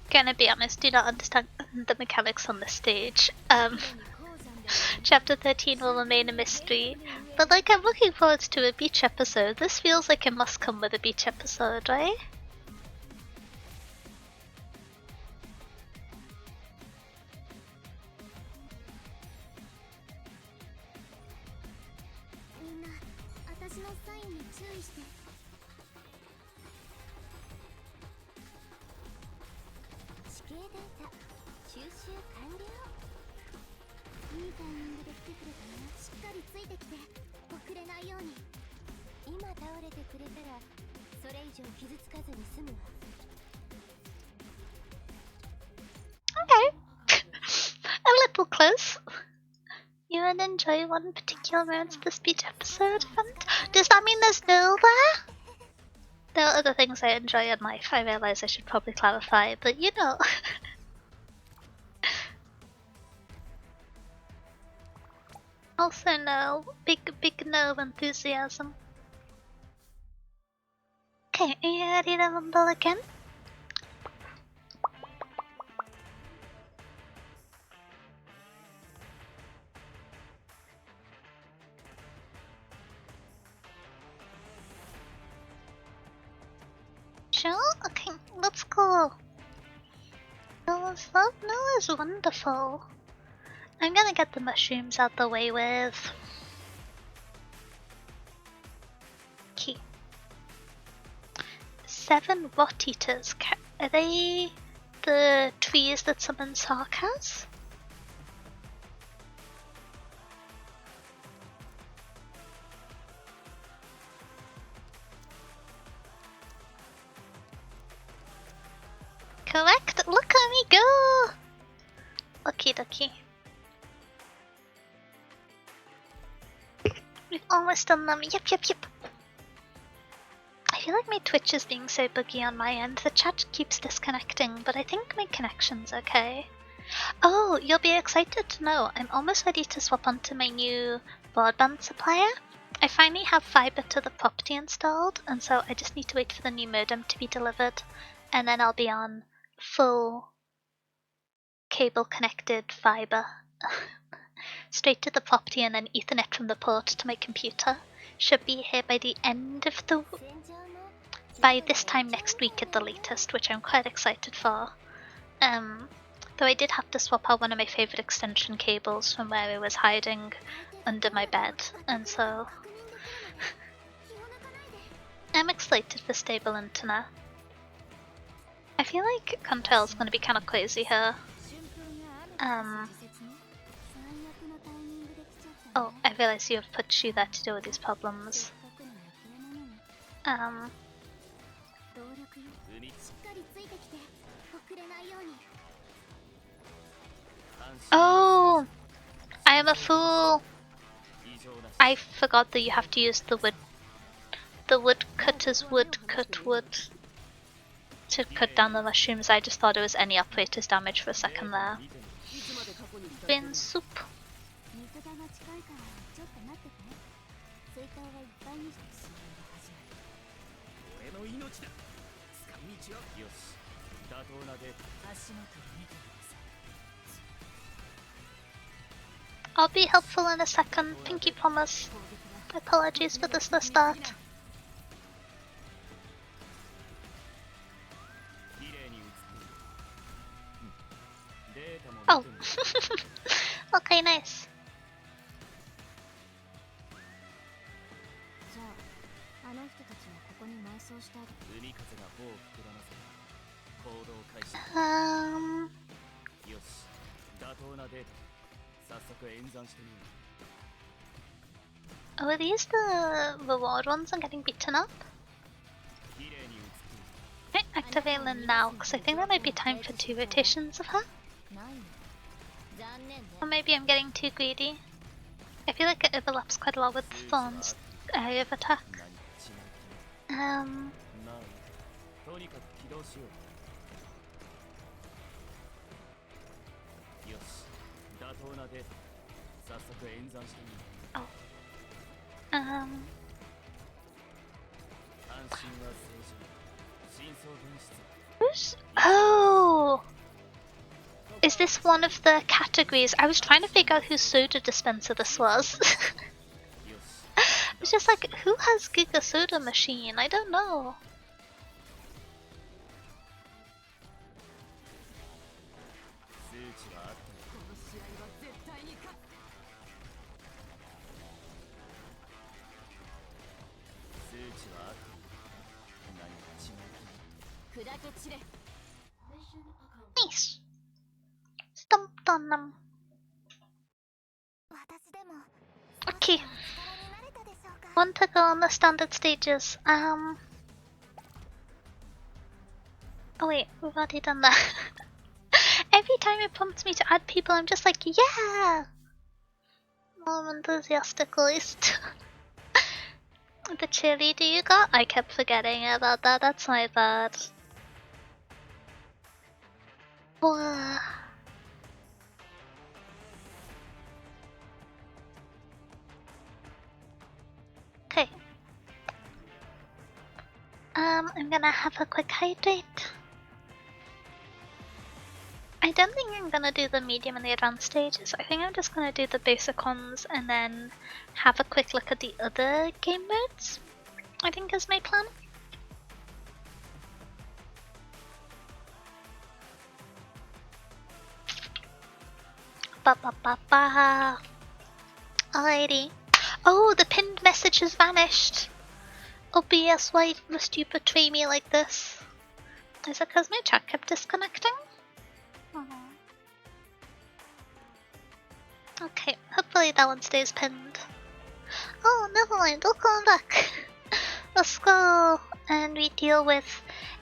Gonna be honest, do not understand the mechanics on this stage. Chapter 13 will remain a mystery, but like I'm looking forward to a beach episode. This feels like it must come with a beach episode, right? Okay. A little close. You would enjoy one particular moment of this beach episode? Does that mean there's no there? There are other things I enjoy in life, I realise I should probably clarify, but you know. Also no, big no enthusiasm. Okay, are you ready to rumble again? Sure? Okay, let's go. Noah is wonderful. I'm gonna get the mushrooms out the way with. Okay. 7 rot eaters. Are they the trees that summon Sarkas? Correct? Look at me go! Okie dokie. We've almost done them. Yep. I feel like my Twitch is being so buggy on my end. The chat keeps disconnecting, but I think my connection's okay. Oh, you'll be excited to know I'm almost ready to swap onto my new broadband supplier. I finally have fiber to the property installed, and so I just need to wait for the new modem to be delivered, and then I'll be on full cable connected fiber. Straight to the property and then Ethernet from the port to my computer. Should be here by the end of by this time next week at the latest, which I'm quite excited for. Though I did have to swap out one of my favourite extension cables from where it was hiding under my bed, and so I'm excited for stable internet. I feel like Control's gonna be kinda crazy here. Oh, I realise you have put you there to deal with these problems. Oh! I am a fool! I forgot that you have to use the woodcutter's wood to cut down the mushrooms. I just thought it was any operator's damage for a second there. Bean soup. I'll be helpful in a second, pinky promise. Apologies for the start. Oh. Okay, nice. Oh, are these the reward ones I'm getting beaten up? Okay, activate Lynn now, because I think that might be time for 2 rotations of her. Or maybe I'm getting too greedy. I feel like it overlaps quite a lot with Thorn's area of attack. Oh! Is this one of the categories? I was trying to figure out whose soda dispenser this was. It's just like, who has Giga Soda Machine? I don't know. Nice. Stomped on them. Okay. Want to go on the standard stages. Oh wait, we've already done that. Every time it prompts me to add people, I'm just like, yeah! More enthusiastic at least. The cheerleader you got? I kept forgetting about that, that's my bad. Whoa. Okay. I'm gonna have a quick hydrate. I don't think I'm gonna do the medium and the advanced stages. I think I'm just gonna do the basic ones and then have a quick look at the other game modes. I think is my plan. Ba ba ba ba. Alrighty. Oh, the pinned message has vanished. OBS, why must you betray me like this? Is it because my chat kept disconnecting? Okay, hopefully that one stays pinned. Oh, never mind, I'll come back. Let's go and we deal with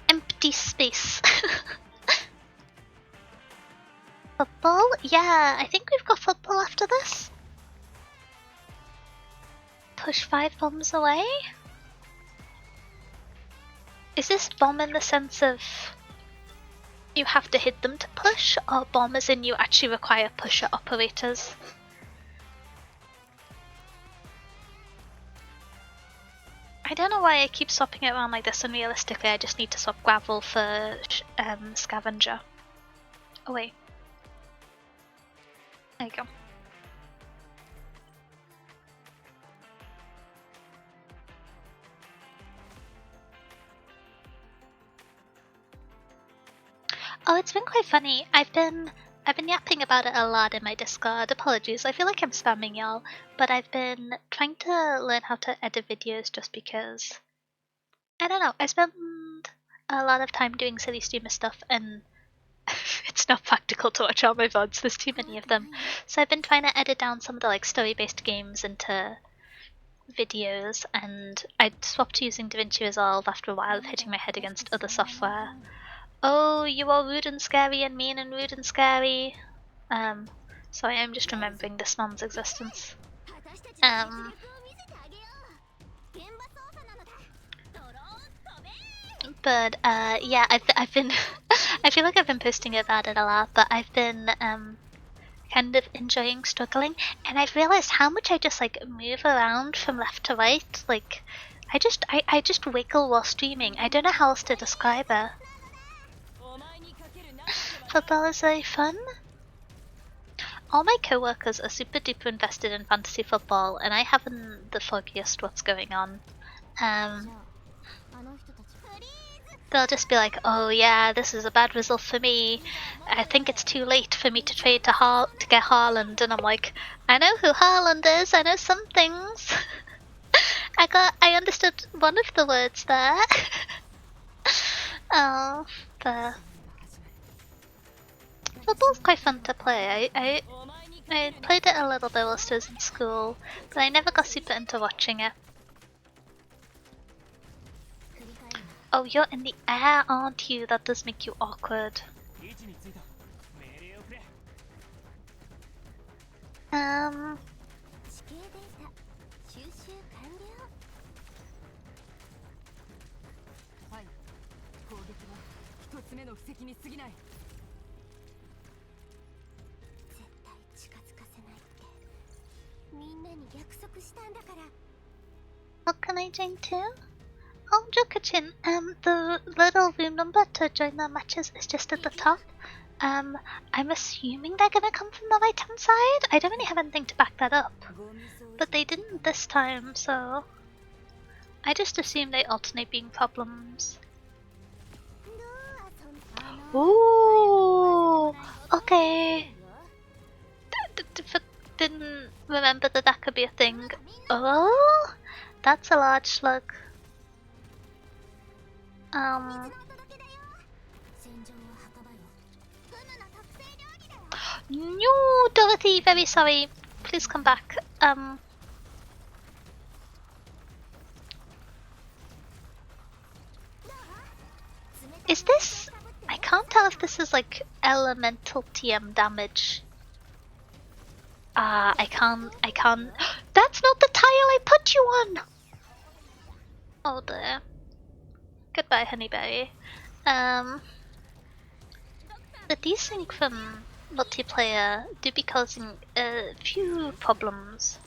empty space. Football? Yeah, I think we've got football after this. Push 5 bombs away? Is this bomb in the sense of you have to hit them to push, or bomb as in you actually require pusher operators? I don't know why I keep swapping it around like this, and realistically I just need to swap gravel for scavenger. Oh wait. There you go. Oh, it's been quite funny. I've been yapping about it a lot in my Discord. Apologies, I feel like I'm spamming y'all, but I've been trying to learn how to edit videos just because I don't know. I spend a lot of time doing silly streamer stuff, and it's not practical to watch all my VODs. There's too many of them. So I've been trying to edit down some of the like story-based games into videos, and I swapped using DaVinci Resolve after a while of hitting my head against other software. Oh, you are rude and scary and mean and rude and scary. Sorry, I'm just remembering this man's existence. But yeah, I've been I feel like I've been posting about it a lot, but I've been kind of enjoying struggling, and I've realized how much I just like move around from left to right. Like I just wiggle while streaming. I don't know how else to describe it. Football is very fun. All my coworkers are super duper invested in fantasy football, and I haven't the foggiest what's going on. They'll just be like, "Oh yeah, this is a bad result for me. I think it's too late for me to trade to get Haaland," and I'm like, "I know who Haaland is. I know some things. I understood one of the words there." Oh, but football's quite fun to play. I played it a little bit whilst I was in school, but I never got super into watching it. Oh, you're in the air, aren't you? That does make you awkward. What can I join too? Oh, Jokachin, the little room number to join the matches is just at the top. I'm assuming they're gonna come from the right hand side. I don't really have anything to back that up, but they didn't this time, so I just assume they alternate being problems. Ooh, okay. Didn't remember that could be a thing. Oh, that's a large slug. No, Dorothy, very sorry. Please come back. Is this? I can't tell if this is like elemental TM damage. I can't. That's not the tile I put you on! Oh dear. Goodbye, Honeyberry. The desync from multiplayer do be causing a few problems.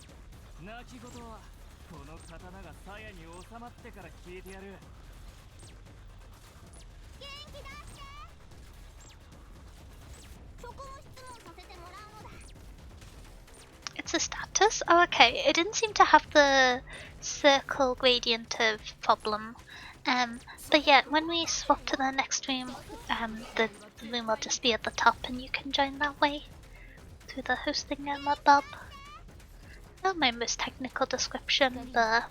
It's a status? Oh, okay. It didn't seem to have the circle gradient of problem. But yeah, when we swap to the next room, the room will just be at the top and you can join that way through the hosting bob. Not my most technical description, but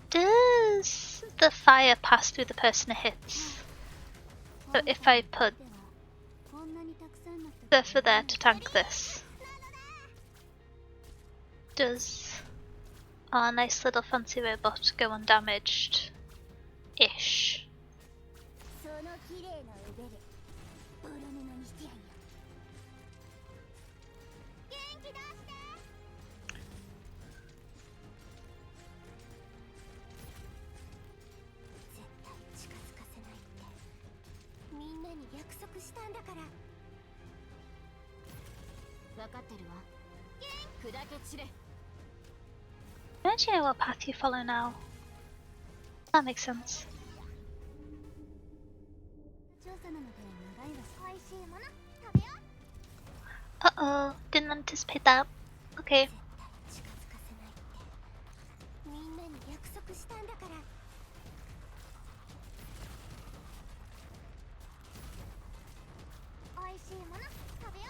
does the fire pass through the person it hits? So if I put Surfer there to tank this, does our nice little fancy robot go undamaged? Ish. に約束したんだから。分かってるわ。砕け散れ。Don't you know what path you follow now? That makes sense. 調査なので長いわ。美味しいもの食べよう。Uh-oh, didn't anticipate that. Okay. 絶対近づかせないってみんなに約束したんだから。美味しいもの食べよう。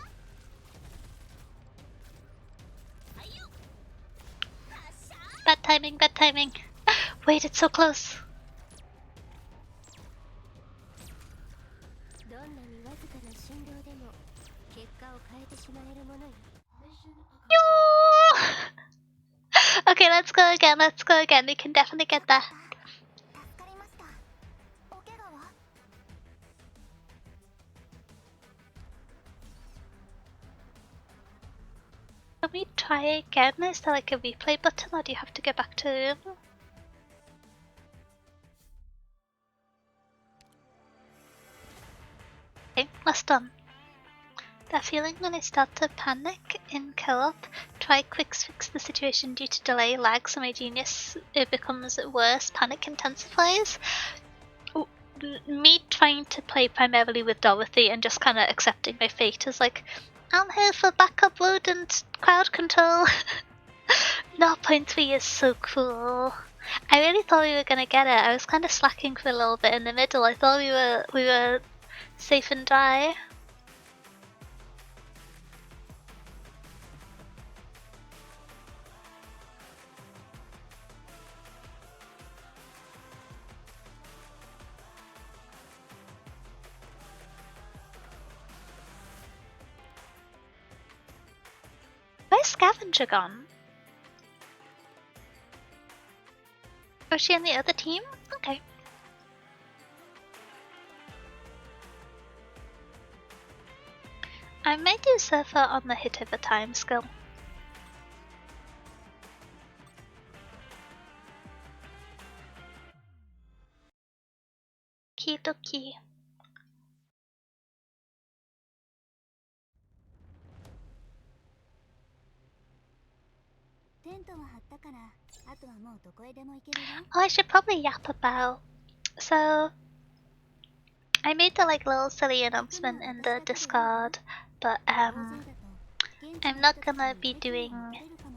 はいよ。発射。 Bad timing, bad timing. Wait, it's so close. どんなにわずかな振動でも結果を変えてしまえるものよ。Okay, let's go again, let's go again. We can definitely get that. 助かりました。お怪我は？ Can we try again? Is there like a replay button or do you have to go back to the room? Okay, last one. That feeling when I start to panic in co-op, try quick fix the situation due to delay, lag, so my genius it becomes worse, panic intensifies. Me trying to play primarily with Dorothy and just kind of accepting my fate as like, I'm here for backup load and crowd control. 0.3 is so cool. I really thought we were gonna get it. I was kind of slacking for a little bit in the middle. I thought we were safe and dry. Where's Scavenger gone? Was she in the other team? Okay. I might do Surfer on the hit over time skill. Kidoki. テントは張ったから、あとはもうどこへでも行けるわ。 Oh, I should probably yap about. So, I made the like little silly announcement in the Discord, but I'm not gonna be doing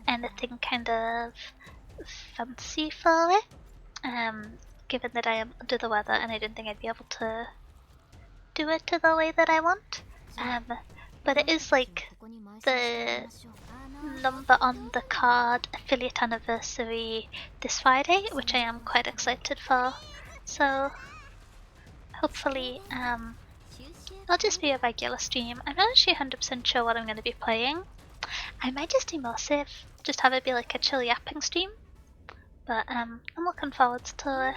anything kind of fancy for it. Given that I am under the weather and I didn't think I'd be able to do it to the way that I want. But it is like the number on the card affiliate anniversary this Friday, which I am quite excited for. So hopefully it'll just be a regular stream. I'm not actually 100% sure what I'm going to be playing. I might just do immersive, just have it be like a chill yapping stream. But I'm looking forward to it.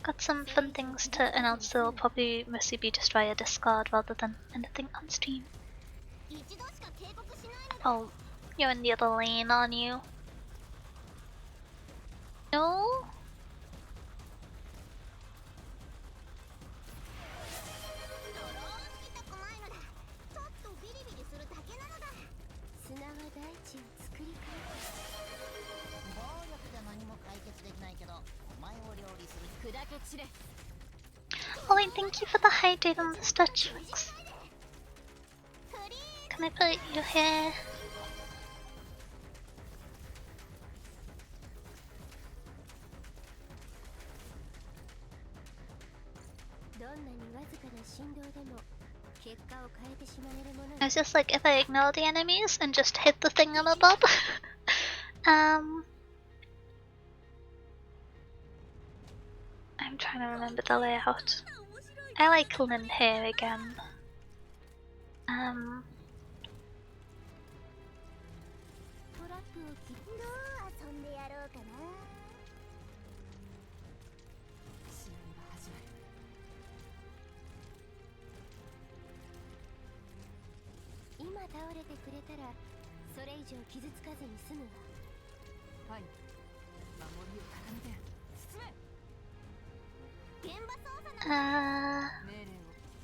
Got some fun things to announce, so it'll probably mostly be just via Discord rather than anything on stream. Oh, you're in the other lane, aren't you? No? Ollie, thank you for the hydrate on the stretch mix. Can I put you here? I was just like, if I ignore the enemies and just hit the thing on above. I'm trying to remember the layout. I like Lynn here again.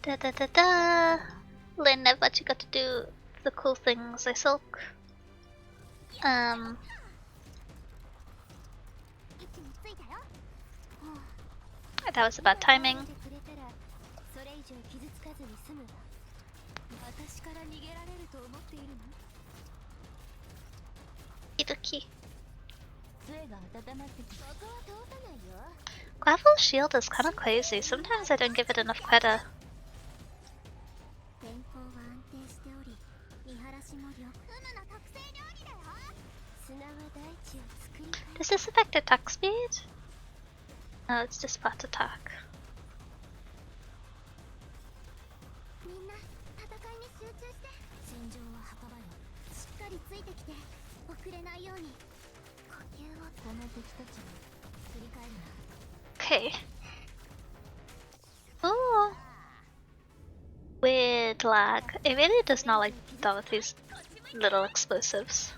Da da da da. Lynn, I've let you got to do the cool things I sulk. That was bad timing. Idoki. Gravel's shield is kinda crazy. Sometimes I don't give it enough credit. Does this affect attack speed? No, it's just flat attack. Okay. Ooh. Weird lag. It really does not like Dorothy's little explosives.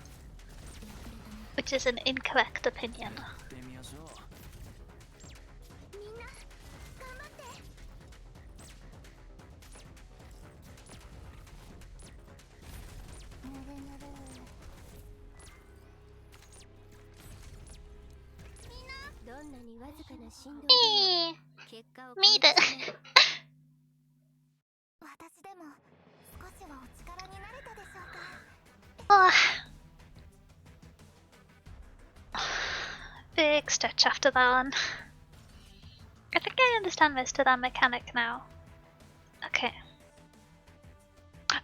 Which is an incorrect opinion. Me the oh. Big stretch after that one. I think I understand most of that mechanic now. Okay.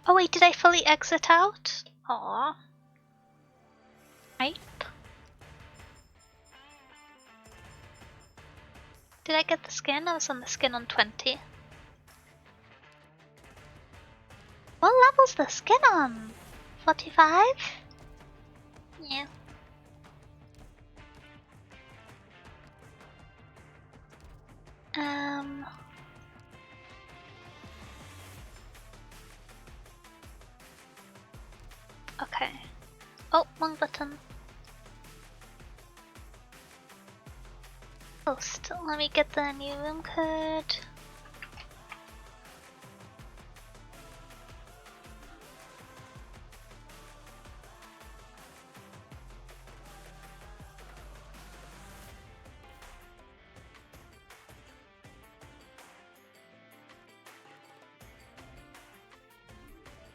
Oh wait, did I fully exit out? Aww. Right. Did I get the skin? I was on the skin on 20. What level's the skin on? 45? Yeah. Okay. Oh, wrong button. Post. Let me get the new room code.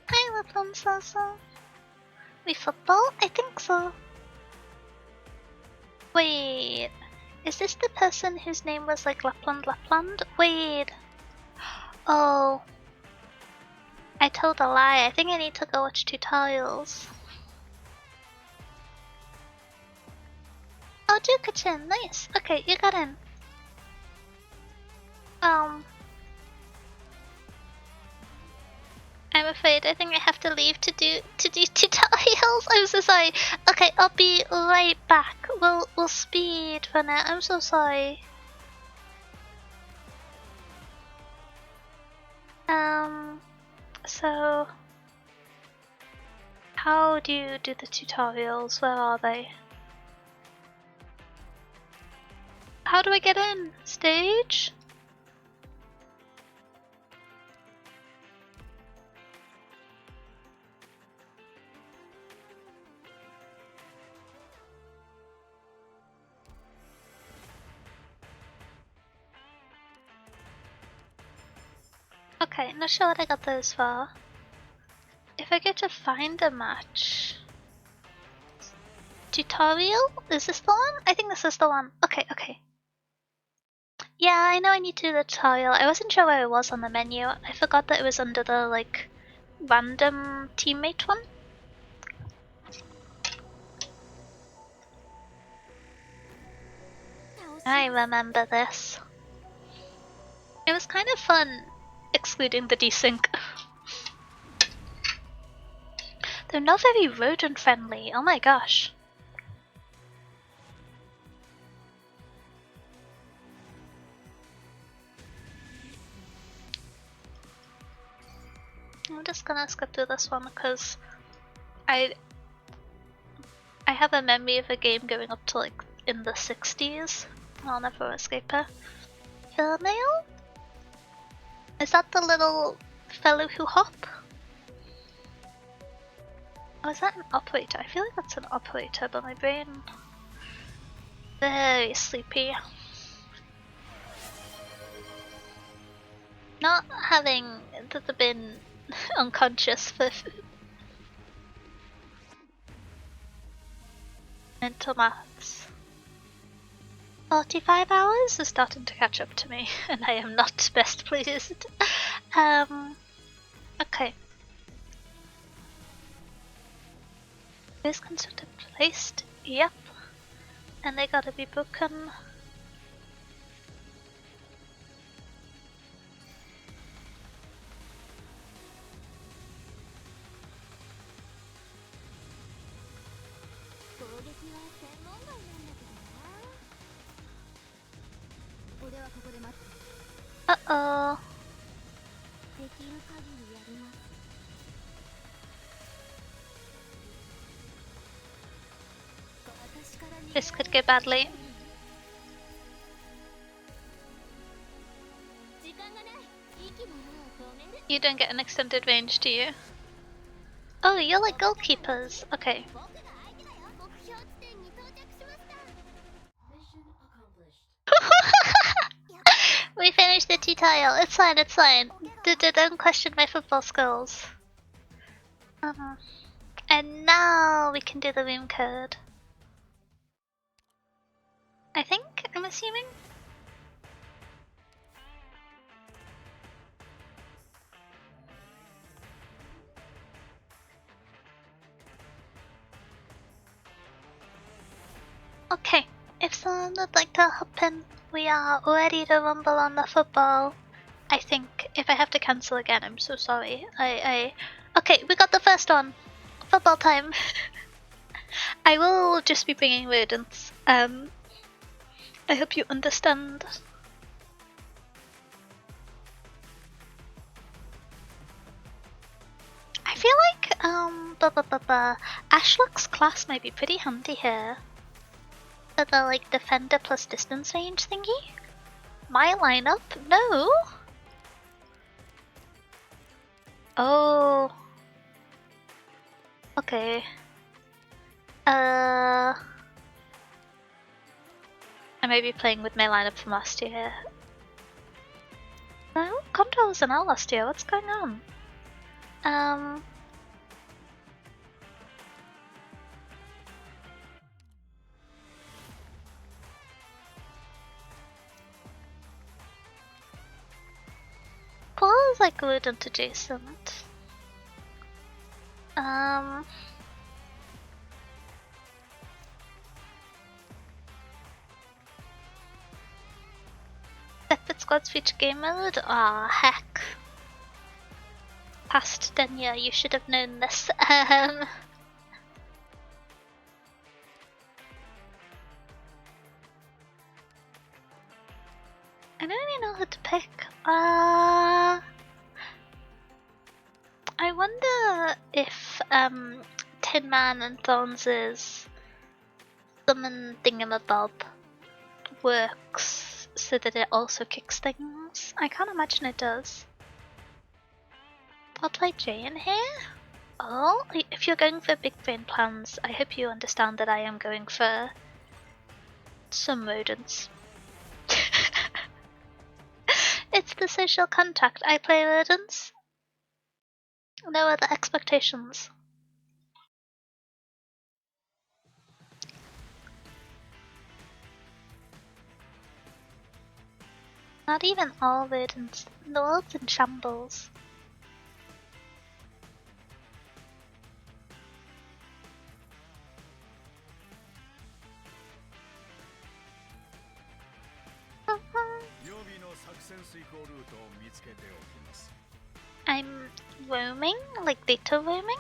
Hi, Lapland Salsa. We football? I think so. Wait. Is this the person whose name was like Lapland? Wait. Oh. I told a lie. I think I need to go watch tutorials. Oh, Juka-chan, nice. Okay, you got in. I'm afraid I think I have to leave to do tutorials. I'm so sorry. Okay, I'll be right back. We'll speed for now. I'm so sorry. So how do you do the tutorials? Where are they? How do I get in? Stage? Okay, not sure what I got those for. If I go to find a match... Tutorial? Is this the one? I think this is the one. Okay, okay. Yeah, I know I need to do the tutorial. I wasn't sure where it was on the menu. I forgot that it was under the, like, random teammate one. I remember this. It was kind of fun, excluding the desync. They're not very rodent friendly, oh my gosh. I'm just gonna skip through this one because I have a memory of a game going up to like in the 60s. I'll never escape her. Mail? Is that the little fellow who hop? Or is that an operator? I feel like that's an operator, but my brain very sleepy. Not having been unconscious for mental maths. 45 hours is starting to catch up to me, and I am not best pleased. Okay. Is constructed placed? Yep. And they gotta be broken. Uh-oh. This could go badly. You don't get an extended range, do you? Oh, you're like goalkeepers. Okay. We finished the tutorial. It's fine, it's fine. Don't question my football skills. And now we can do the room code. I think, I'm assuming? Okay, if someone would like to hop in, we are ready to rumble on the football. I think if I have to cancel again, I'm so sorry. Okay, we got the first one. Football time. I will just be bringing rodents. I hope you understand. I feel like Ashlock's class might be pretty handy here. For the like defender plus distance range thingy. My lineup? No. Oh. Okay. I may be playing with my lineup from last year. No, Control was an L last year. What's going on? Claw is like rodent adjacent. Separate squads feature game mode? Ah, heck. Past Denya, you should have known this. I don't really know who to pick. I wonder if Tin Man and Thorns' summon thingamabob works so that it also kicks things. I can't imagine it does. I'll play Jay in here. Oh, if you're going for big brain plans, I hope you understand that I am going for some rodents. It's the social contract. I play rodents. No other expectations. Not even all rodents. The world's in shambles. I'm roaming? Like data roaming?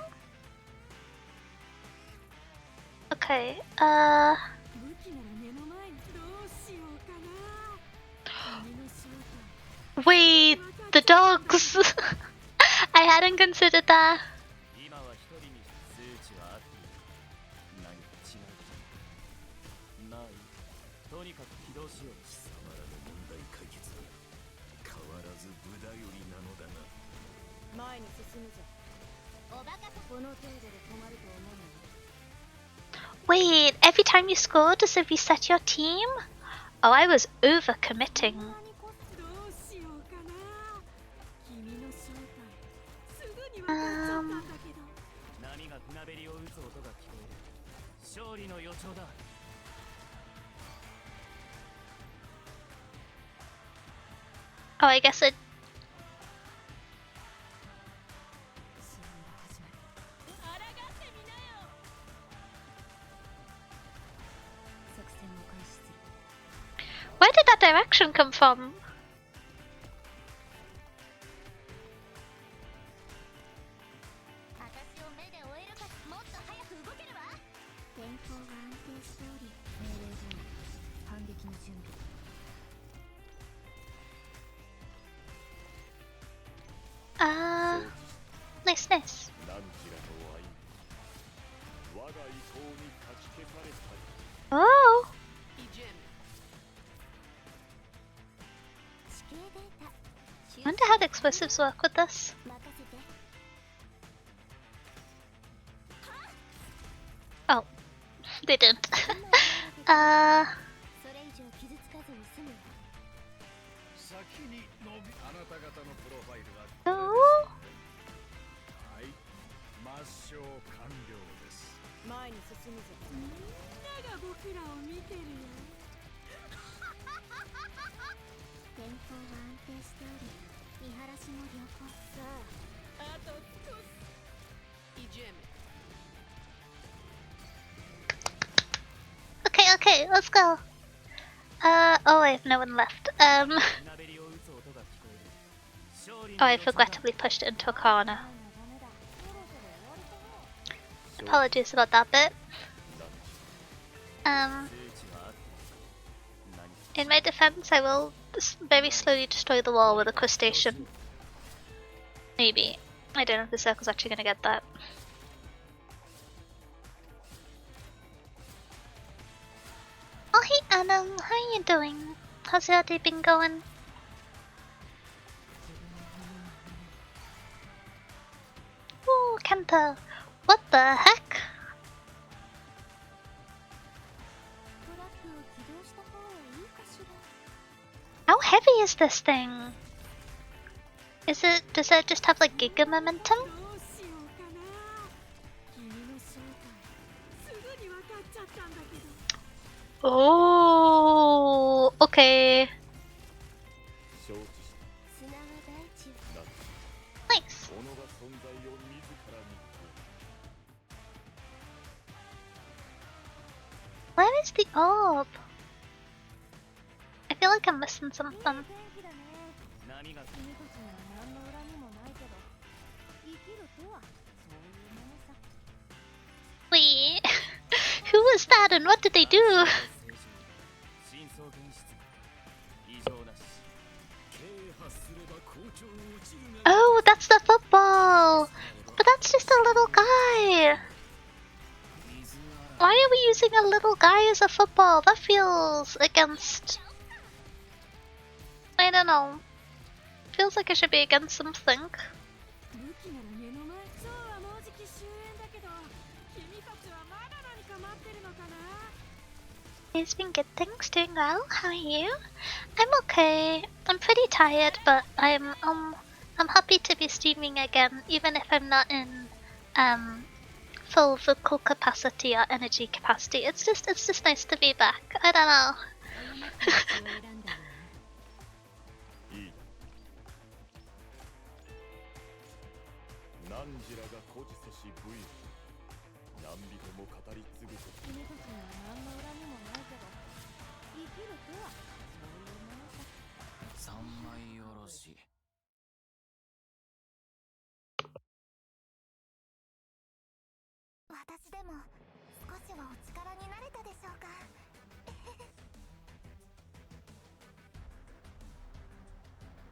Okay, wait, the dogs! I hadn't considered that. Wait, every time you score, does it reset your team? Oh, I was over-committing. Oh, I guess it... Where did that direction come from? Nice, nice. Oh! I wonder how the explosives work with this. Oh, they didn't. Oh. Okay, let's go. Oh, I have no one left. Oh, I've regrettably pushed it into a corner. Apologies about that bit. In my defense, I will very slowly destroy the wall with a crustacean. Maybe. I don't know if the circle's actually gonna get that. Oh, hey Adam, how are you doing? How's your day been going? Ooh, Kenta. What the heck? How heavy is this thing? Does it just have like giga momentum? Oh, okay. Nice. Where is the orb? I feel like I'm missing something. Wait, who was that and what did they do? Oh, that's the football! But that's just a little guy! Why are we using a little guy as a football? That feels against... I don't know. Feels like it should be against something. He's been good, thanks, doing well. How are you? I'm okay. I'm pretty tired, but I'm happy to be streaming again, even if I'm not in full vocal capacity or energy capacity. It's just nice to be back. I don't know.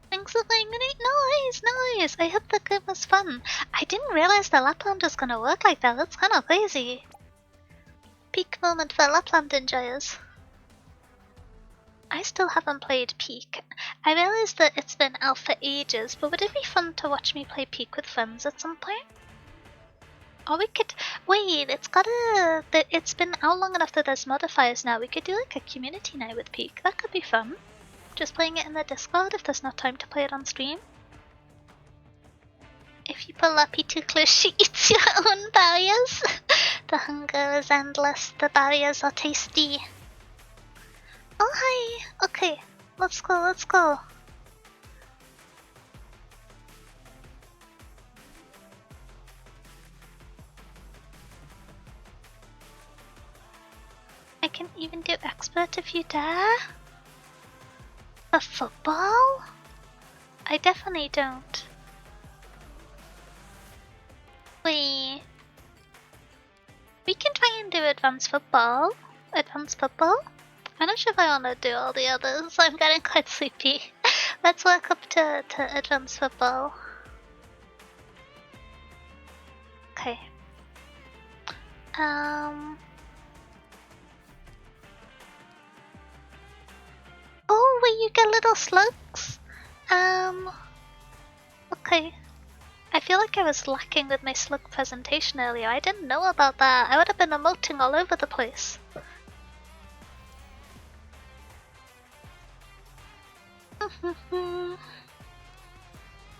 Thanks for playing with it. Nice. I hope the game was fun. I didn't realize the Lapland was gonna work like that. That's kind of crazy. Peak moment for Lapland enjoyers. I still haven't played Peak. I realize that it's been out for ages, but would it be fun to watch me play Peak with friends at some point? Or we could wait. It's been out long enough that there's modifiers now. We could do like a community night with Peak. That could be fun. Just playing it in the Discord if there's not time to play it on stream. If you pull up too close, she eats your own barriers. The hunger is endless. The barriers are tasty. Oh hi. Okay, let's go. Let's go. I can even do expert if you dare. For football? I definitely don't. We can try and do advanced football. Advanced football? I'm not sure if I want to do all the others. I'm getting quite sleepy. Let's work up to advanced football. Okay. Oh, wait, you get little slugs? Okay. I feel like I was lacking with my slug presentation earlier. I didn't know about that. I would have been emoting all over the place.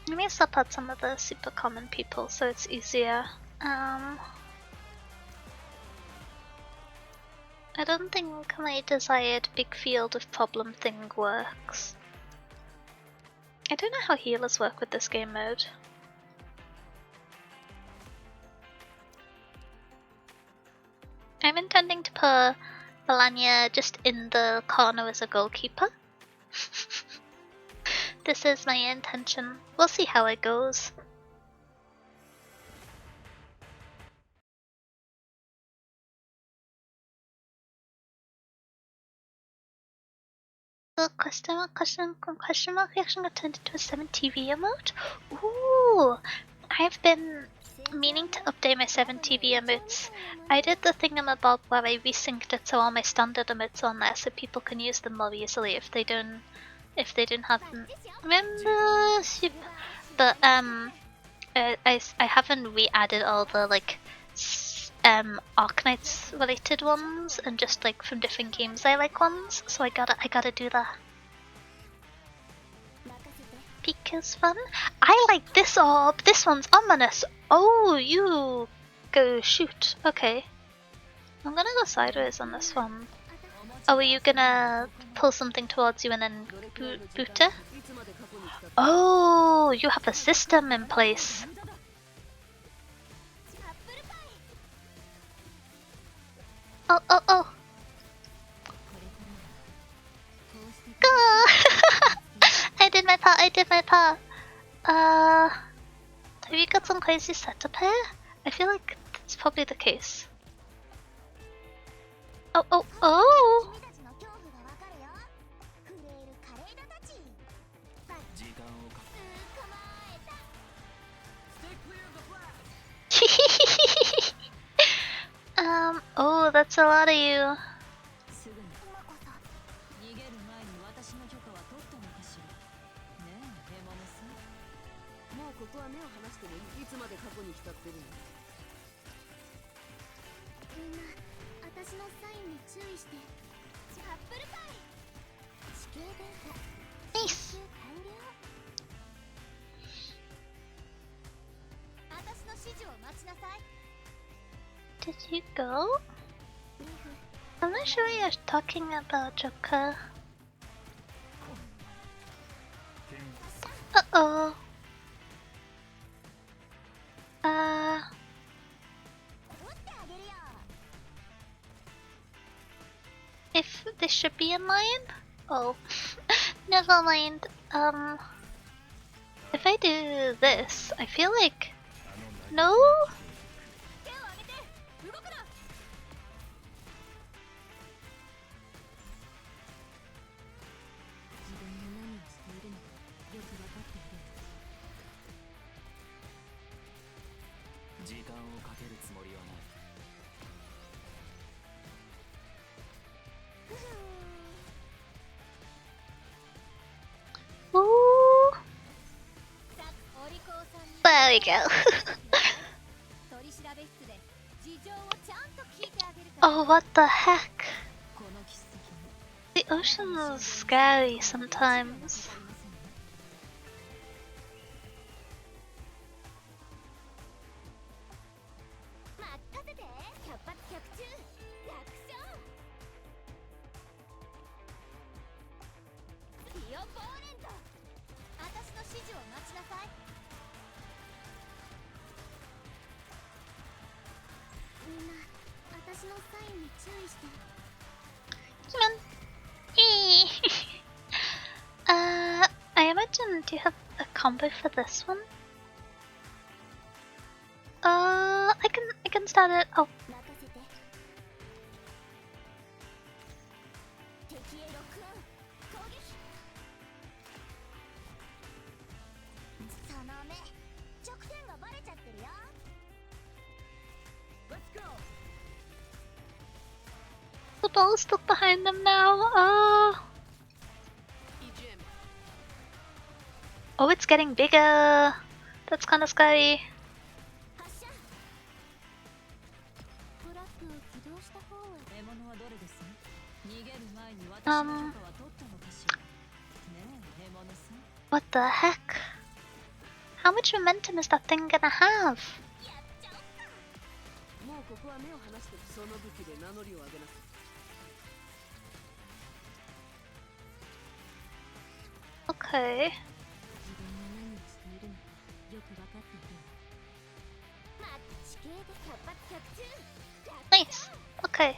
Let me swap out some of the super common people so it's easier. I don't think my desired big field of problem thing works. I don't know how healers work with this game mode. I'm intending to put Melania just in the corner as a goalkeeper. This is my intention. We'll see how it goes. Question mark reaction got turned into a 7 TV emote? Ooh! I've been meaning to update my 7 TV emotes. I did the thingamabob where I resynced it so all my standard emotes are on there so people can use them more easily if they don't have membership. But I haven't re-added all the like Arknights related ones and just like from different games I like ones, so I gotta do that. Peak is fun. I like this orb. This one's ominous. Oh, you go shoot. Okay. I'm gonna go sideways on this one. Oh, are you gonna pull something towards you and then boot it? Oh, you have a system in place. Oh. Go! I did my part. Have you got some crazy setup here? I feel like that's probably the case. Oh! Oh, that's a lot of you. Nice. Did you go? I'm not sure you're talking about, Joker. Uh-oh. If this should be in line? Oh, never mind. If I do this, I feel like... No? There we go. Oh, what the heck? The ocean is scary sometimes. Come on. I imagine, do you have a combo for this one? I can start it. Oh. The ball is stuck behind them now. Oh, it's getting bigger. That's kind of scary. What the heck? How much momentum is that thing gonna have? Okay. Nice. Okay.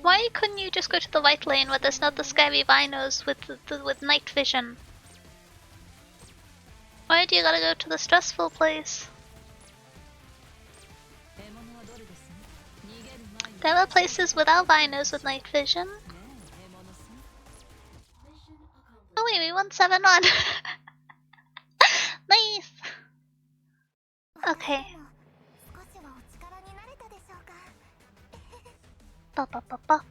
Why couldn't you just go to the white lane where there's not the scary rhinos with with night vision? Why do you gotta go to the stressful place? There are places without rhinos with night vision. Oh wait, we won 7-1. Nice. Okay. Ba ba ba ba.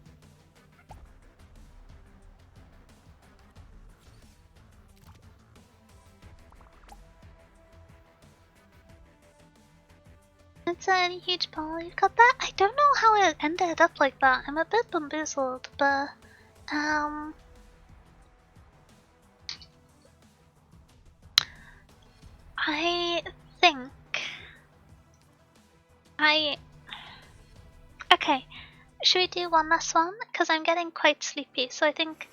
It's a huge ball. You got that? I don't know how it ended up like that. I'm a bit bamboozled, but I think okay. Should we do one last one? Because I'm getting quite sleepy. So I think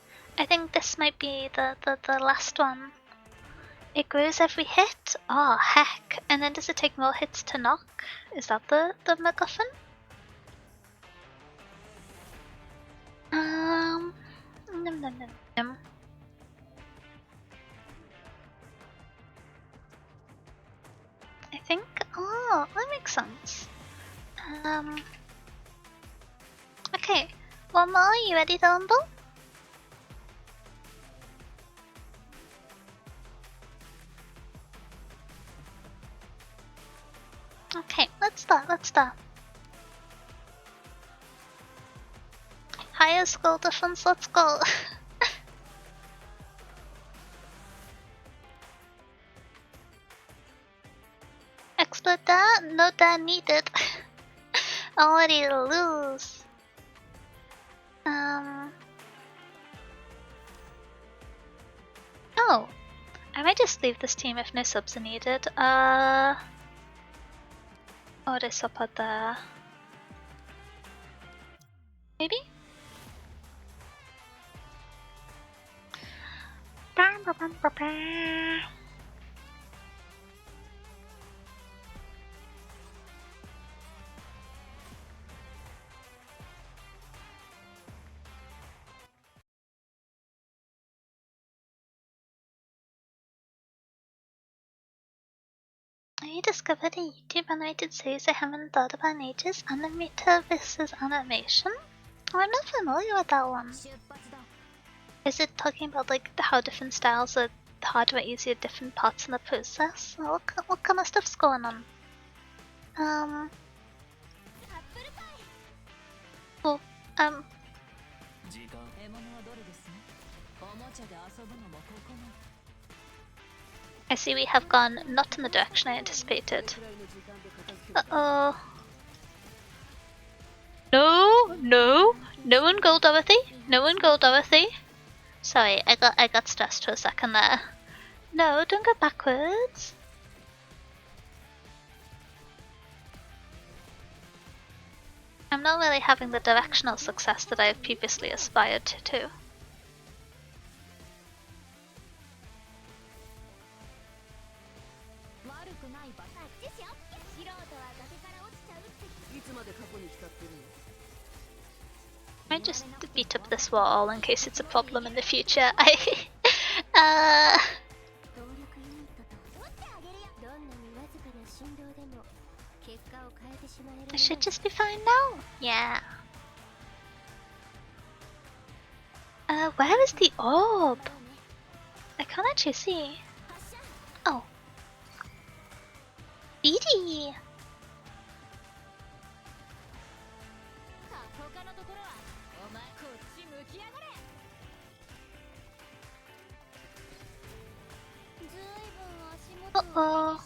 this might be the last one. It grows every hit? Oh heck. And then does it take more hits to knock? Is that the MacGuffin? Num num num num. I think, oh, that makes sense. Okay. One more, you ready to rumble? Okay, let's start. Higher skull defense, let's go. Expert that? No that needed. Already lose. Oh. I might just leave this team if no subs are needed. Oh, there's sub out there. Maybe? I discovered a YouTube animated series I haven't thought about in ages. Animator versus animation? Oh, I'm not familiar with that one. Is it talking about like how different styles are harder or easier at different parts in the process? Or what kind of stuff's going on? Well, I see we have gone not in the direction I anticipated. Uh-oh. No, no, no one go, Dorothy. No one go, Dorothy. Sorry, I got stressed for a second there. No, don't go backwards. I'm not really having the directional success that I have previously aspired to. I just beat up this wall in case it's a problem in the future. I should just be fine now. Yeah. Where is the orb? I can't actually see. Oh. Edie! Uh-oh.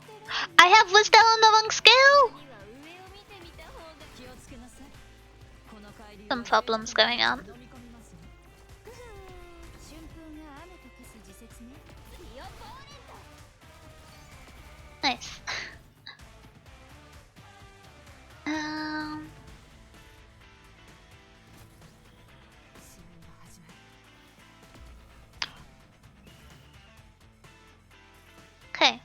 I have wisdom on the wrong skill! Some problems going on. Nice. Okay.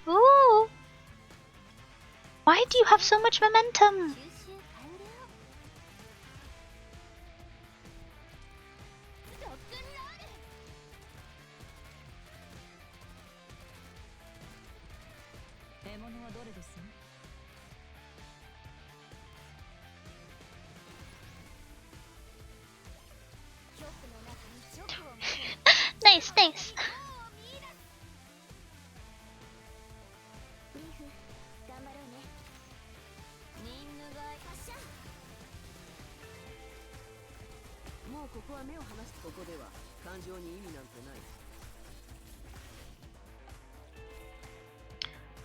Ooh! Why do you have so much momentum? Nice, nice.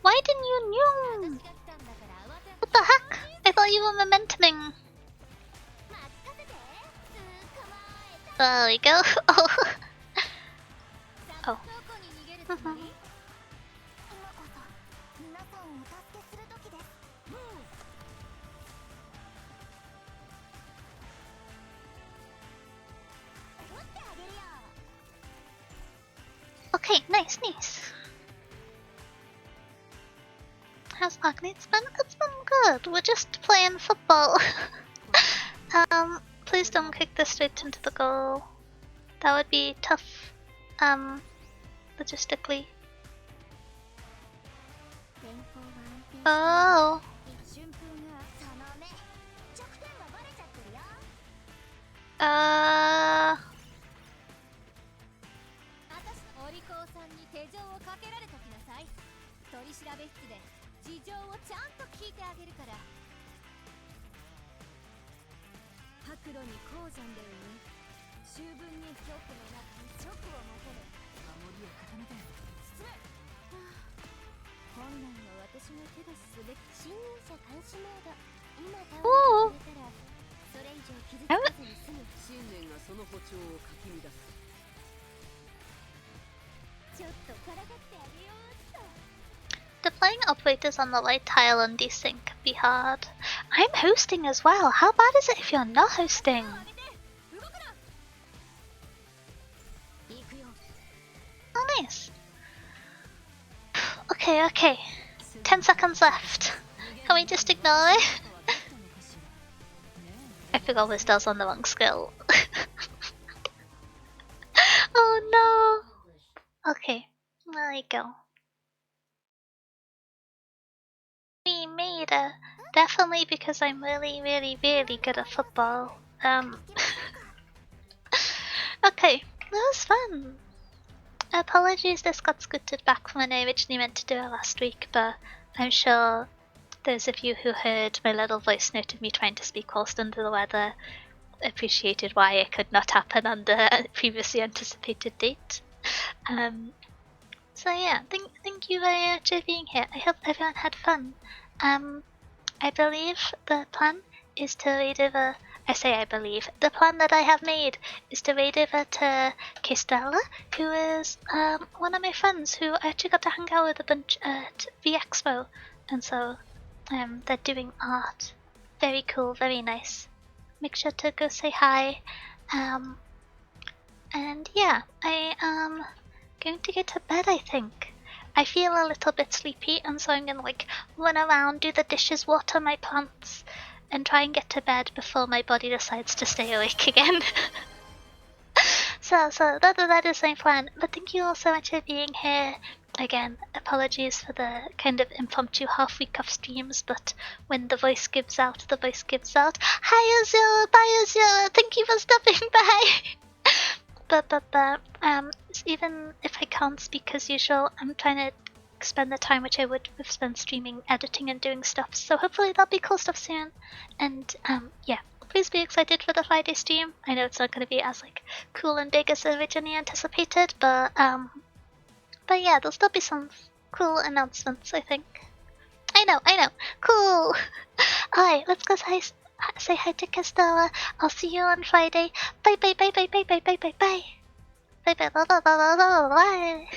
Why didn't you know? What the heck? I thought you were momentuming. There we go. Oh. Oh. Okay, nice, nice. How's Agnes been? It's been good. We're just playing football. Please don't kick this straight into the goal. That would be tough. Logistically. Oh. Ooh. Deploying operators on the light tile on desync can be hard. I'm hosting as well. How bad is it if you're not hosting? Oh, nice. Okay, okay. 10 seconds left. Can we just ignore it? I forgot this does on the wrong skill. Oh no! Okay, there you go. We made it! Definitely because I'm really, really, really good at football. Okay, was fun. Apologies this got scooted back when I originally meant to do it last week, but I'm sure those of you who heard my little voice note of me trying to speak whilst under the weather appreciated why it could not happen on the previously anticipated date. So yeah, thank you very much for being here. I hope everyone had fun. I believe the plan is to raid over. I say I believe. The plan that I have made is to raid over to Kistella, who is one of my friends who I actually got to hang out with a bunch at the expo, and so they're doing art. Very cool, very nice. Make sure to go say hi. And yeah, I am going to get to bed, I think. I feel a little bit sleepy, and so I'm gonna like run around, do the dishes, water my plants, and try and get to bed before my body decides to stay awake again. so that is my plan. But thank you all so much for being here. Again, apologies for the kind of impromptu half week of streams, but when the voice gives out, the voice gives out. Hi Azula, bye Azula, thank you for stopping by. but even if I can't speak as usual, I'm trying to spend the time which I would have spent streaming, editing, and doing stuff. So hopefully there'll be cool stuff soon. And yeah, please be excited for the Friday stream. I know it's not going to be as like cool and big as originally anticipated, but yeah, there'll still be some cool announcements, I think. I know. Cool. Alright, let's go say hi to Castella. I'll see you on Friday. Bye. Bye.